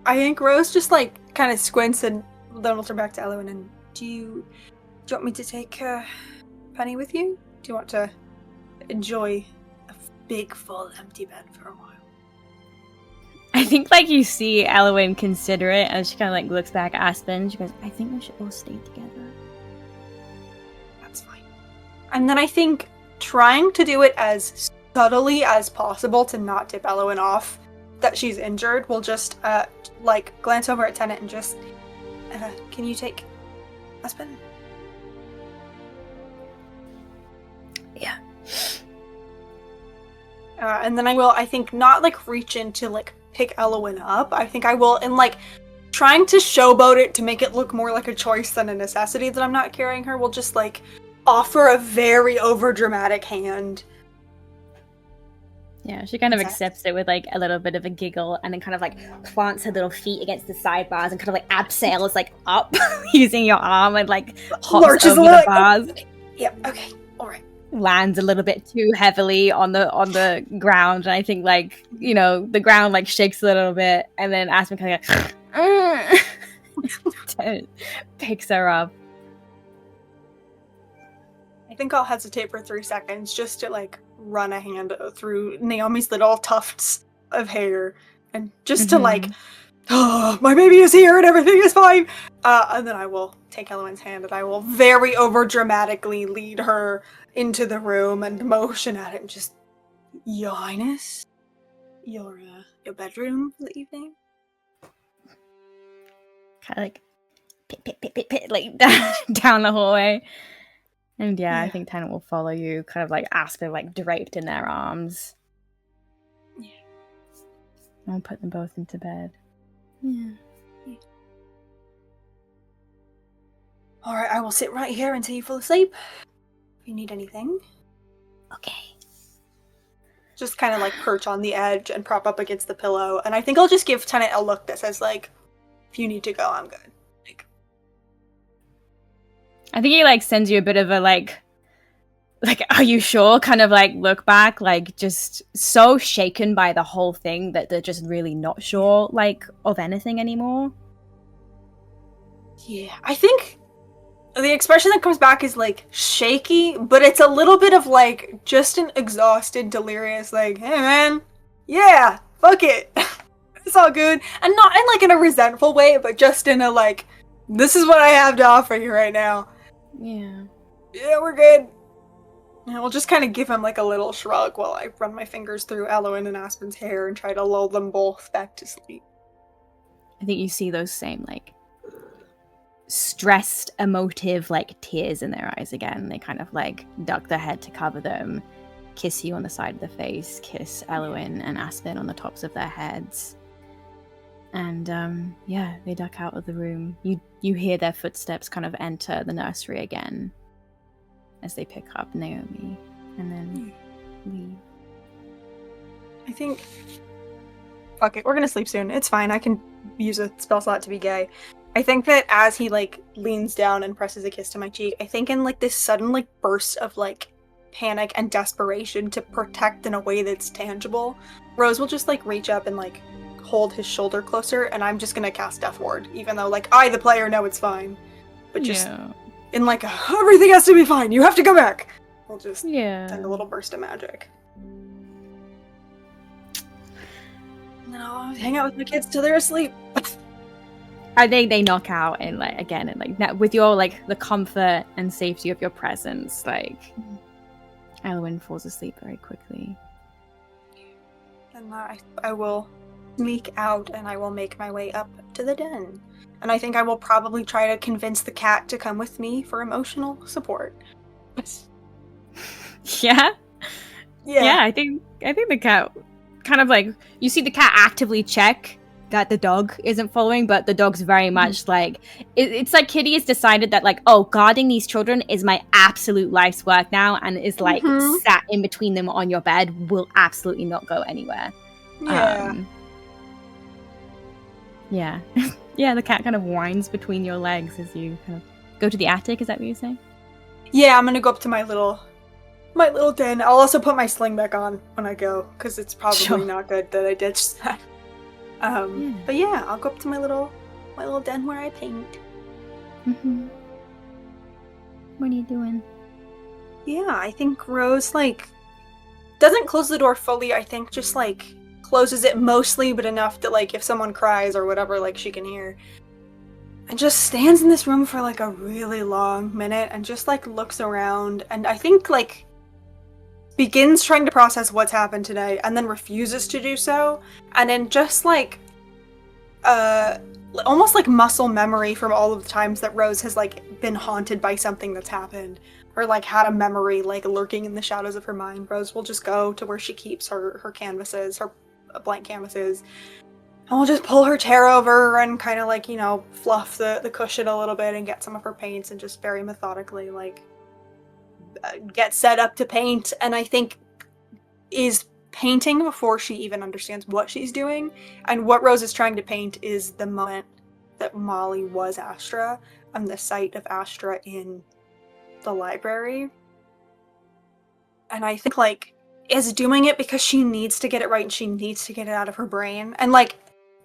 I think Rose just like kind of squints and then we'll turn back to Elowen. And do you want me to take Penny with you? Do you want to enjoy a big, full, empty bed for a while? I think like you see Elowen consider it, and she kind of like looks back at Aspen. She goes, "I think we should all stay together." That's fine. And then I think trying to do it as subtly as possible to not tip Elowen off that she's injured, will just like glance over at Tennant and just, can you take Aspen? Yeah. And then I will, I think, not like reach in to like pick Elowen up. I think I will, and like trying to showboat it to make it look more like a choice than a necessity that I'm not carrying her, will just like offer a very overdramatic hand. Yeah, she kind of accepts it with like a little bit of a giggle, and then kind of like plants her little feet against the sidebars and kind of like abseils like up using your arm and like hops over the bars. Okay. Yep. Okay. All right. Lands a little bit too heavily on the ground, and I think like, you know, the ground like shakes a little bit, and then Aspen kind of picks her up. I think I'll hesitate for 3 seconds just to like run a hand through Naomi's little tufts of hair, and just to like, oh, my baby is here and everything is fine. And then I will take Elowen's hand and I will very over dramatically lead her into the room and motion at it and just, Your Highness, your bedroom for the evening. Kind of like pit, like down the hallway. And yeah, I think Tennant will follow you, kind of like Aspen like draped in their arms. Yeah. I'll put them both into bed. Yeah. Alright, I will sit right here until you fall asleep. If you need anything. Okay. Just kind of like perch on the edge and prop up against the pillow. And I think I'll just give Tennant a look that says like, if you need to go, I'm good. I think he like sends you a bit of a like, are you sure? Kind of like look back, like just so shaken by the whole thing that they're just really not sure like of anything anymore. Yeah, I think the expression that comes back is like shaky, but it's a little bit of like just an exhausted, delirious, like, hey man, yeah, fuck it. It's all good. And not in like in a resentful way, but just in a like, this is what I have to offer you right now. Yeah. Yeah, we're good. And we'll just kind of give him like a little shrug while I run my fingers through Elowen and Aspen's hair and try to lull them both back to sleep. I think you see those same like stressed, emotive like tears in their eyes again. They kind of like duck their head to cover them, kiss you on the side of the face, kiss Elowen and Aspen on the tops of their heads. And yeah, they duck out of the room. You hear their footsteps kind of enter the nursery again as they pick up Naomi and then leave. I think, fuck it, we're gonna sleep soon. It's fine. I can use a spell slot to be gay. I think that as he like leans down and presses a kiss to my cheek, I think in like this sudden like burst of like panic and desperation to protect in a way that's tangible, Rose will just like reach up and like hold his shoulder closer, and I'm just gonna cast Death Ward, even though like I, the player, know it's fine. But just in like everything has to be fine. You have to go back. We'll just send a little burst of magic. And then I'll hang out with my kids till they're asleep. I think they knock out and like again and like with your like the comfort and safety of your presence, like Elowen falls asleep very quickly. And I will sneak out and I will make my way up to the den. And I think I will probably try to convince the cat to come with me for emotional support. Yeah? Yeah, I think the cat kind of like, you see the cat actively check that the dog isn't following, but the dog's very much like, it's like Kitty has decided that like, oh, guarding these children is my absolute life's work now, and is like sat in between them on your bed, will absolutely not go anywhere. Yeah. Yeah. Yeah, the cat kind of whines between your legs as you kind of go to the attic, is that what you're saying? Yeah, I'm gonna go up to my little den. I'll also put my sling back on when I go, because it's probably not good that I ditched that. But yeah, I'll go up to my little den where I paint. Mm-hmm. What are you doing? Yeah, I think Rose, like, doesn't close the door fully, I think just, like, closes it mostly, but enough that, like, if someone cries or whatever, like, she can hear. And just stands in this room for, like, a really long minute and just, like, looks around. And I think, like, begins trying to process what's happened today and then refuses to do so. And then just, like, almost like muscle memory from all of the times that Rose has, like, been haunted by something that's happened. Or, like, had a memory, like, lurking in the shadows of her mind. Rose will just go to where she keeps her canvases, her blank canvases. And we'll just pull her chair over and kind of, like, you know, fluff the cushion a little bit and get some of her paints and just very methodically, like, get set up to paint. And I think is painting before she even understands what she's doing. And what Rose is trying to paint is the moment that Molly was Astra and the sight of Astra in the library. And I think, like, is doing it because she needs to get it right and she needs to get it out of her brain. And, like,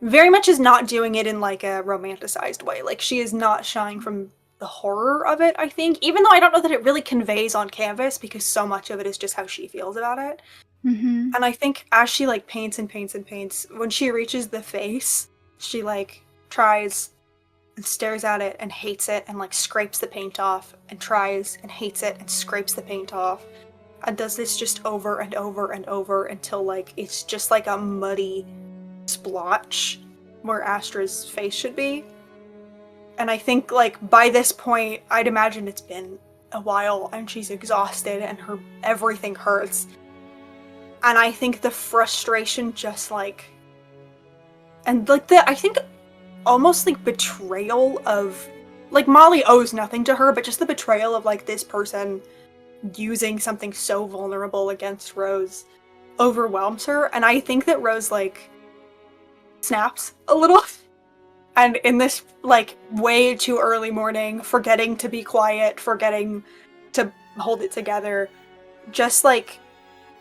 very much is not doing it in, like, a romanticized way. Like, she is not shying from the horror of it, I think. Even though I don't know that it really conveys on canvas because so much of it is just how she feels about it. Mm-hmm. And I think as she, like, paints and paints and paints, when she reaches the face, she, like, tries and stares at it and hates it and, like, scrapes the paint off and tries and hates it and scrapes the paint off and does this just over and over and over until, like, it's just like a muddy splotch where Astra's face should be. And I think, like, by this point, I'd imagine it's been a while and she's exhausted and her everything hurts. And I think the frustration just, like, and, like, I think almost, like, betrayal of, like, Molly owes nothing to her, but just the betrayal of, like, this person using something so vulnerable against Rose overwhelms her. And I think that Rose, like, snaps a little. And in this, like, way too early morning, forgetting to be quiet, forgetting to hold it together, just, like,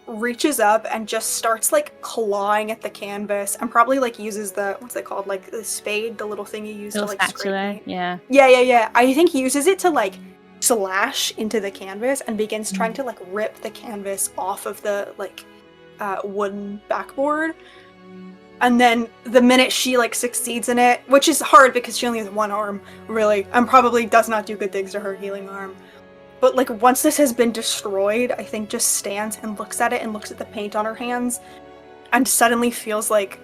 reaches up and just starts, like, clawing at the canvas and probably, like, uses the, what's it called, like, the spade, the little thing you use Little to, like, spatula, scrape paint. yeah. I think he uses it to, like, slash into the canvas and begins trying to, like, rip the canvas off of the, like, wooden backboard. And then the minute she, like, succeeds in it, which is hard because she only has one arm, really, and probably does not do good things to her healing arm. But, like, once this has been destroyed, I think just stands and looks at it and looks at the paint on her hands and suddenly feels like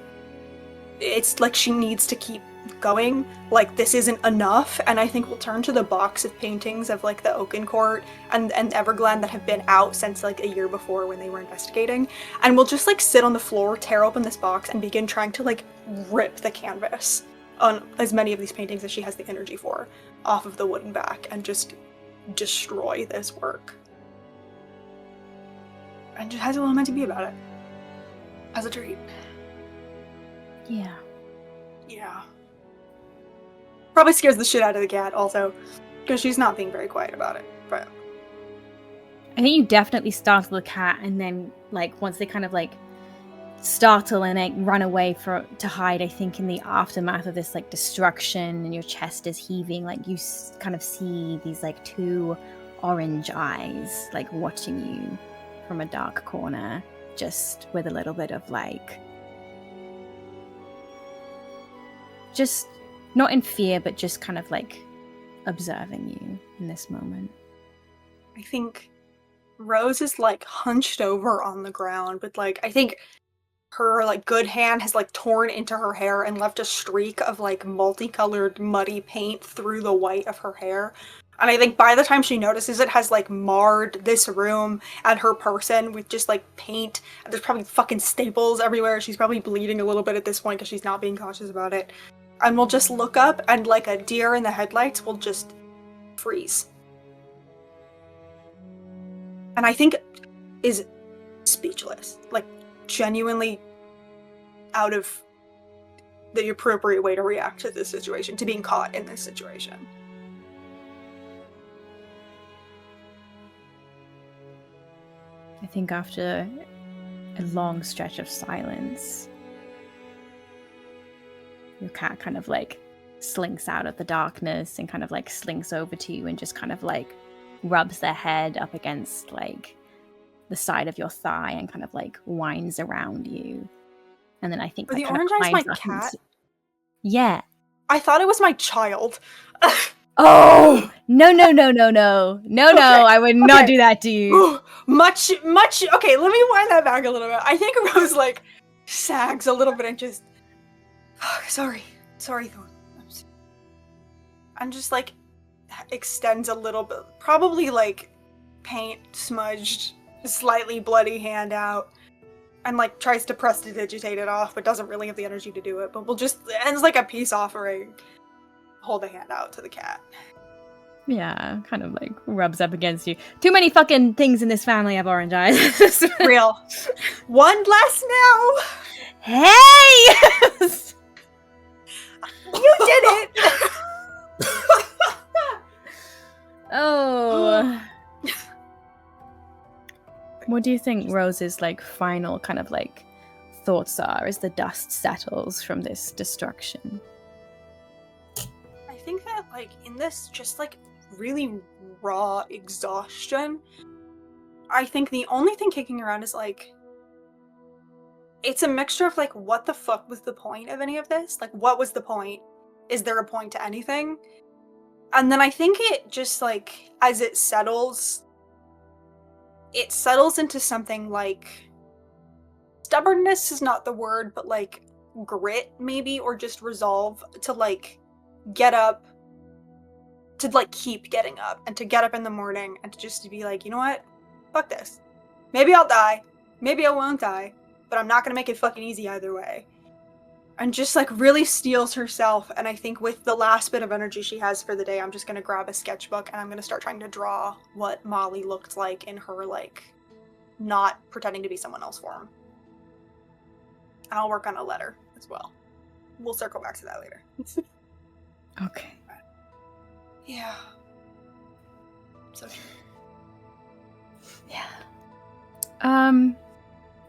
it's like she needs to keep going. Like, this isn't enough. And I think we'll turn to the box of paintings of, like, the Oaken Court and Everglen that have been out since, like, a year before when they were investigating. And we'll just, like, sit on the floor, tear open this box, and begin trying to, like, rip the canvas on as many of these paintings as she has the energy for off of the wooden back and just destroy this work. And just has a little meant to be about it. As a treat. Yeah. Yeah. Probably scares the shit out of the cat also, because she's not being very quiet about it, but... I think you definitely startle the cat, and then, like, once they kind of, like, startle and, like, run away to hide, I think in the aftermath of this, like, destruction and your chest is heaving, like, you kind of see these, like, two orange eyes, like, watching you from a dark corner, just with a little bit of, like, just not in fear, but just kind of, like, observing you in this moment. I think Rose is, like, hunched over on the ground, but, like, I think her, like, good hand has, like, torn into her hair and left a streak of, like, multicolored muddy paint through the white of her hair. And I think by the time she notices it, has, like, marred this room and her person with just, like, paint. And there's probably fucking staples everywhere. She's probably bleeding a little bit at this point because she's not being cautious about it. And we'll just look up and, like a deer in the headlights, will just freeze. And I think is speechless. Like, genuinely out of the appropriate way to react to this situation, to being caught in this situation. I think after a long stretch of silence, your cat kind of like slinks out of the darkness and kind of like slinks over to you and just kind of like rubs their head up against like the side of your thigh and kind of like winds around you. And then I think Are like the kind orange of eyes my climbs up cat? Yeah. I thought it was my child. Oh no! I would not Okay. do that to you. much. Okay, let me wind that back a little bit. I think Rose like sags a little bit and just. Sorry, Thorn. And just like extends a little bit, probably like paint smudged, slightly bloody hand out, and like tries to prestidigitate it off, but doesn't really have the energy to do it. But we'll just ends like a peace offering. Hold a hand out to the cat. Yeah, kind of like rubs up against you. Too many fucking things in this family have orange eyes. Real. One less now. Hey! You did it. Oh. What do you think Rose's like final kind of like thoughts are as the dust settles from this destruction? I think that like in this just like really raw exhaustion, I think the only thing kicking around is like it's a mixture of like what the fuck was the point of any of this? Like what was the point? Is there a point to anything? And then I think it just like as it settles into something like stubbornness is not the word, but like grit maybe, or just resolve to like get up, to like keep getting up, and to get up in the morning and to just to be like, you know what, fuck this, maybe I'll die, maybe I won't die, but I'm not gonna make it fucking easy either way. And just like really steels herself. And I think with the last bit of energy she has for the day, I'm just gonna grab a sketchbook and I'm gonna start trying to draw what Molly looked like in her like not pretending to be someone else form. And I'll work on a letter as well. We'll circle back to that later. Okay. Yeah. So true. Yeah.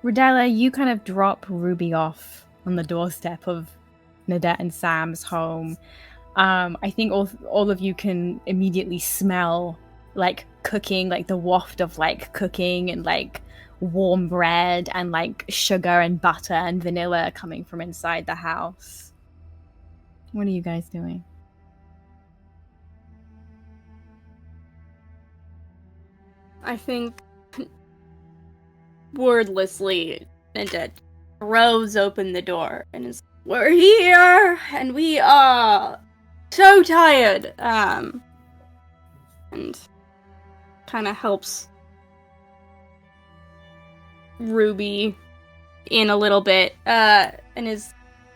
Rodella, you kind of drop Ruby off on the doorstep of Nadette and Sam's home. I think all of you can immediately smell like cooking, like the waft of like cooking and like warm bread and like sugar and butter and vanilla coming from inside the house. What are you guys doing? I think wordlessly Nadette throws open the door and is, we're here and we are so tired. And kind of helps Ruby in a little bit, and is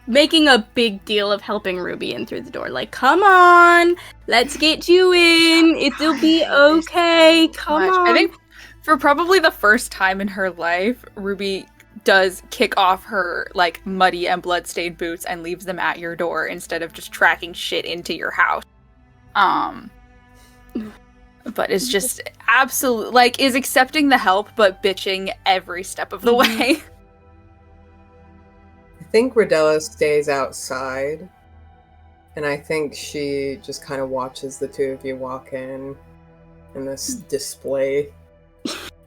making a big deal of helping Ruby in through the door. Like, come on, let's get you in. It'll be okay. Come on. I think for probably the first time in her life, Ruby does kick off her like muddy and bloodstained boots and leaves them at your door instead of just tracking shit into your house. But is just absolute, like, is accepting the help but bitching every step of the way. I think Rodella stays outside, and I think she just kind of watches the two of you walk in this display.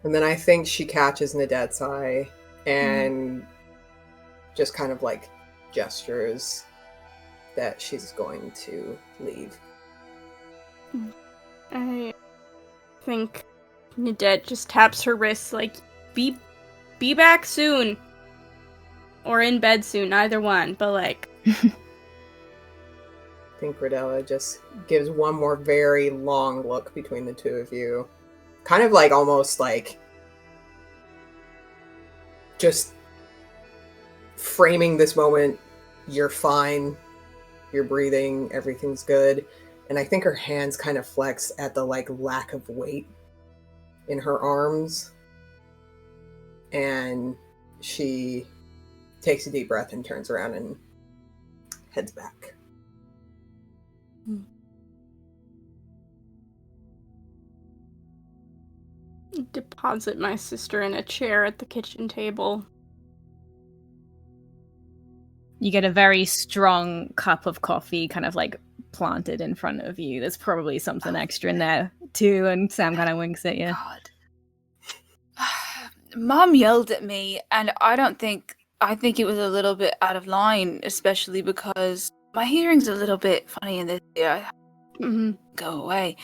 And then I think she catches Nadette's eye and just kind of like gestures that she's going to leave. I think Nadette just taps her wrists like, be back soon. Or in bed soon, either one, but like... I think Rodella just gives one more very long look between the two of you. Kind of like almost like just framing this moment. You're fine. You're breathing. Everything's good. And I think her hands kind of flex at the like lack of weight in her arms. And she takes a deep breath and turns around and heads back. Deposit my sister in a chair at the kitchen table. You get a very strong cup of coffee kind of like planted in front of you. There's probably something extra in there too, and Sam kind of winks at you. God. Mom yelled at me, and I think it was a little bit out of line, especially because my hearing's a little bit funny in this area. Go away.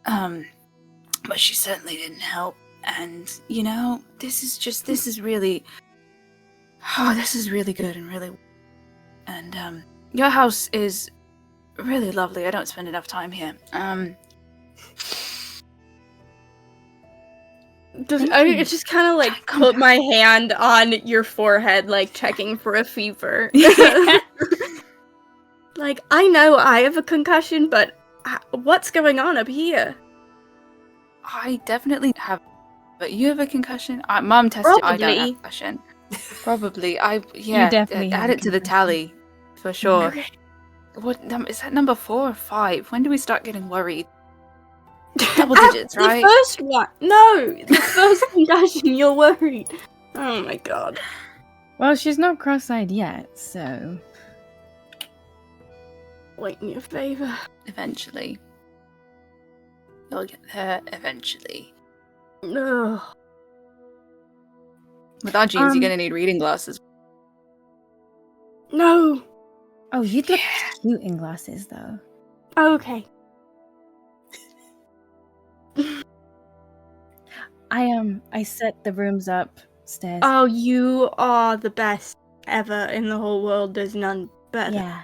But she certainly didn't help. And, you know, this is really good and really, and, your house is really lovely. I don't spend enough time here. I just kind of like put my hand on your forehead, like checking for a fever. Like, I know I have a concussion, but what's going on up here? I definitely have, but you have a concussion? Mom tested. I don't have a concussion. Probably. You definitely add have a it to the concussion. tally, for sure. Okay. What, is that number 4 or 5? When do we start getting worried? Double digits, right? The first one. No, the first concussion, you're worried. Oh my god. Well, she's not cross-eyed yet, so... Wait in your favor. Eventually. You'll get there eventually. No. With our genes, you're gonna need reading glasses. No. Oh, you'd look cute in glasses, though. Okay. I set the rooms upstairs. Oh, you are the best ever in the whole world. There's none better. Yeah.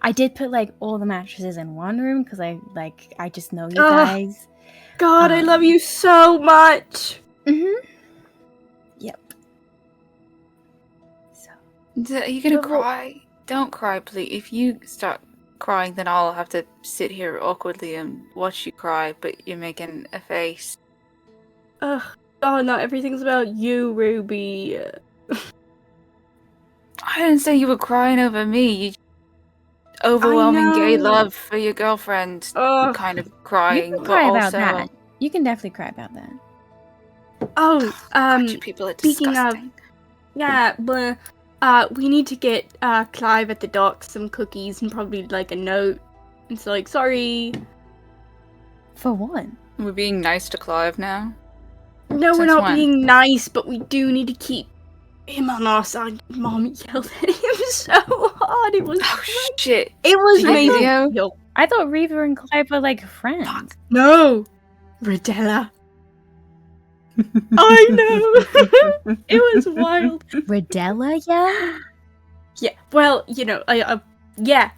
I did put, like, all the mattresses in one room, because I just know you Ugh. guys. God, I love you so much. Mm-hmm. Yep. So. Are you gonna cry? Don't cry, please. If you start crying, then I'll have to sit here awkwardly and watch you cry, but you're making a face. Ugh. Oh, not everything's about you, Ruby. I didn't say you were crying over me. You overwhelming gay know. love for your girlfriend. Ugh. Kind of You crying, can but cry about also that. You can definitely cry about that. Oh, Gotcha, people are speaking of- disgusting. yeah, but we need to get Clive at the docks some cookies and probably like a note. It's like, sorry. For what? We're being nice to Clive now. No, we're Since not when? being nice, but we do need to keep him on our side. Mom yelled at him so hard. It was Oh shit! it was The amazing. video? Yo, I thought Reva and Clive were like friends. no, Rodella. I know. It was wild. Rodella, yeah? Yeah. Well, you know, yeah.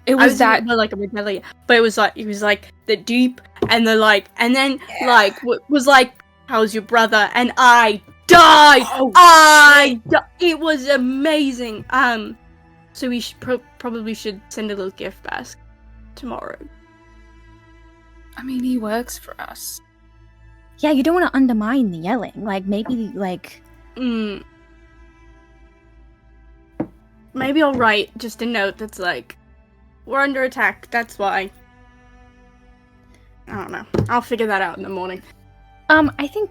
It I was that. like a rebellion, but it was like the deep and the like, and then like was like, how's your brother? And I died. Oh, It was amazing. So we should probably should send a little gift basket tomorrow. I mean, he works for us. Yeah, you don't want to undermine the yelling. Like, maybe, like... Maybe I'll write just a note that's like, we're under attack. That's why. I don't know. I'll figure that out in the morning. I think...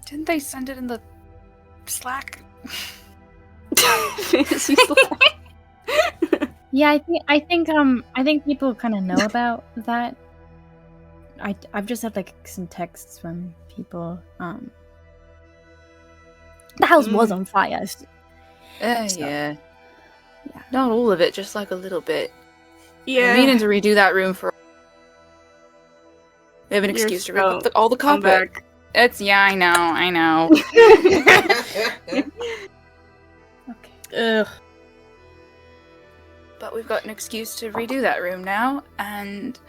Didn't they send it in the Slack? Fantasy Slack. Yeah, I think people kind of know about that. I've just had, like, some texts from people. The house was on fire. So- Yeah. Not all of it, just like a little bit. Yeah. I'm meaning to redo that room for. We have an You're excuse to rip so up all the come carpet. back. It's I know. Okay. Ugh. But we've got an excuse to redo that room now and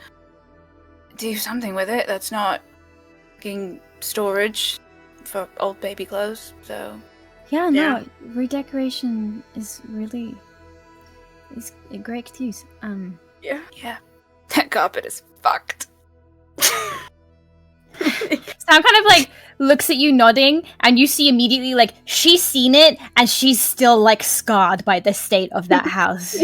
do something with it that's not fucking storage for old baby clothes. So Yeah, no, Yeah. redecoration is really... It's a great excuse. yeah, that carpet is fucked. Sam kind of like looks at you nodding, and you see immediately like she's seen it and she's still like scarred by the state of that house.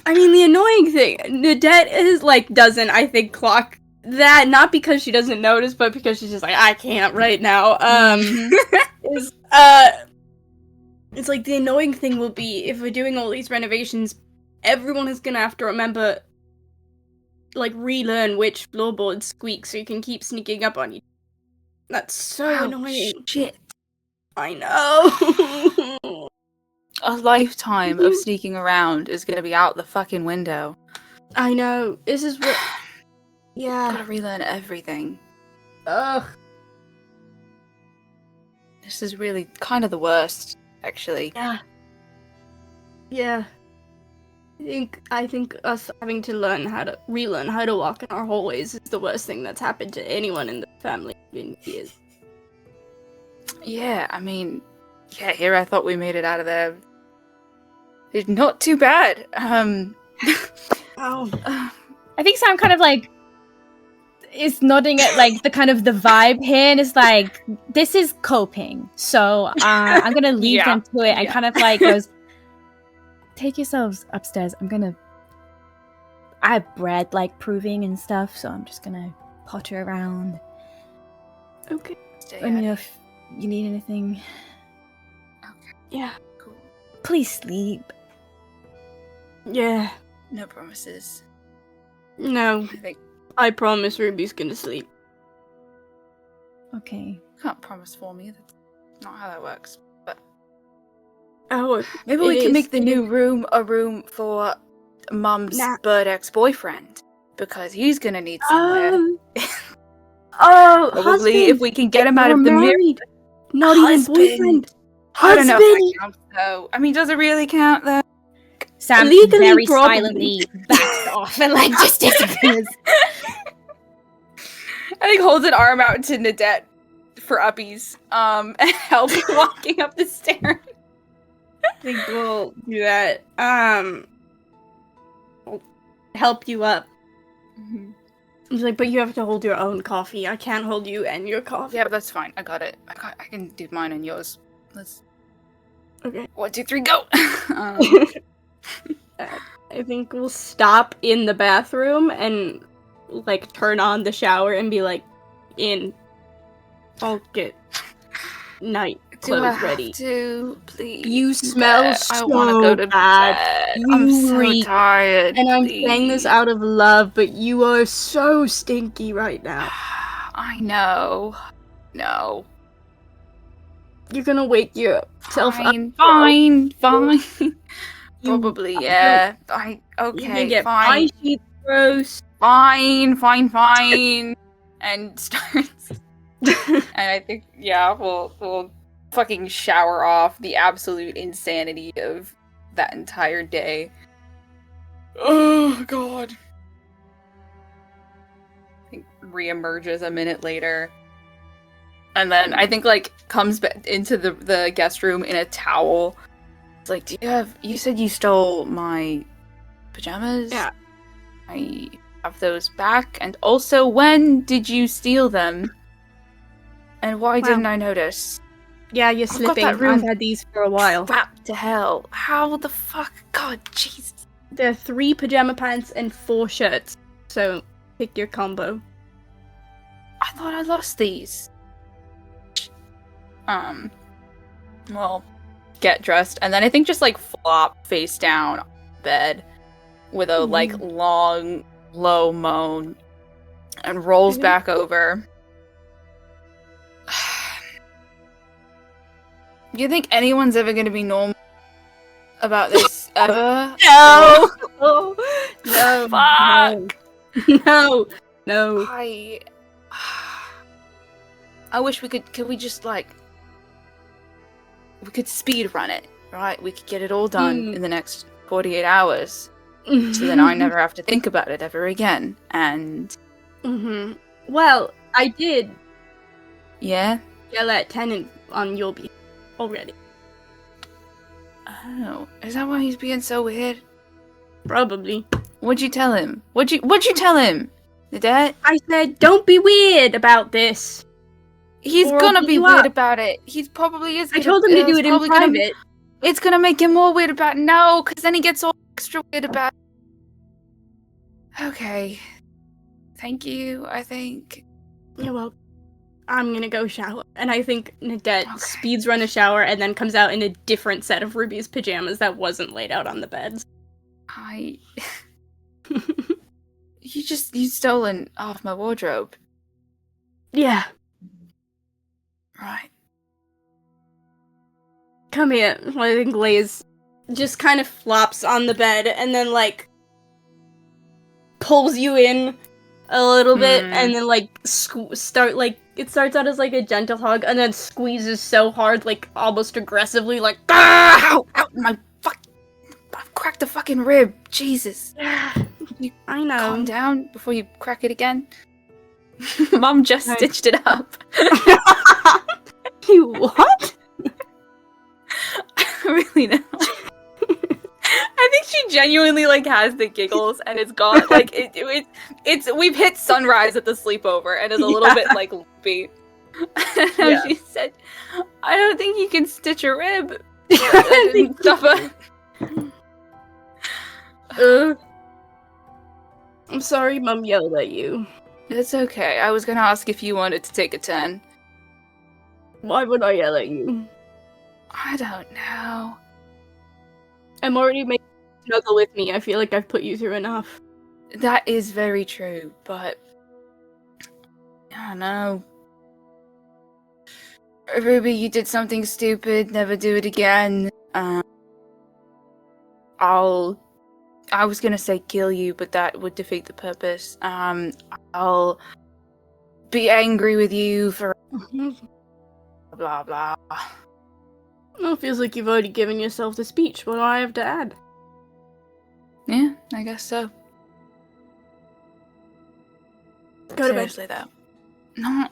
I mean, the annoying thing, Nadette is like doesn't, I think, clock that, not because she doesn't notice, but because she's just like, I can't right now. Is It's like the annoying thing will be if we're doing all these renovations, everyone is gonna have to remember, like, relearn which floorboards squeak so you can keep sneaking up on you. That's so annoying. Shit. I know. A lifetime of sneaking around is gonna be out the fucking window. I know. This is what. Yeah. Gotta relearn everything. Ugh. This is really kind of the worst, actually. Yeah. Yeah. I think us having to relearn how to walk in our hallways is the worst thing that's happened to anyone in the family in years. Yeah, I mean, yeah, here I thought we made it out of there. It's not too bad. Oh. I think Sam kind of like is nodding at like the kind of the vibe here, and is like, this is coping. So I'm gonna leave them to it, and kind of like goes, take yourselves upstairs. I have bread like proving and stuff, so I'm just gonna potter around. Okay. Let me know if you need anything. Okay. Yeah. Cool. Please sleep. Yeah. No promises. No. I think I promise Ruby's gonna sleep. Okay. can't promise for me. That's not how that works. But Oh, maybe we can make the new room a room for Mum's bird ex-boyfriend, because he's gonna need somewhere. Probably husband. If we can get him out of the mirror. Not even boyfriend. I don't know if that counts though. I mean, does it really count though? Sam Legally, very probably. silently backs off and like just disappears. I think holds an arm out to Nadette for uppies, and help walking up the stairs. I think we'll do that. We'll help you up. Mm-hmm. He's like, but you have to hold your own coffee. I can't hold you and your coffee. Yeah, but that's fine. I got it. I can do mine and yours. Let's. Okay. 1, 2, 3, go. I think we'll stop in the bathroom and like turn on the shower and be like, I'll get night clothes ready. To please. You smell I want to go to bad. bed. I'm so reek. tired. And I'm please. saying this out of love, but you are so stinky right now. I know. No. You're gonna wake yourself up. Fine. Probably, yeah. Okay, You can get fine. my sheets gross. Fine. And starts. And I think, yeah, we'll fucking shower off the absolute insanity of that entire day. Oh, God. I think reemerges a minute later. And then I think, like, comes back into the guest room in a towel. It's like, you said you stole my pajamas? Yeah. I have those back. And also, when did you steal them? And why didn't I notice? Yeah, you're I've got slipping. that room I've had these for a while. Crap to hell. How the fuck? God, Jesus. There are 3 pajama pants and 4 shirts. So, pick your combo. I thought I lost these. Well, get dressed, and then I think just, like, flop face down on bed with a, like, long, low moan, and rolls back over. Do you think anyone's ever gonna be normal about this ever? No! No! Fuck! No! I wish we could we just, like, we could speed run it, right? We could get it all done in the next 48 hours. So then I never have to think about it ever again. And... Well, I did Yeah? yell at Tennant on your behalf already. Oh, is that why he's being so weird? Probably. What'd you tell him? What'd you tell him? Dad? I said, don't be weird about this. He's Or gonna I'll be beat you weird up. about it. He's probably is. I told him to do it in private. It's gonna make him more weird about it. No, because then he gets all extra weird about it. Okay. Thank you, I think. You're welcome. I'm gonna go shower. And I think Nadette Okay. speeds run a shower and then comes out in a different set of Ruby's pajamas that wasn't laid out on the bed. You stolen half my wardrobe. Yeah, Right. come here. I think Lays just kind of flops on the bed and then, like, pulls you in a little bit and then, like, it starts out as, like, a gentle hug and then squeezes so hard, like, almost aggressively, like, ah! Ow! I've cracked a fucking rib. Jesus. I know. Calm down before you crack it again. Mom just Right. stitched it up. You what? I really know. I think she genuinely like has the giggles and it's got like it's we've hit sunrise at the sleepover and is a little bit like loopy. Yeah. She said, "I don't think you can stitch a rib." And stuff. I'm sorry Mum yelled at you. It's okay. I was gonna ask if you wanted to take a turn. Why would I yell at you? I don't know. I'm already making you snuggle with me. I feel like I've put you through enough. That is very true, but I don't know. Ruby, you did something stupid. Never do it again. I was gonna say kill you, but that would defeat the purpose. I'll be angry with you for blah blah. Well, it feels like you've already given yourself the speech. What do I have to add? Yeah, I guess so. Go to bed. Seriously though. No,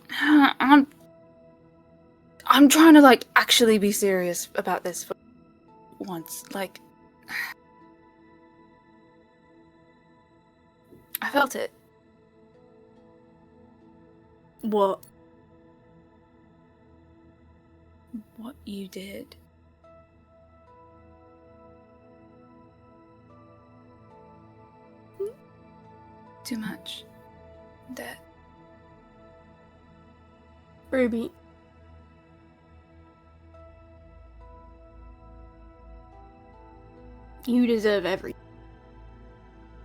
I'm trying to like actually be serious about this for once. Like I felt it. What? What you did. Too much. That. Ruby. You deserve everything.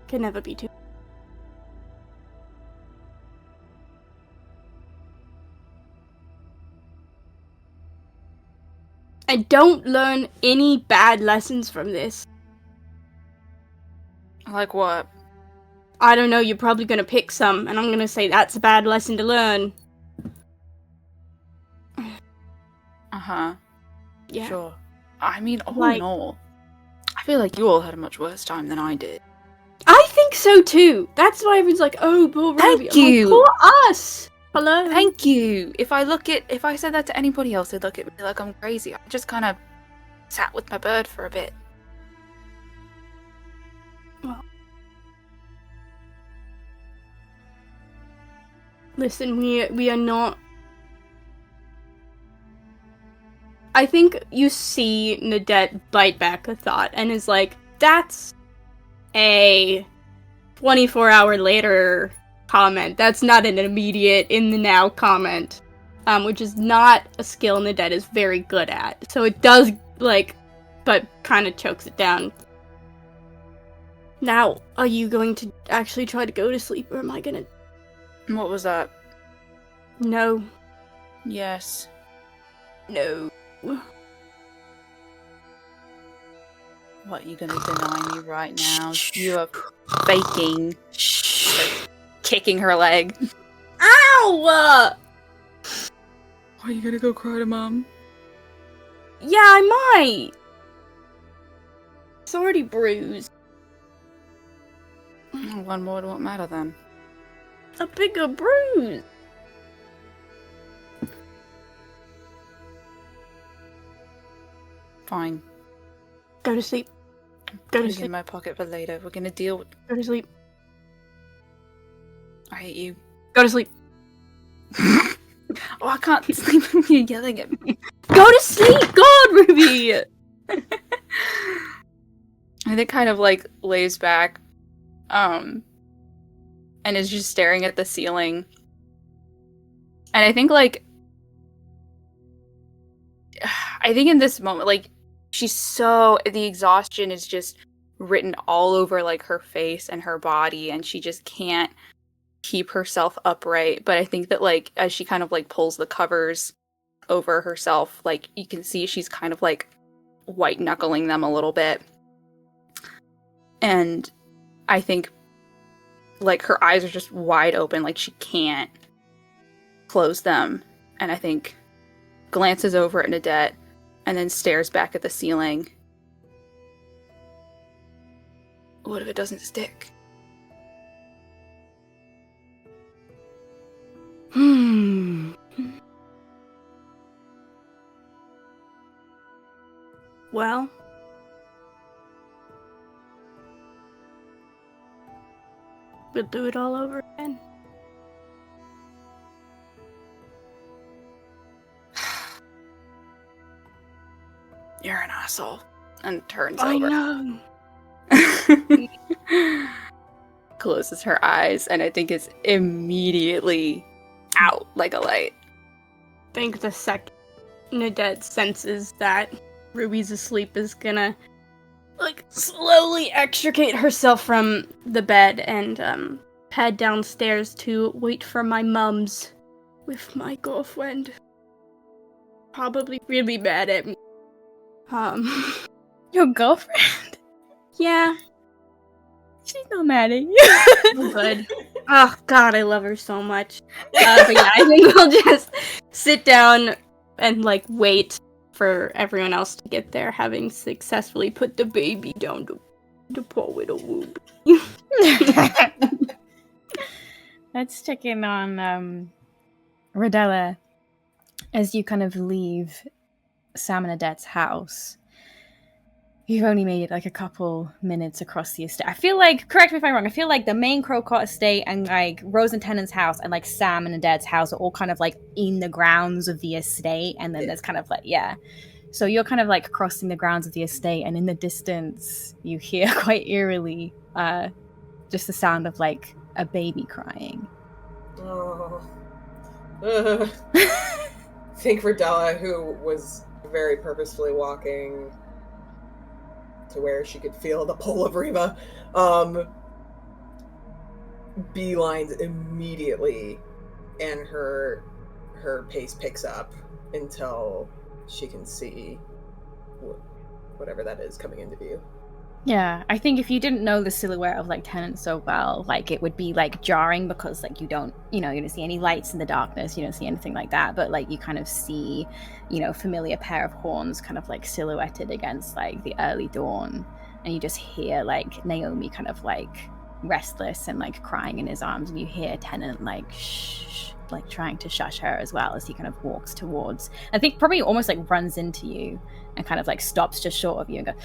Can never be too. And don't learn any bad lessons from this. Like what? I don't know, you're probably gonna pick some, and I'm gonna say that's a bad lesson to learn. Uh-huh. Yeah. Sure. I mean, all Like- in all, I feel like you all had a much worse time than I did. I think so too. That's why everyone's like, oh, poor Ruby. Thank I'm like, you. poor us. Hello. Thank you! If I said that to anybody else, they'd look at me like I'm crazy. I just kind of sat with my bird for a bit. Listen, we are not. I think you see Nadette bite back a thought and is like, that's a 24-hour later comment. That's not an immediate in the now comment. Which is not a skill Nadette is very good at. So it does, like, but kind of chokes it down. Now, are you going to actually try to go to sleep, or am I gonna... What was that? No. Yes. No. What, you gonna deny me right now? You are faking. Kicking her leg. Ow! Are you gonna go cry to Mom? Yeah, I might. It's already bruised. One more won't matter then. A bigger bruise. Fine. Go to sleep. Go to Put it in sleep. my pocket for later. We're gonna deal with... Go to sleep. I hate you. Go to sleep. Oh, I can't sleep when you're yelling at me. Go to sleep! God, Ruby! And it kind of like lays back, and is just staring at the ceiling. And I think, like, in this moment, like, the exhaustion is just written all over, like, her face and her body, and she just can't keep herself upright. But I think that, like, as she kind of, like, pulls the covers over herself, like, you can see she's kind of, like, white knuckling them a little bit. And I think, like, her eyes are just wide open, like, she can't close them. And I think glances over at Nadette and then stares back at the ceiling. What if it doesn't stick? Well, we'll do it all over again. You're an asshole. And turns I over. know. Closes her eyes, and I think it's immediately out like a light. I think the second Nadette senses that Ruby's asleep is gonna, like, slowly extricate herself from the bed and head downstairs to wait for my mums with my girlfriend. Probably really mad at me. Your girlfriend? Yeah. She's not mad at you. Good. Oh god, I love her so much. But yeah, I think we'll just sit down and, like, wait for everyone else to get there, having successfully put the baby down the poor little whoop. Let's check in on Rodella as you kind of leave Sam and Adette's house. You've only made it like a couple minutes across the estate. I feel like, correct me if I'm wrong, I feel like the main Crowcott estate and like Rose and Tennant's house and like Sam and Adette's house are all kind of like in the grounds of the estate, and then there's kind of like, yeah. So you're kind of like crossing the grounds of the estate, and in the distance you hear quite eerily just the sound of like a baby crying. Oh. I think Rodella, who was very purposefully walking to where she could feel the pull of Reva, beelines immediately, and her pace picks up until she can see whatever that is coming into view. Yeah, I think if you didn't know the silhouette of like Tennant so well, like it would be like jarring because like you don't see any lights in the darkness, you don't see anything like that, but like you kind of see, familiar pair of horns kind of like silhouetted against like the early dawn, and you just hear like Naomi kind of like restless and like crying in his arms, and you hear Tennant like shh, like trying to shush her as well as he kind of walks towards, I think probably almost like runs into you and kind of like stops just short of you and goes,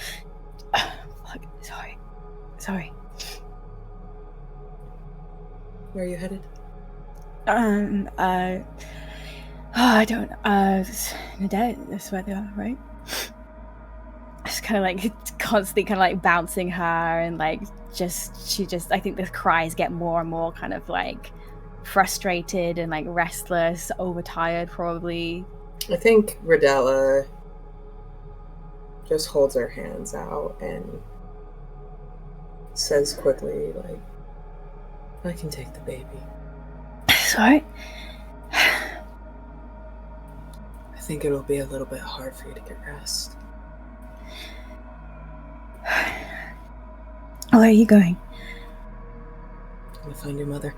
Sorry. Where are you headed? I don't, Nadette, that's where they are, right? It's kind of like constantly kind of like bouncing her, and like I think the cries get more and more kind of like frustrated and like restless, overtired probably. I think Rodella just holds her hands out and says quickly, like, I can take the baby. Sorry? I think it'll be a little bit hard for you to get rest. Where are you going? I'm gonna find your mother.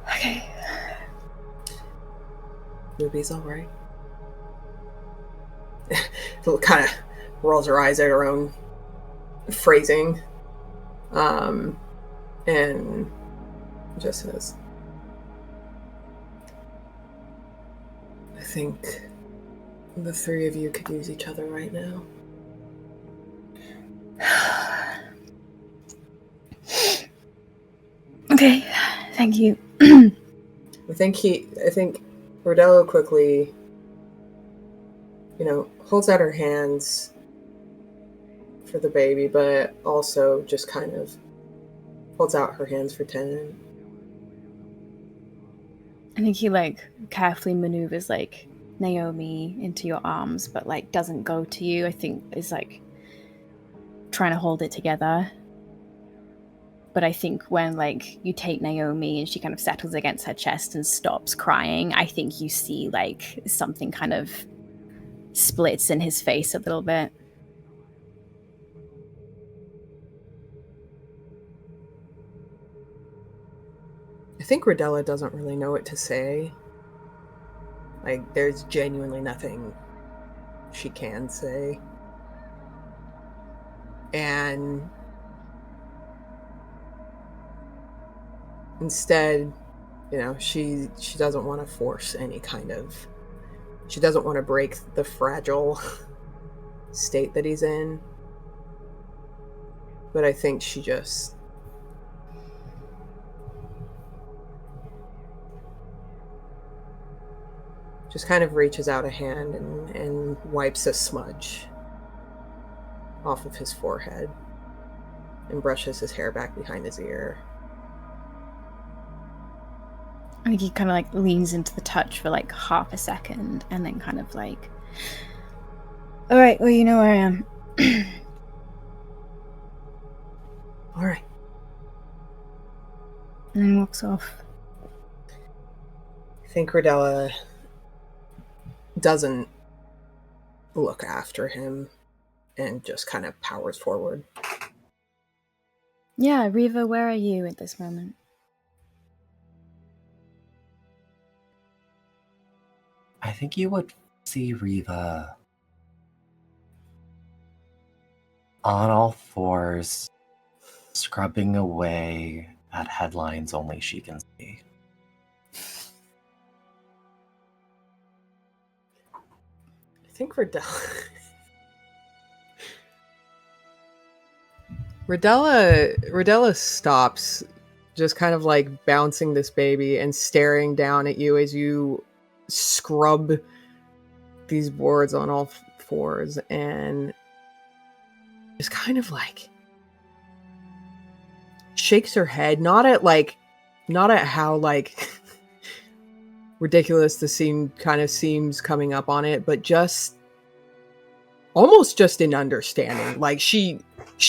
Okay. Ruby's alright. Kind of rolls her eyes at her own phrasing, and just says, I think the three of you could use each other right now. Okay, thank you. I think Rodella quickly, holds out her hands for the baby, but also just kind of holds out her hands for Tennant. I think he like carefully maneuvers like Naomi into your arms, but like doesn't go to you. I think is like trying to hold it together. But I think when like you take Naomi and she kind of settles against her chest and stops crying, I think you see like something kind of splits in his face a little bit. I think Rodella doesn't really know what to say. Like, there's genuinely nothing she can say. And instead, you know, she doesn't want to force any kind of... She doesn't want to break the fragile state that he's in. But I think she just kind of reaches out a hand and wipes a smudge off of his forehead and brushes his hair back behind his ear. I think he kind of like leans into the touch for like half a second and then kind of like, all right, well, you know where I am. All right. And then walks off. I think Rodella doesn't look after him and just kind of powers forward. Yeah, Riva, where are you at this moment? I think you would see Riva on all fours, scrubbing away at headlines only she can see. I think Rodella stops, just kind of like bouncing this baby and staring down at you as you scrub these boards on all fours, and just kind of like shakes her head, not at how like ridiculous the scene kind of seems coming up on it, but just almost just in understanding. Like she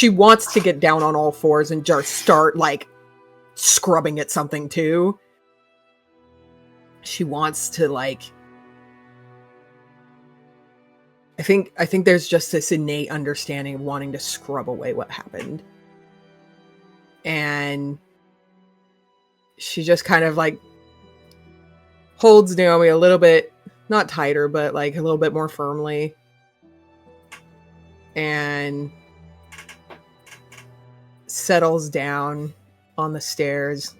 wants to get down on all fours and just start like scrubbing at something too. She wants to like, I think there's just this innate understanding of wanting to scrub away what happened. And she just kind of like holds Naomi a little bit, not tighter, but like a little bit more firmly. And settles down on the stairs,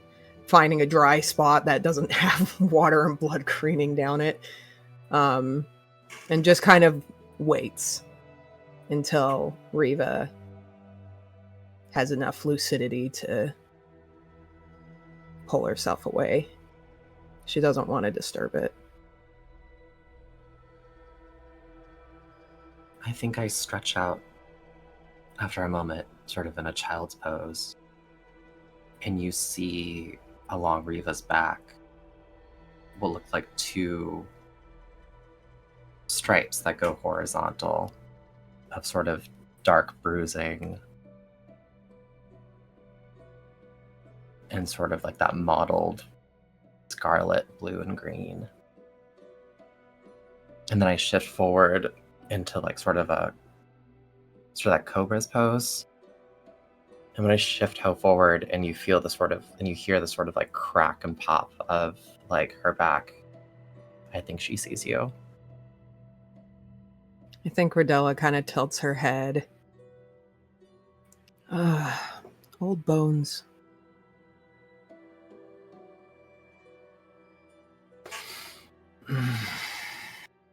finding a dry spot that doesn't have water and blood creaming down it. And just kind of waits until Riva has enough lucidity to pull herself away. She doesn't want to disturb it. I think I stretch out after a moment, sort of in a child's pose, and you see along Riva's back what look like two stripes that go horizontal of sort of dark bruising and sort of like that mottled scarlet, blue, and green. And then I shift forward into like sort of that cobra's pose. And when I shift forward and you feel the sort of, and you hear the sort of like crack and pop of like her back, I think she sees you. I think Rodella kind of tilts her head. Old bones.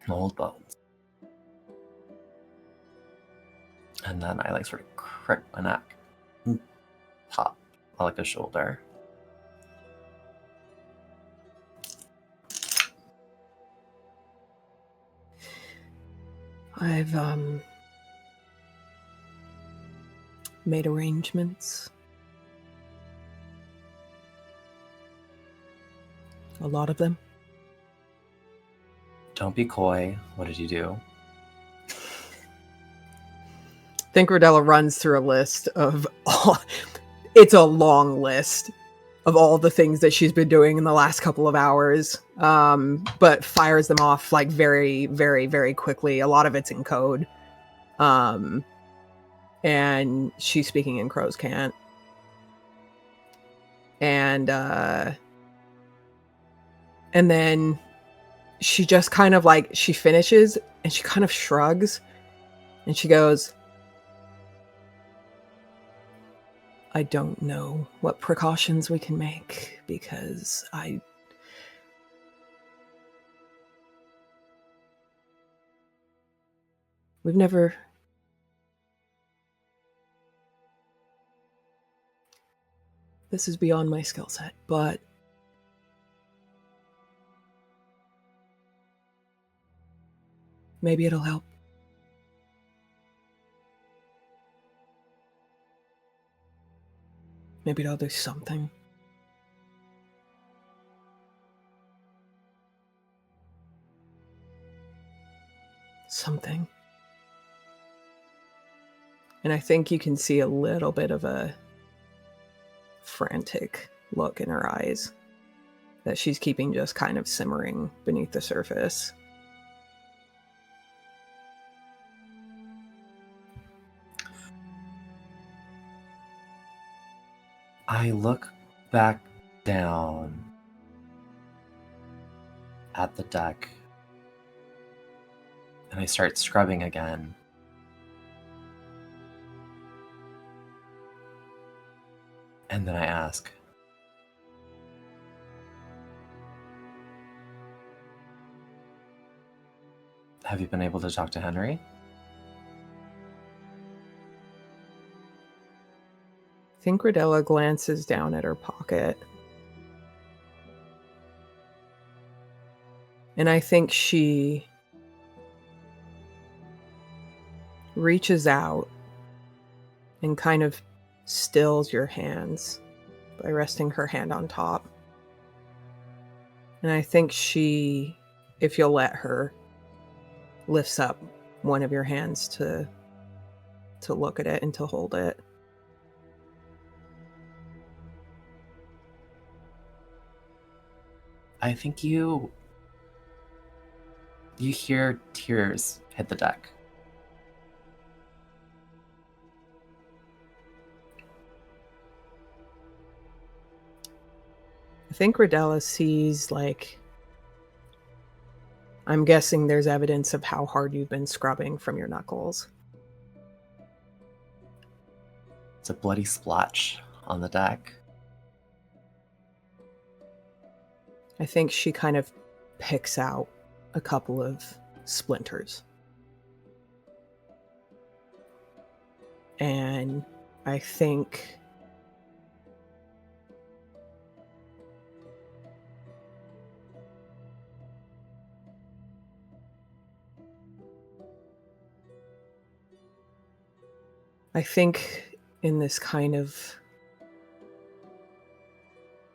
Old bones. And then I like sort of crick my neck. Pop like a shoulder. I've made arrangements. A lot of them. Don't be coy. What did you do? I think Rodella runs through a list of all. It's a long list of all the things that she's been doing in the last couple of hours, but fires them off like very, very, very quickly. A lot of it's in code, and she's speaking in Crow's Cant, and then she just kind of like she finishes and she kind of shrugs, and she goes, I don't know what precautions we can make because we've never... This is beyond my skill set, but maybe it'll help. Maybe it'll do something. Something. And I think you can see a little bit of a frantic look in her eyes that she's keeping just kind of simmering beneath the surface. I look back down at the deck and I start scrubbing again. And then I ask, have you been able to talk to Henry? I think Rodella glances down at her pocket. And I think she reaches out and kind of stills your hands by resting her hand on top. And I think she, if you'll let her, lifts up one of your hands to look at it and to hold it. I think you hear tears hit the deck. I think Rodella sees, like, I'm guessing there's evidence of how hard you've been scrubbing from your knuckles. It's a bloody splotch on the deck. I think she kind of picks out a couple of splinters. And I think in this kind of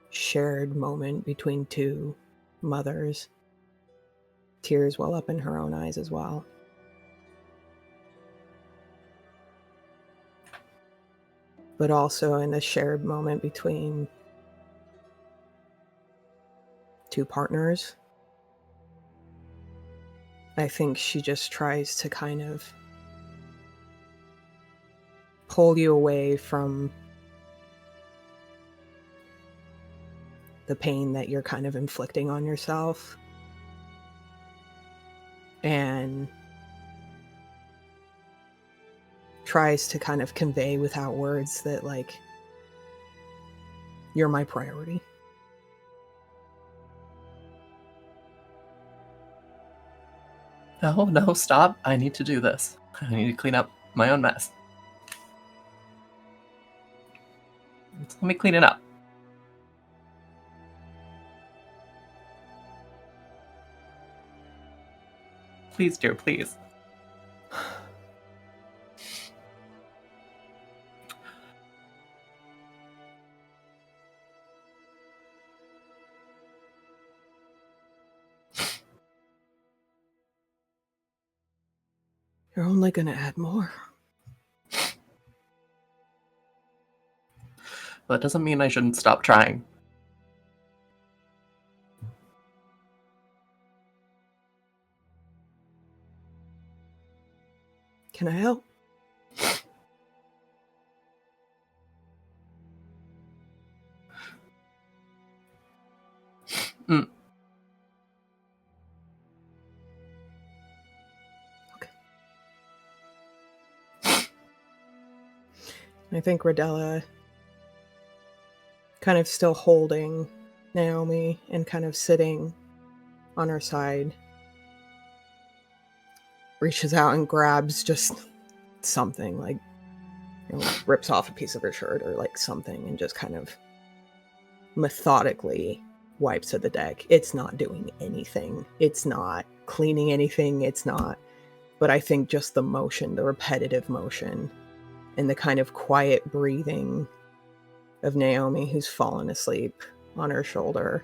shared moment between two mothers, tears well up in her own eyes as well. But also in the shared moment between two partners, I think she just tries to kind of pull you away from the pain that you're kind of inflicting on yourself, and tries to kind of convey without words that, like, you're my priority. No, stop. I need to do this. I need to clean up my own mess. Let me clean it up. Please, dear, please. You're only gonna add more. Well, that doesn't mean I shouldn't stop trying. Can I help? Mm. Okay. I think Rodella, kind of still holding Naomi and kind of sitting on her side, reaches out and grabs just something, like, rips off a piece of her shirt or like something, and just kind of methodically wipes at the deck. It's not doing anything. It's not cleaning anything. It's not. But I think just the motion, the repetitive motion, and the kind of quiet breathing of Naomi, who's fallen asleep on her shoulder,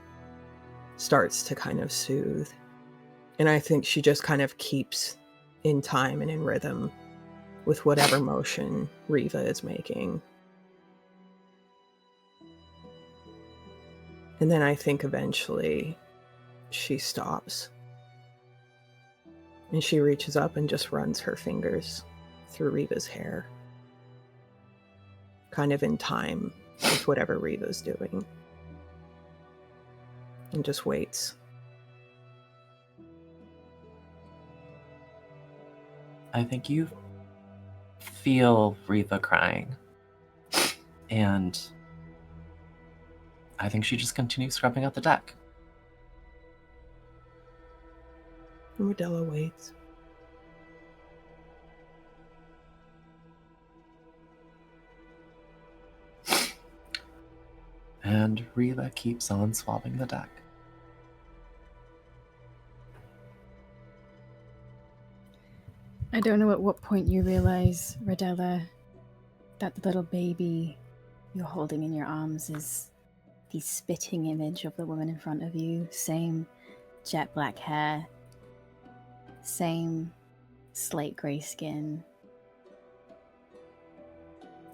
starts to kind of soothe. And I think she just kind of keeps in time and in rhythm with whatever motion Riva is making. And then I think eventually she stops. And she reaches up and just runs her fingers through Riva's hair, kind of in time with whatever Riva's doing. And just waits. I think you feel Riva crying. And I think she just continues scrubbing out the deck. And Rodella waits. And Riva keeps on swabbing the deck. I don't know at what point you realize, Rodella, that the little baby you're holding in your arms is the spitting image of the woman in front of you. Same jet black hair, same slate grey skin.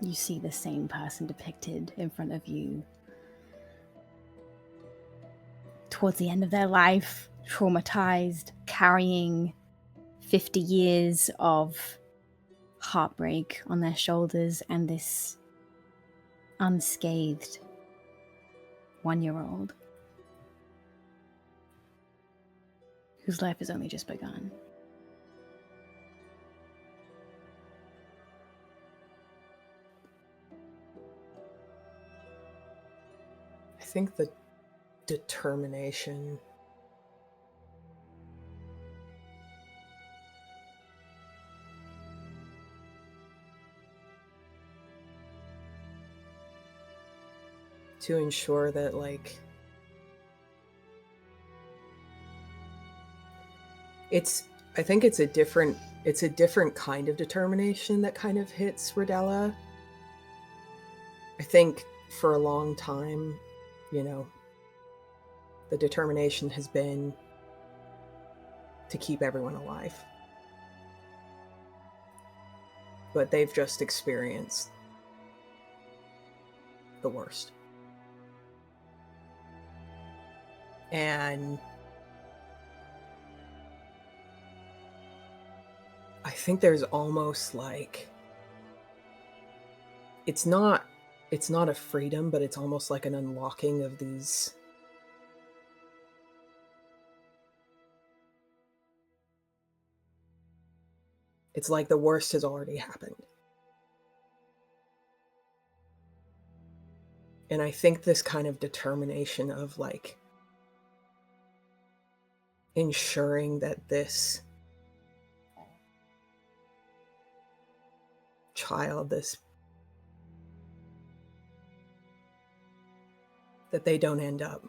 You see the same person depicted in front of you. Towards the end of their life, traumatized, carrying 50 years of heartbreak on their shoulders, and this unscathed 1-year-old whose life has only just begun. I think the determination to ensure that, like, I think it's a different kind of determination that kind of hits Rodella. I think for a long time, the determination has been to keep everyone alive. But they've just experienced the worst. And I think there's almost like, it's not a freedom, but it's almost like an unlocking of these it's like the worst has already happened. And I think this kind of determination of, like, ensuring that this child, that they don't end up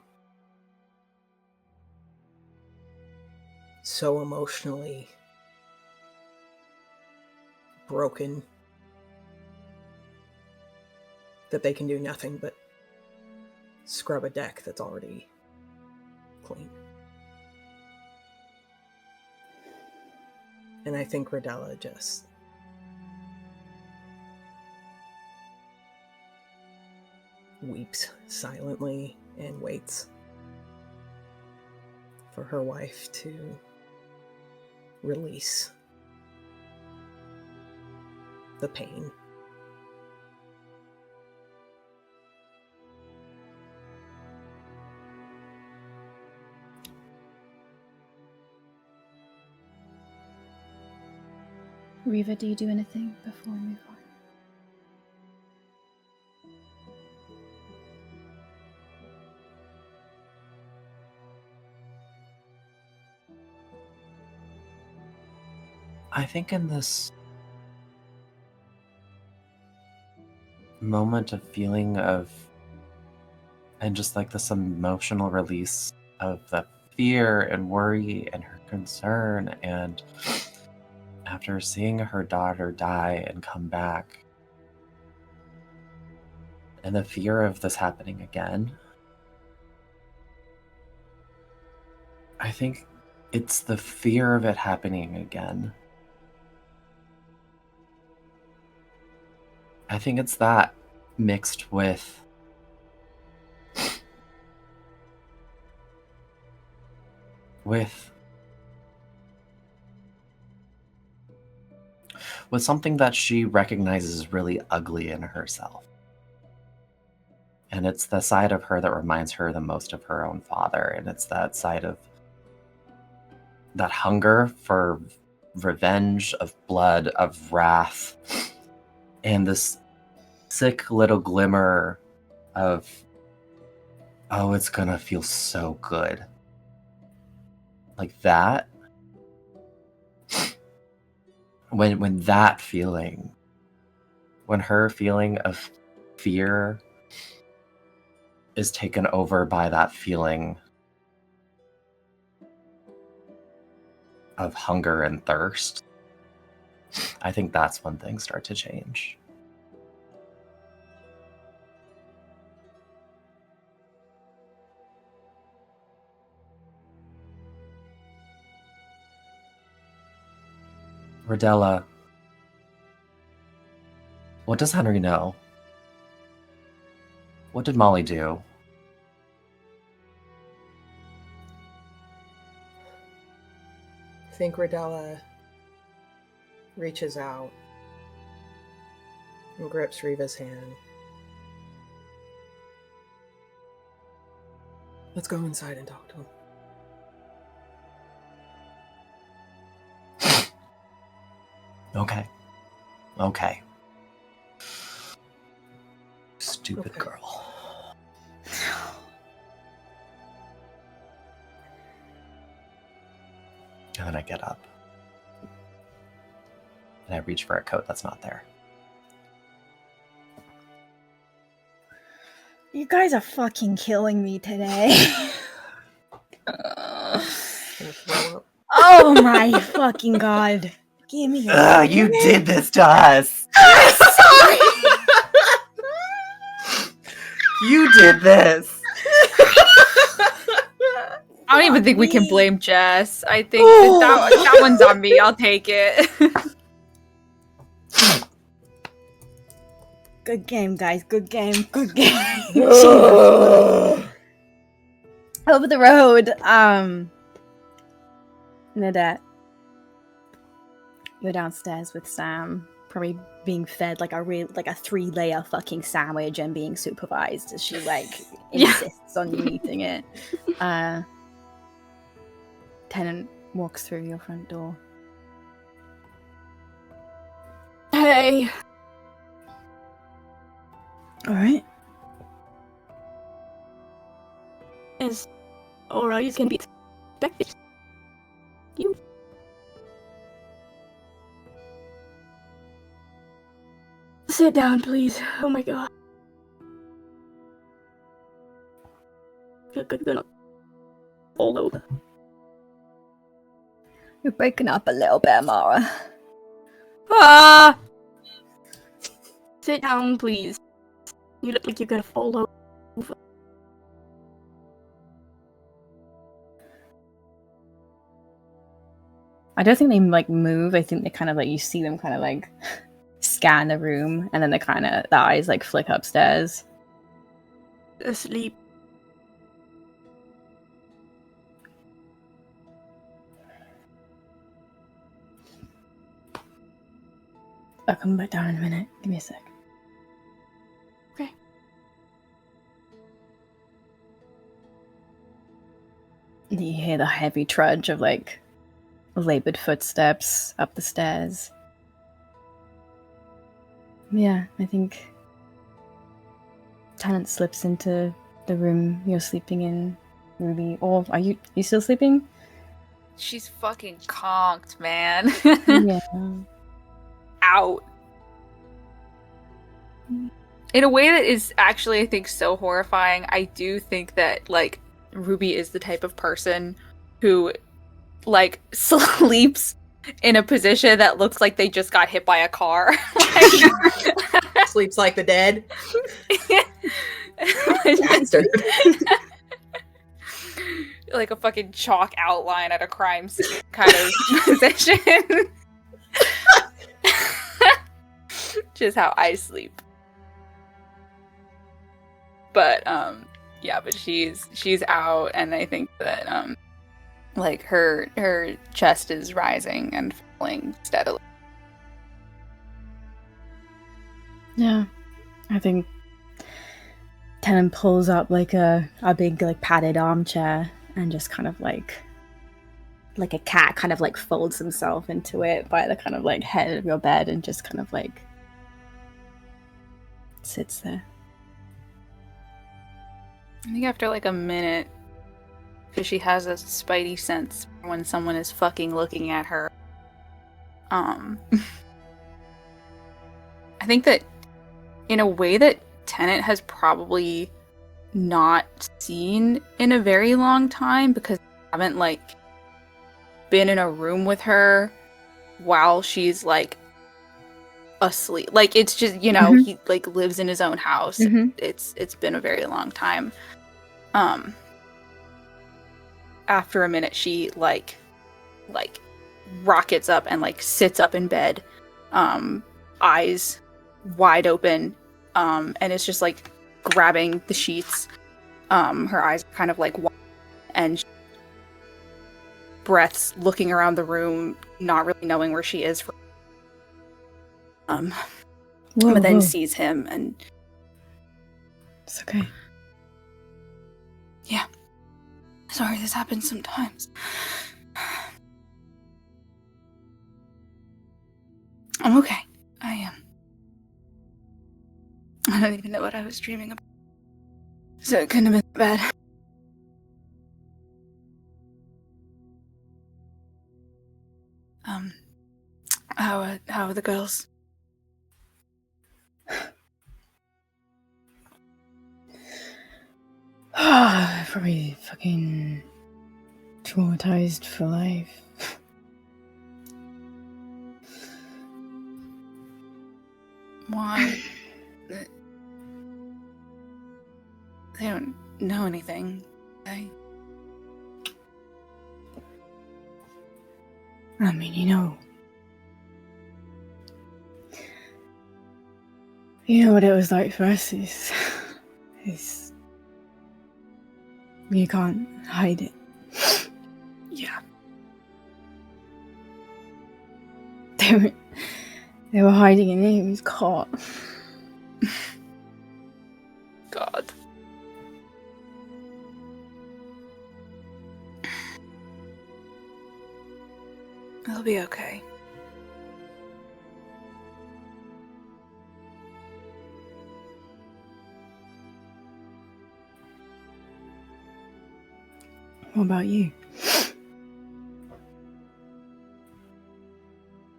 so emotionally broken that they can do nothing but scrub a deck that's already clean. And I think Rodella just weeps silently and waits for her wife to release the pain. Riva, do you do anything before we move on? I think in this moment of feeling of, and just like this emotional release of the fear and worry and her concern, and after seeing her daughter die and come back, and the fear of this happening again, I think it's the fear of it happening again. I think it's that mixed with something that she recognizes really ugly in herself. And it's the side of her that reminds her the most of her own father. And it's that side of that hunger for revenge, of blood, of wrath, and this sick little glimmer of, oh, it's gonna feel so good. Like that. When that feeling, when her feeling of fear is taken over by that feeling of hunger and thirst, I think that's when things start to change. Rodella, what does Henry know? What did Molly do? I think Rodella reaches out and grips Riva's hand. Let's go inside and talk to him. Okay. Stupid Okay. girl. And then I get up. And I reach for a coat that's not there. You guys are fucking killing me today. Gonna throw up. Oh my fucking god. Give me a You did this to us! Sorry! You did this! I don't even think we can blame Jess. I think that one's on me. I'll take it. Good game, guys. Good game. Good game. Jesus. Over the road, Nadette. You're downstairs with Sam, probably being fed like a 3-layer fucking sandwich and being supervised as she insists on you eating it. Tenant walks through your front door. Hey. Alright. Is alright, gonna be expected. You. Sit down, please. Oh my god. You're gonna fall over. You're breaking up a little bit, Mara. Ah! Sit down, please. You look like you're gonna fall over. I don't think they like move. I think they kind of like you see them kind of like scan the room, and then the eyes like flick upstairs. Asleep. I'll come back down in a minute. Give me a sec. Okay. You hear the heavy trudge of like labored footsteps up the stairs. Yeah, I think Tenant slips into the room you're sleeping in, Ruby. Or are you still sleeping? She's fucking conked, man. Yeah. Out. In a way that is actually, I think, so horrifying. I do think that, like, Ruby is the type of person who, like, sleeps in a position that looks like they just got hit by a car. Sleeps like the dead. Bastard. Like a fucking chalk outline at a crime scene kind of position. Just how I sleep. But yeah, but she's out, and I think that like her chest is rising and falling steadily. Yeah. I think Tenant pulls up like a big like padded armchair and just kind of like a cat kind of like folds himself into it by the kind of like head of your bed and just kind of like sits there. I think after like a minute, because she has a spidey sense when someone is fucking looking at her. I think that in a way that Tennant has probably not seen in a very long time, because I haven't like been in a room with her while she's like asleep. Like it's just, you know, he like lives in his own house. It's been a very long time. After a minute she like rockets up and like sits up in bed, eyes wide open, and it's just like grabbing the sheets. Her eyes are kind of like wide, and breaths looking around the room, not really knowing where she is. But then sees him, and it's okay. Yeah. Sorry, this happens sometimes. I'm okay. I am. I don't even know what I was dreaming about. So it couldn't have been bad. How are the girls? Probably fucking traumatized for life. Why? They don't know anything. I mean, you know what it was like for us is you can't hide it. Yeah. They were hiding and he was caught. God. It'll be okay. What about you?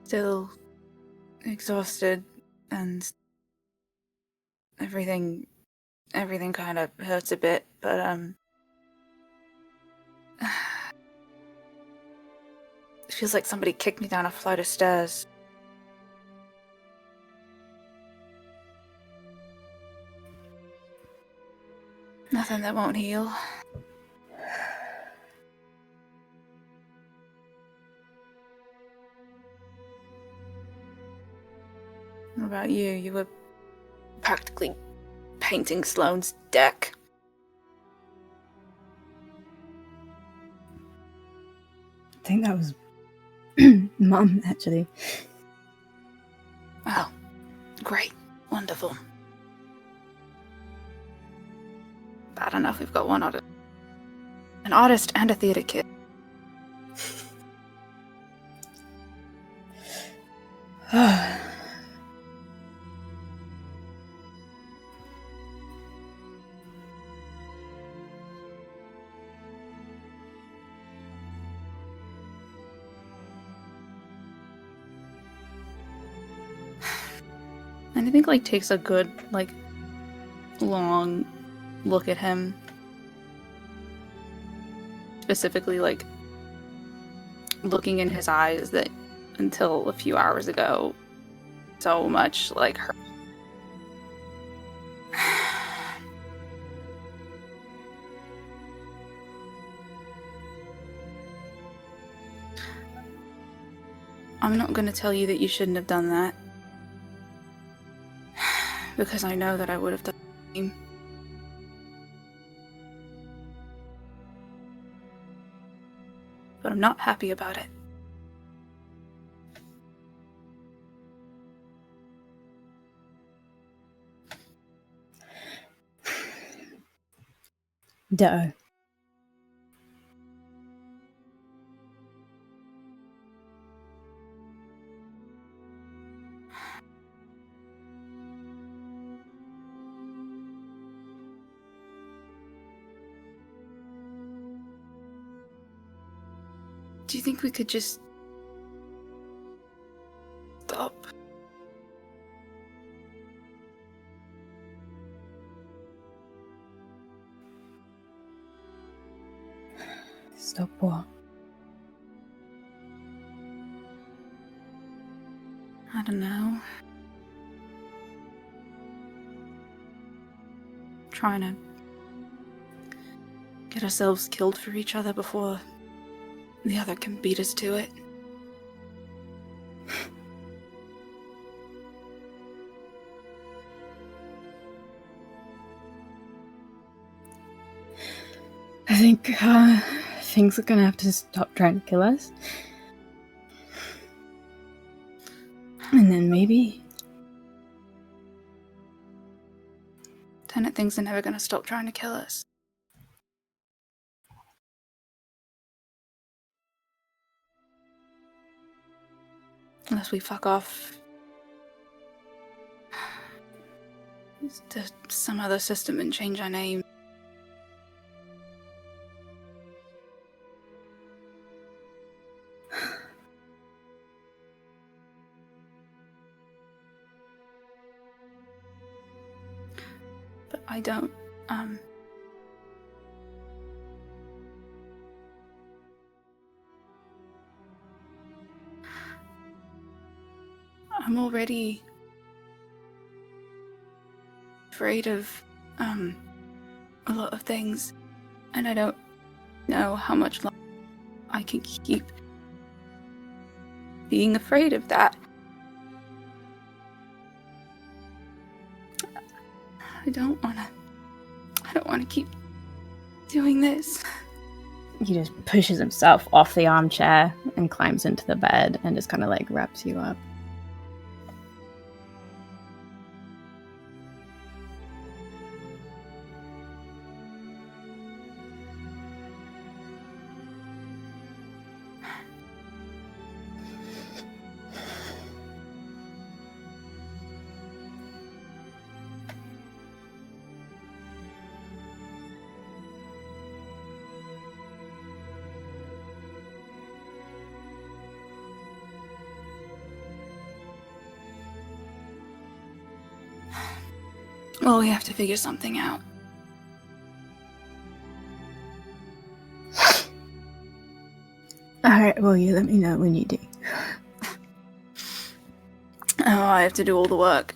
Still exhausted, and everything kind of hurts a bit, but it feels like somebody kicked me down a flight of stairs. Nothing that won't heal. about you? You were practically painting Sloane's deck. I think that was Mum, actually. Oh, great. Wonderful. Bad enough we've got one artist. An artist and a theater kid. And I think, like, takes a good, like, long look at him. Specifically, like, looking in his eyes that until a few hours ago, so much like her. I'm not going to tell you that you shouldn't have done that. Because I know that I would have done the same. But I'm not happy about it. Ditto. Do you think we could just stop? Stop what? I don't know. Trying to get ourselves killed for each other before the other can beat us to it. I think things are gonna have to stop trying to kill us. And then maybe... Tenet things are never gonna stop trying to kill us. Unless we fuck off to some other system and change our name. But I don't, I'm already afraid of, a lot of things, and I don't know how much longer I can keep being afraid of that. I don't wanna keep doing this. He just pushes himself off the armchair and climbs into the bed and just kind of like wraps you up. Well, we have to figure something out. Alright, well, you let me know when you do. Oh, I have to do all the work.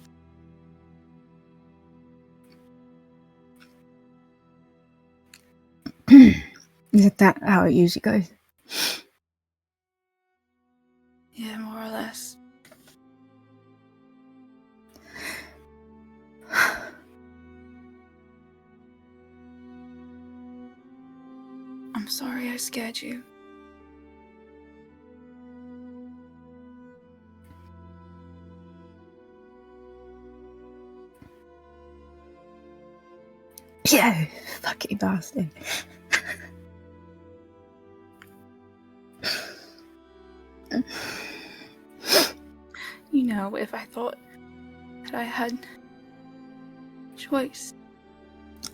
Is that how it usually goes? Yeah, more or less. I'm sorry I scared you. Yeah, fucking bastard. You know, if I thought that I had choice.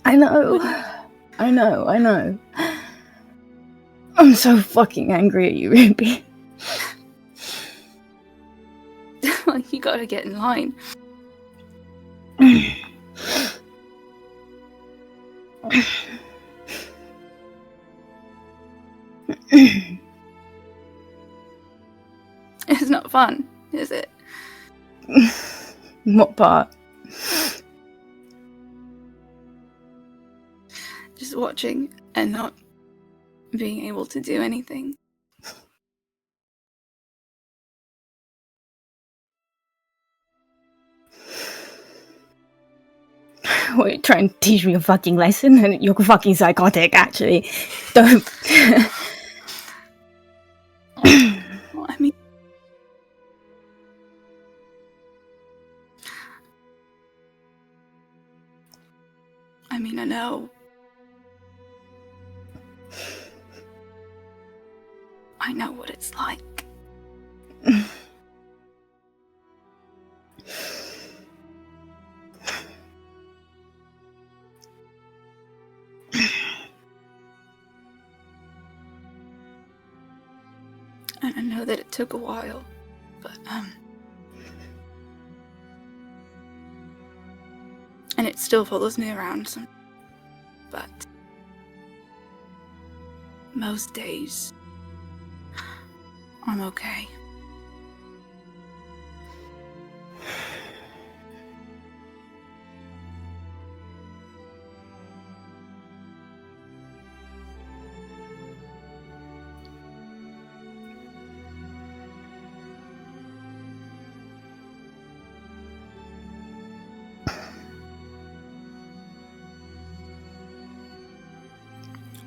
I know. I know. I'm so fucking angry at you, Ruby. You gotta get in line. It's not fun, is it? What part? Just watching and not being able to do anything. Wait, trying to teach me a fucking lesson? And you're fucking psychotic, actually. Don't. Well, I mean, I know. I know what it's like. And I know that it took a while, but, and it still follows me around but most days, I'm okay.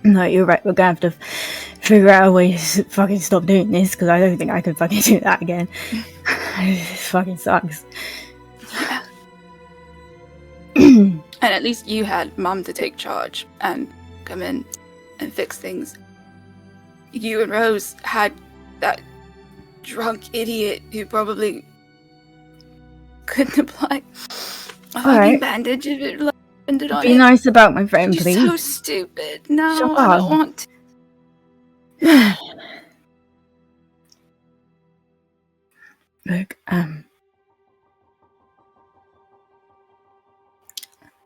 No, you're right. We're gonna have to figure out a way to fucking stop doing this, because I don't think I could fucking do that again. This fucking sucks. Yeah. And at least you had Mum to take charge and come in and fix things. You and Rose had that drunk idiot who probably couldn't apply a fucking bandage if it landed on it. Be nice about my friend, You're please. so stupid. No, Shut I up. don't want to. Look,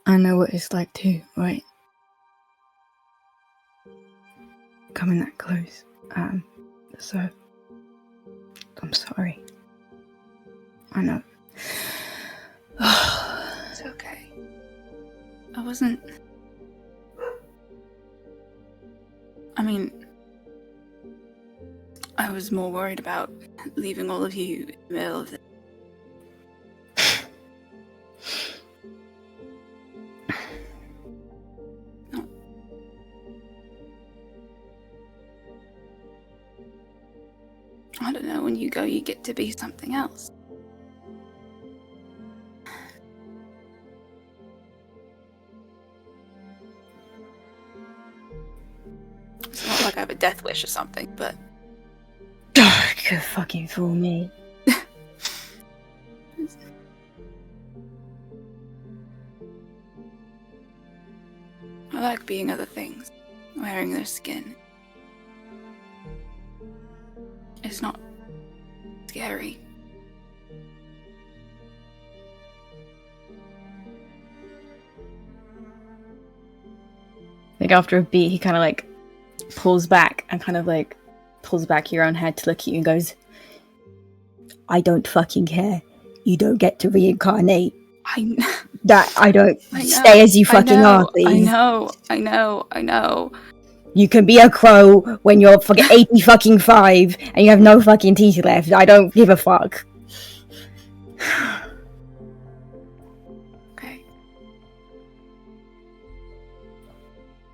I know what it's like too, right? Coming that close. So I'm sorry. I know. It's okay. I wasn't... I was more worried about leaving all of you in the middle of this. No. I don't know, when you go, you get to be something else. It's not like I have a death wish or something, but... You fucking fool me. I like being other things, wearing their skin. It's not scary. Like after a beat, he kind of like pulls back and kind of like pulls back your own head to look at you and goes, I don't fucking care. You don't get to reincarnate. That I don't. I know, stay as you fucking are, please. I know. You can be a crow when you're fucking 80 fucking 5 and you have no fucking teeth left. I don't give a fuck. Okay.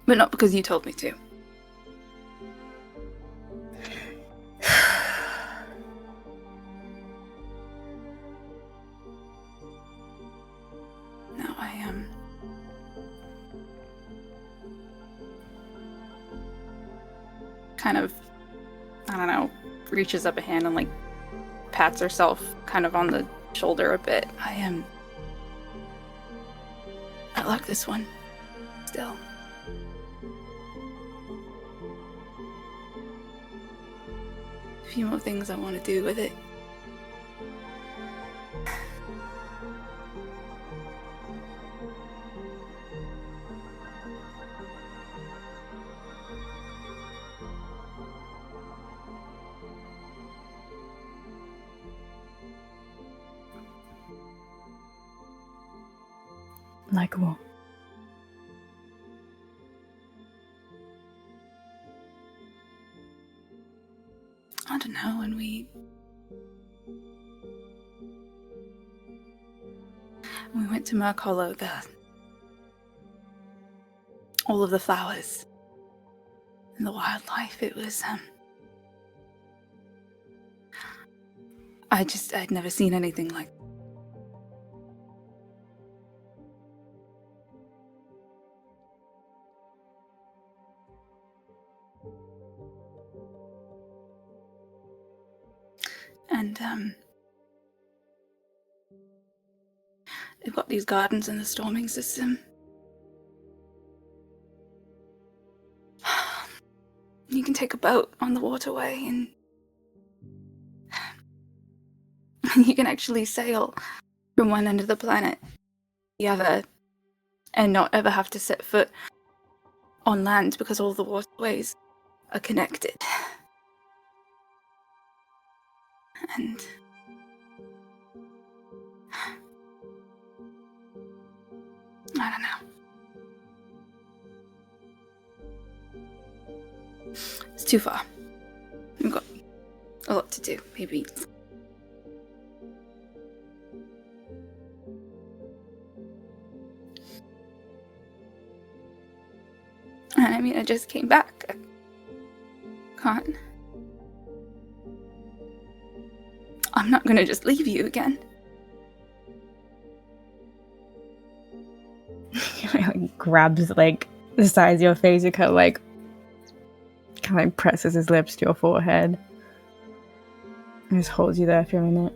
But not because you told me to. kind of, I don't know, reaches up a hand and like pats herself kind of on the shoulder a bit. I like this one still. A few more things I want to do with it. Like what? I don't know, when we went to Merc Hollow, all of the flowers and the wildlife, it was, I'd never seen anything like. And, they've got these gardens in the storming system. You can take a boat on the waterway and you can actually sail from one end of the planet to the other and not ever have to set foot on land because all the waterways are connected. And I don't know. It's too far. We've got a lot to do, maybe. I mean, I just came back. I can't. I'm not gonna just leave you again. He like grabs like the sides of your face and kind of presses his lips to your forehead and just holds you there for a minute.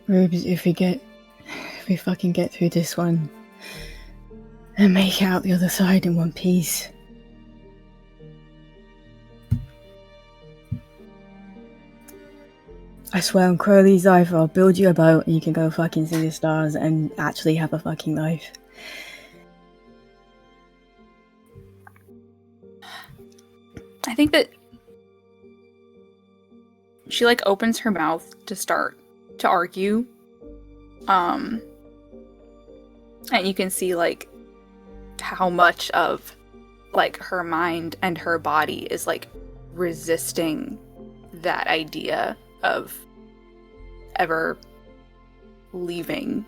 Rubes, if we fucking get through this one and make it out the other side in one piece, I swear on Crowley's life, I'll build you a boat and you can go fucking see the stars and actually have a fucking life. I think that she like opens her mouth to start to argue. And you can see like how much of like her mind and her body is like resisting that idea of ever leaving.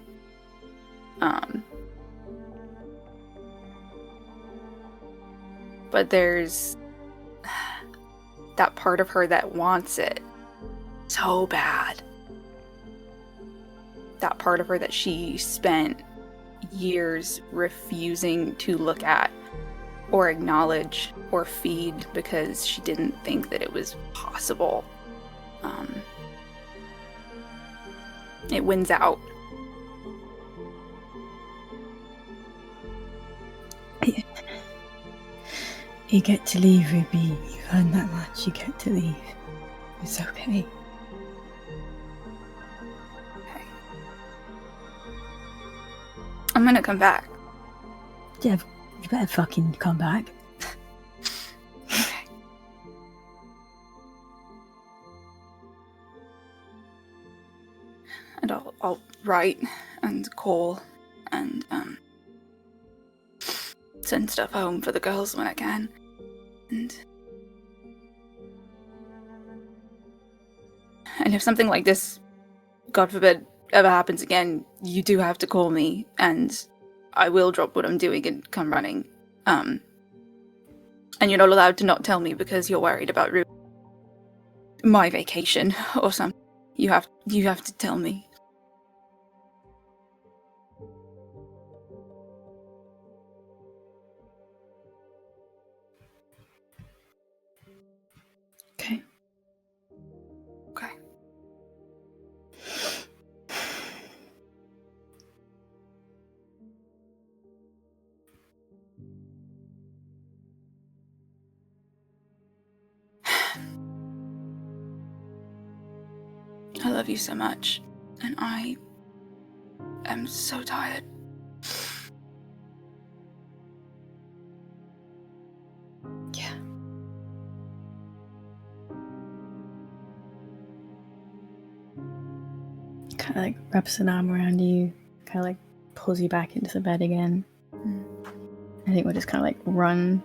But there's that part of her that wants it so bad. That part of her that she spent years refusing to look at or acknowledge or feed because she didn't think that it was possible. It wins out. You get to leave, Ruby. You've earned that much. You get to leave. It's okay. I'm gonna come back. Yeah, you better fucking come back. Okay. And I'll write and call and send stuff home for the girls when I can. And if something like this, God forbid, ever happens again, you do have to call me, and I will drop what I'm doing and come running. And you're not allowed to not tell me because you're worried about Ruby. my vacation or something. You have to tell me. Okay. Okay. I love you so much, and I am so tired. Yeah. Kind of like wraps an arm around you, kind of like pulls you back into the bed again. I think we'll just kind of like run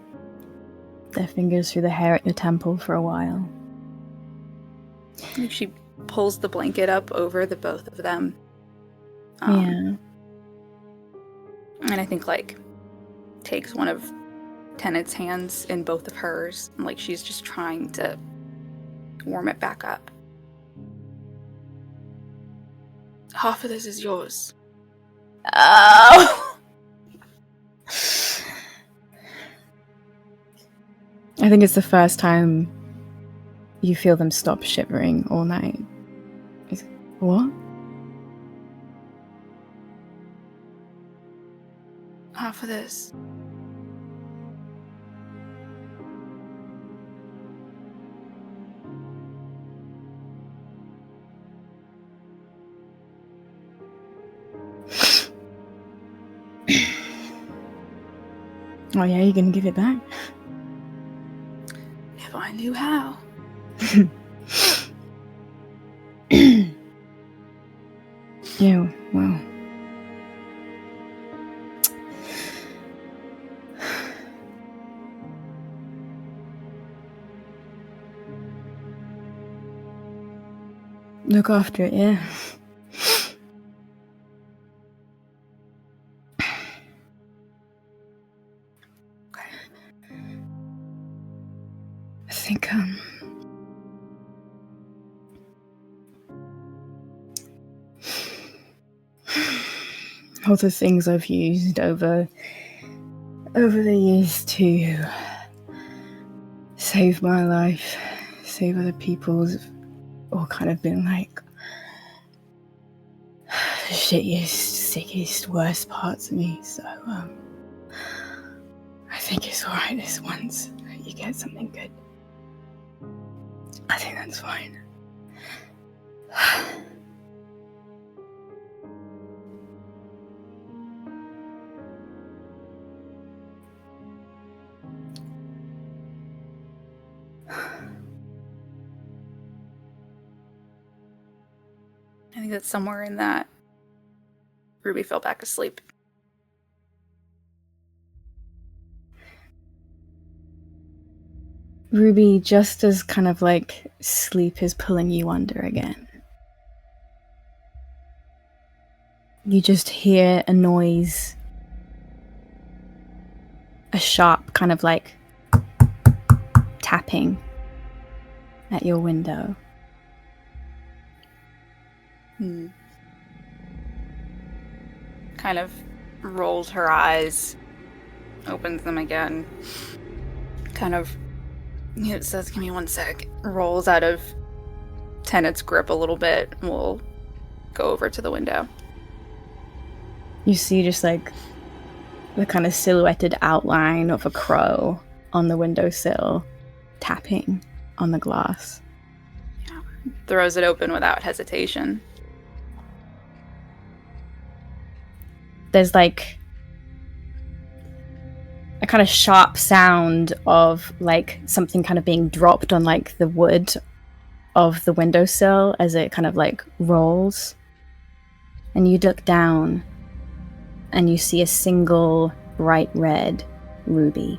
their fingers through the hair at your temple for a while. Like she pulls the blanket up over the both of them. Yeah. And I think like takes one of Tennant's hands in both of hers, and like she's just trying to warm it back up. Half of this is yours. Oh! I think it's the first time you feel them stop shivering all night. What? Half of this. Oh yeah, you're gonna give it back? If I knew how. Yeah, well. Look after it, yeah. I think, all the things I've used over the years to save my life, save other people's, have all kind of been like the shittiest, sickest, worst parts of me. So I think it's alright this once you get something good. I think that's fine. I think that somewhere in that, Ruby fell back asleep. Ruby, just as kind of like sleep is pulling you under again, you just hear a noise, a sharp kind of like tapping at your window. Kind of rolls her eyes, opens them again, kind of, it says, give me one sec, rolls out of Tennant's grip a little bit, and will go over to the window. You see just like the kind of silhouetted outline of a crow on the windowsill, tapping on the glass. Yeah. Throws it open without hesitation. There's like a kind of sharp sound of like something kind of being dropped on like the wood of the windowsill as it kind of like rolls. And you look down and you see a single bright red ruby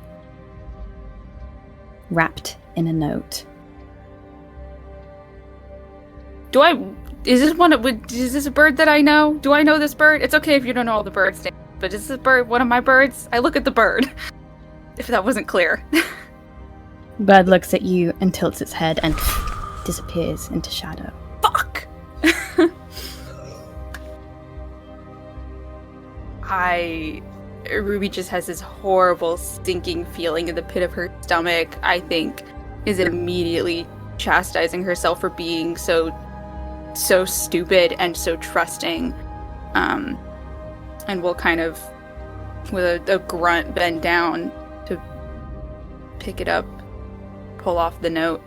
wrapped in a note. Is this a bird that I know? Do I know this bird? It's okay if you don't know all the birds' names, but is this bird one of my birds? I look at the bird, if that wasn't clear. Bird looks at you and tilts its head and disappears into shadow. Fuck! Ruby just has this horrible stinking feeling in the pit of her stomach, I think, is immediately chastising herself for being so stupid and so trusting. And will kind of, with a grunt, bend down to pick it up, pull off the note.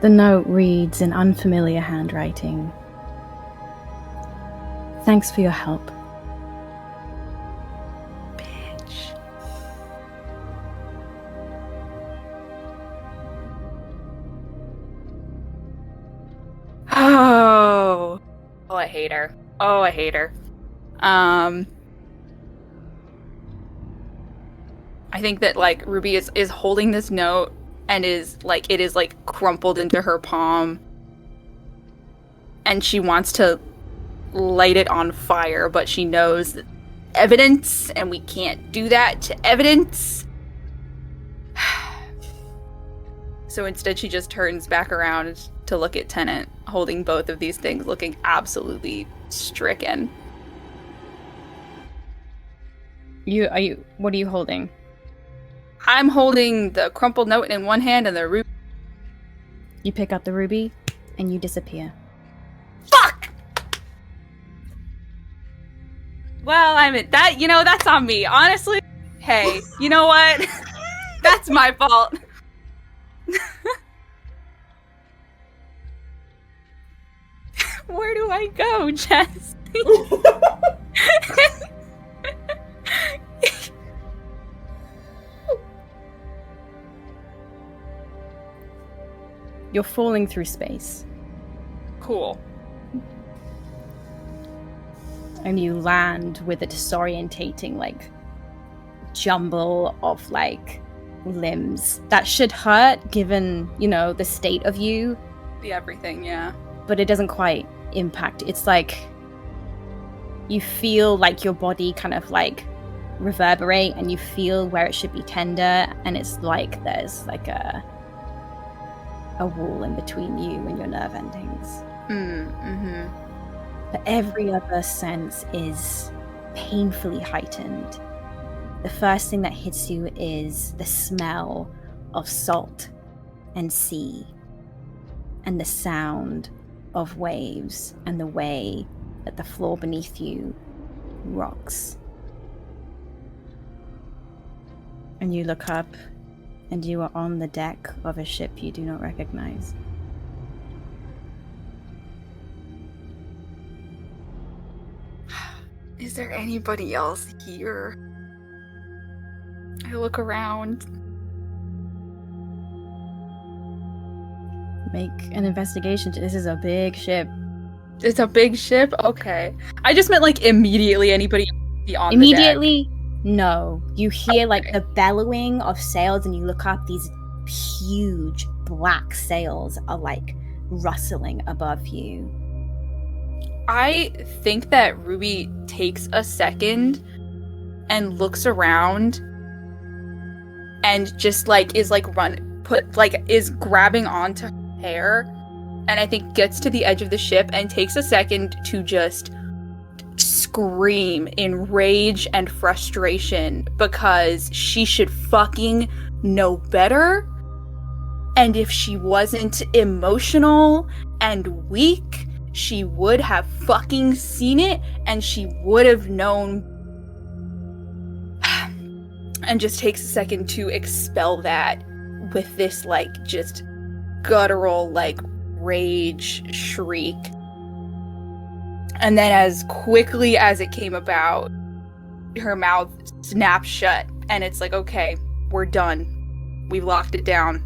The note reads in unfamiliar handwriting. Thanks for your help. Bitch. Oh, I hate her. Oh, I hate her. I think that, like, Ruby is holding this note and is, like, it is, like, crumpled into her palm. And she wants to light it on fire, but she knows that evidence, and we can't do that to evidence. So instead she just turns back around to look at Tennant, holding both of these things, looking absolutely stricken. What are you holding? I'm holding the crumpled note in one hand and the ruby. You pick up the ruby, and you disappear. Fuck! Well, I mean, that's on me. Honestly, hey, you know what? That's my fault. Where do I go, Jess? You're falling through space. Cool. And you land with a disorientating, like, jumble of, like, limbs. That should hurt, given, the state of you. The everything, yeah. But it doesn't quite impact. It's like you feel like your body kind of, like, reverberate, and you feel where it should be tender, and it's like there's, like, a wall in between you and your nerve endings. Mm-hmm. But every other sense is painfully heightened. The first thing that hits you is the smell of salt and sea, and the sound of waves, and the way that the floor beneath you rocks. And you look up, and you are on the deck of a ship you do not recognize. Is there anybody else here? I look around. Make an investigation. This is a big ship. It's a big ship? Okay. I just meant, like, immediately anybody on Immediately? the deck. No. You hear, like, the bellowing of sails, and you look up, these huge black sails are, like, rustling above you. I think that Ruby takes a second and looks around and just, like, is, like, is grabbing onto her hair, and I think gets to the edge of the ship and takes a second to just scream in rage and frustration because she should fucking know better. And if she wasn't emotional and weak, she would have fucking seen it, and she would have known. And just takes a second to expel that with this, like, just guttural, like, rage shriek. And then as quickly as it came about, her mouth snaps shut, and it's like, okay, we're done. We've locked it down.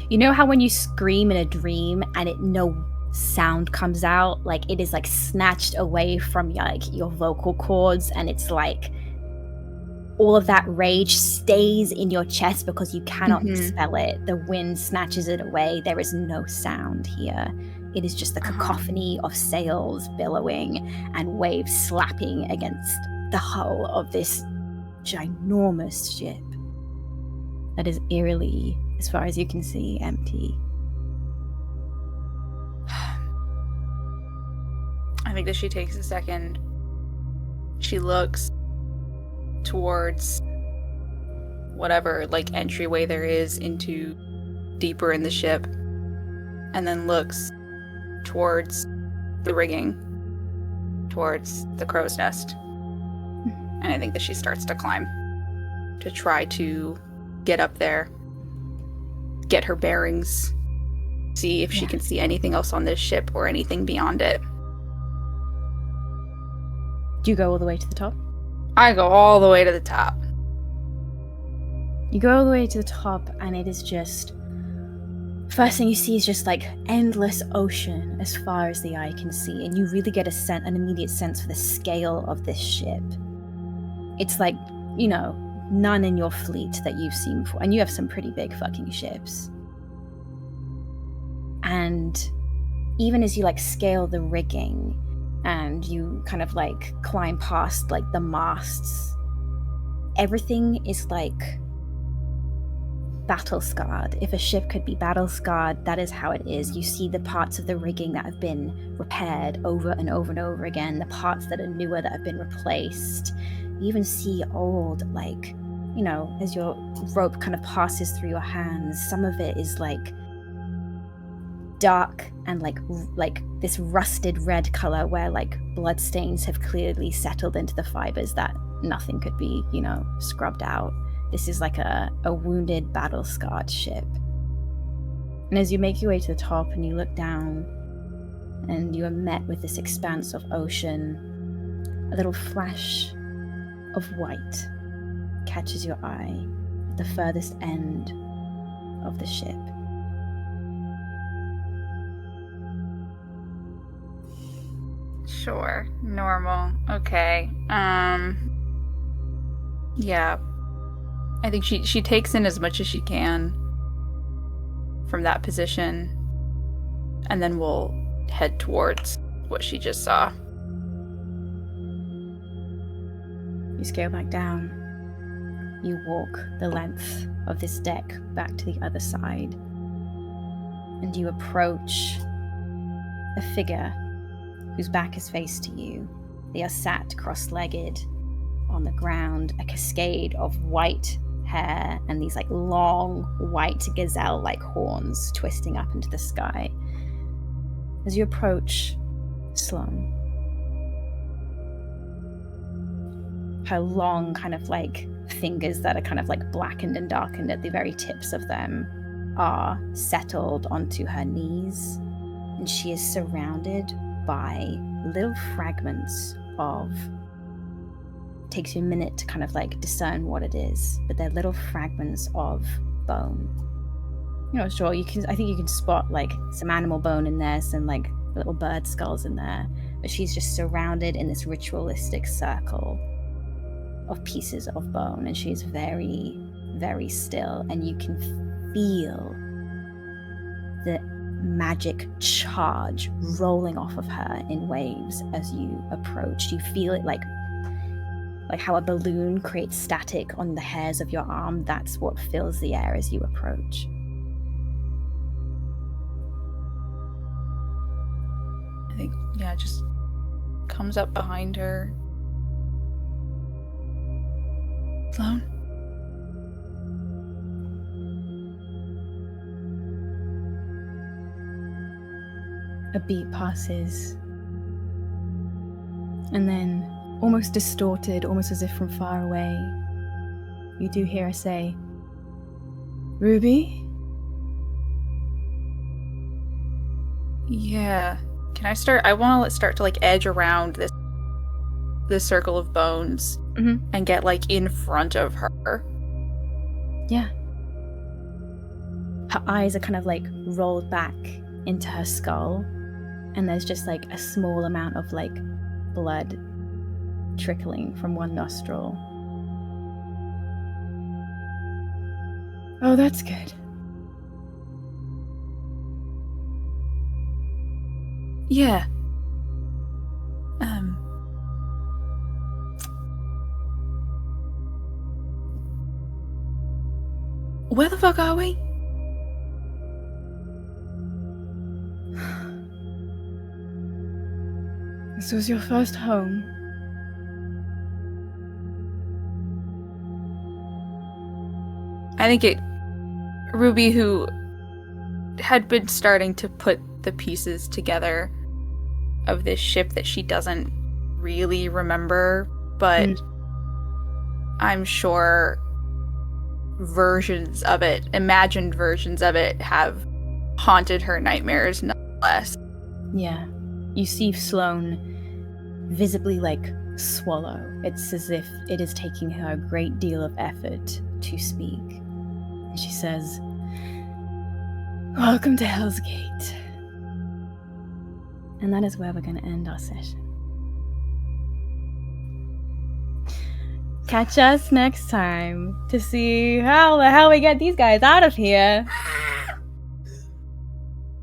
You know how when you scream in a dream and no sound comes out, like, it is, like, snatched away from, like, your vocal cords, and it's like all of that rage stays in your chest because you cannot expel it. The wind snatches it away. There is no sound here. It is just the cacophony of sails billowing and waves slapping against the hull of this ginormous ship. that is eerily, as far as you can see, empty. I think that she takes a second. She looks towards whatever, like, entryway there is into deeper in the ship, and then looks towards the rigging, towards the crow's nest. And I think that she starts to climb to try to get up there, get her bearings, see if she can see anything else on this ship or anything beyond it. Do you go all the way to the top? I go all the way to the top. You go all the way to the top, and it is just... First thing you see is just, like, endless ocean as far as the eye can see, and you really get an immediate sense for the scale of this ship. It's like, you know, none in your fleet that you've seen before, and you have some pretty big fucking ships. And even as you, like, scale the rigging, and you kind of, like, climb past, like, the masts, everything is, like, battle-scarred. If a ship could be battle-scarred, that is how it is. You see the parts of the rigging that have been repaired over and over and over again, the parts that are newer that have been replaced. You even see old, like, you know, as your rope kind of passes through your hands, some of it is, like, dark and like this rusted red color where, like, blood stains have clearly settled into the fibers that nothing could be, you know, scrubbed out. This is like a wounded, battle-scarred ship. And as you make your way to the top and you look down and you are met with this expanse of ocean, a little flash of white catches your eye at the furthest end of the ship. Sure. Normal. Okay. Yeah. I think she takes in as much as she can from that position, and then we'll head towards what she just saw. You scale back down. You walk the length of this deck back to the other side, and you approach a figure whose back is faced to you. They are sat cross-legged on the ground, a cascade of white hair and these, like, long white gazelle-like horns twisting up into the sky. As you approach Sloane, her long kind of, like, fingers that are kind of, like, blackened and darkened at the very tips of them are settled onto her knees, and she is surrounded by little fragments of... Takes you a minute to kind of, like, discern what it is, but they're little fragments of bone. You're not sure. I think you can spot, like, some animal bone in there, some, like, little bird skulls in there, but she's just surrounded in this ritualistic circle of pieces of bone, and she's very, very still, and you can feel the magic charge rolling off of her in waves as you approach. You feel it like how a balloon creates static on the hairs of your arm. That's what fills the air as you approach. I think, yeah, just comes up behind her. Sloane? A beat passes, and then, almost distorted, almost as if from far away, you do hear her say, "Ruby?" Yeah. Can I start? I want to start to, like, edge around this circle of bones and get, like, in front of her. Yeah. Her eyes are kind of, like, rolled back into her skull, and there's just, like, a small amount of, like, blood trickling from one nostril. Oh, that's good. Yeah. Where the fuck are we? This was your first home. I think Ruby, who had been starting to put the pieces together of this ship that she doesn't really remember, but I'm sure versions of it, imagined versions of it, have haunted her nightmares nonetheless. Yeah. You see Sloane visibly, swallow. It's as if it is taking her a great deal of effort to speak. And she says, "Welcome to Hell's Gate." And that is where we're going to end our session. Catch us next time to see how the hell we get these guys out of here.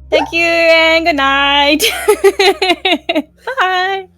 Thank you and good night. Bye.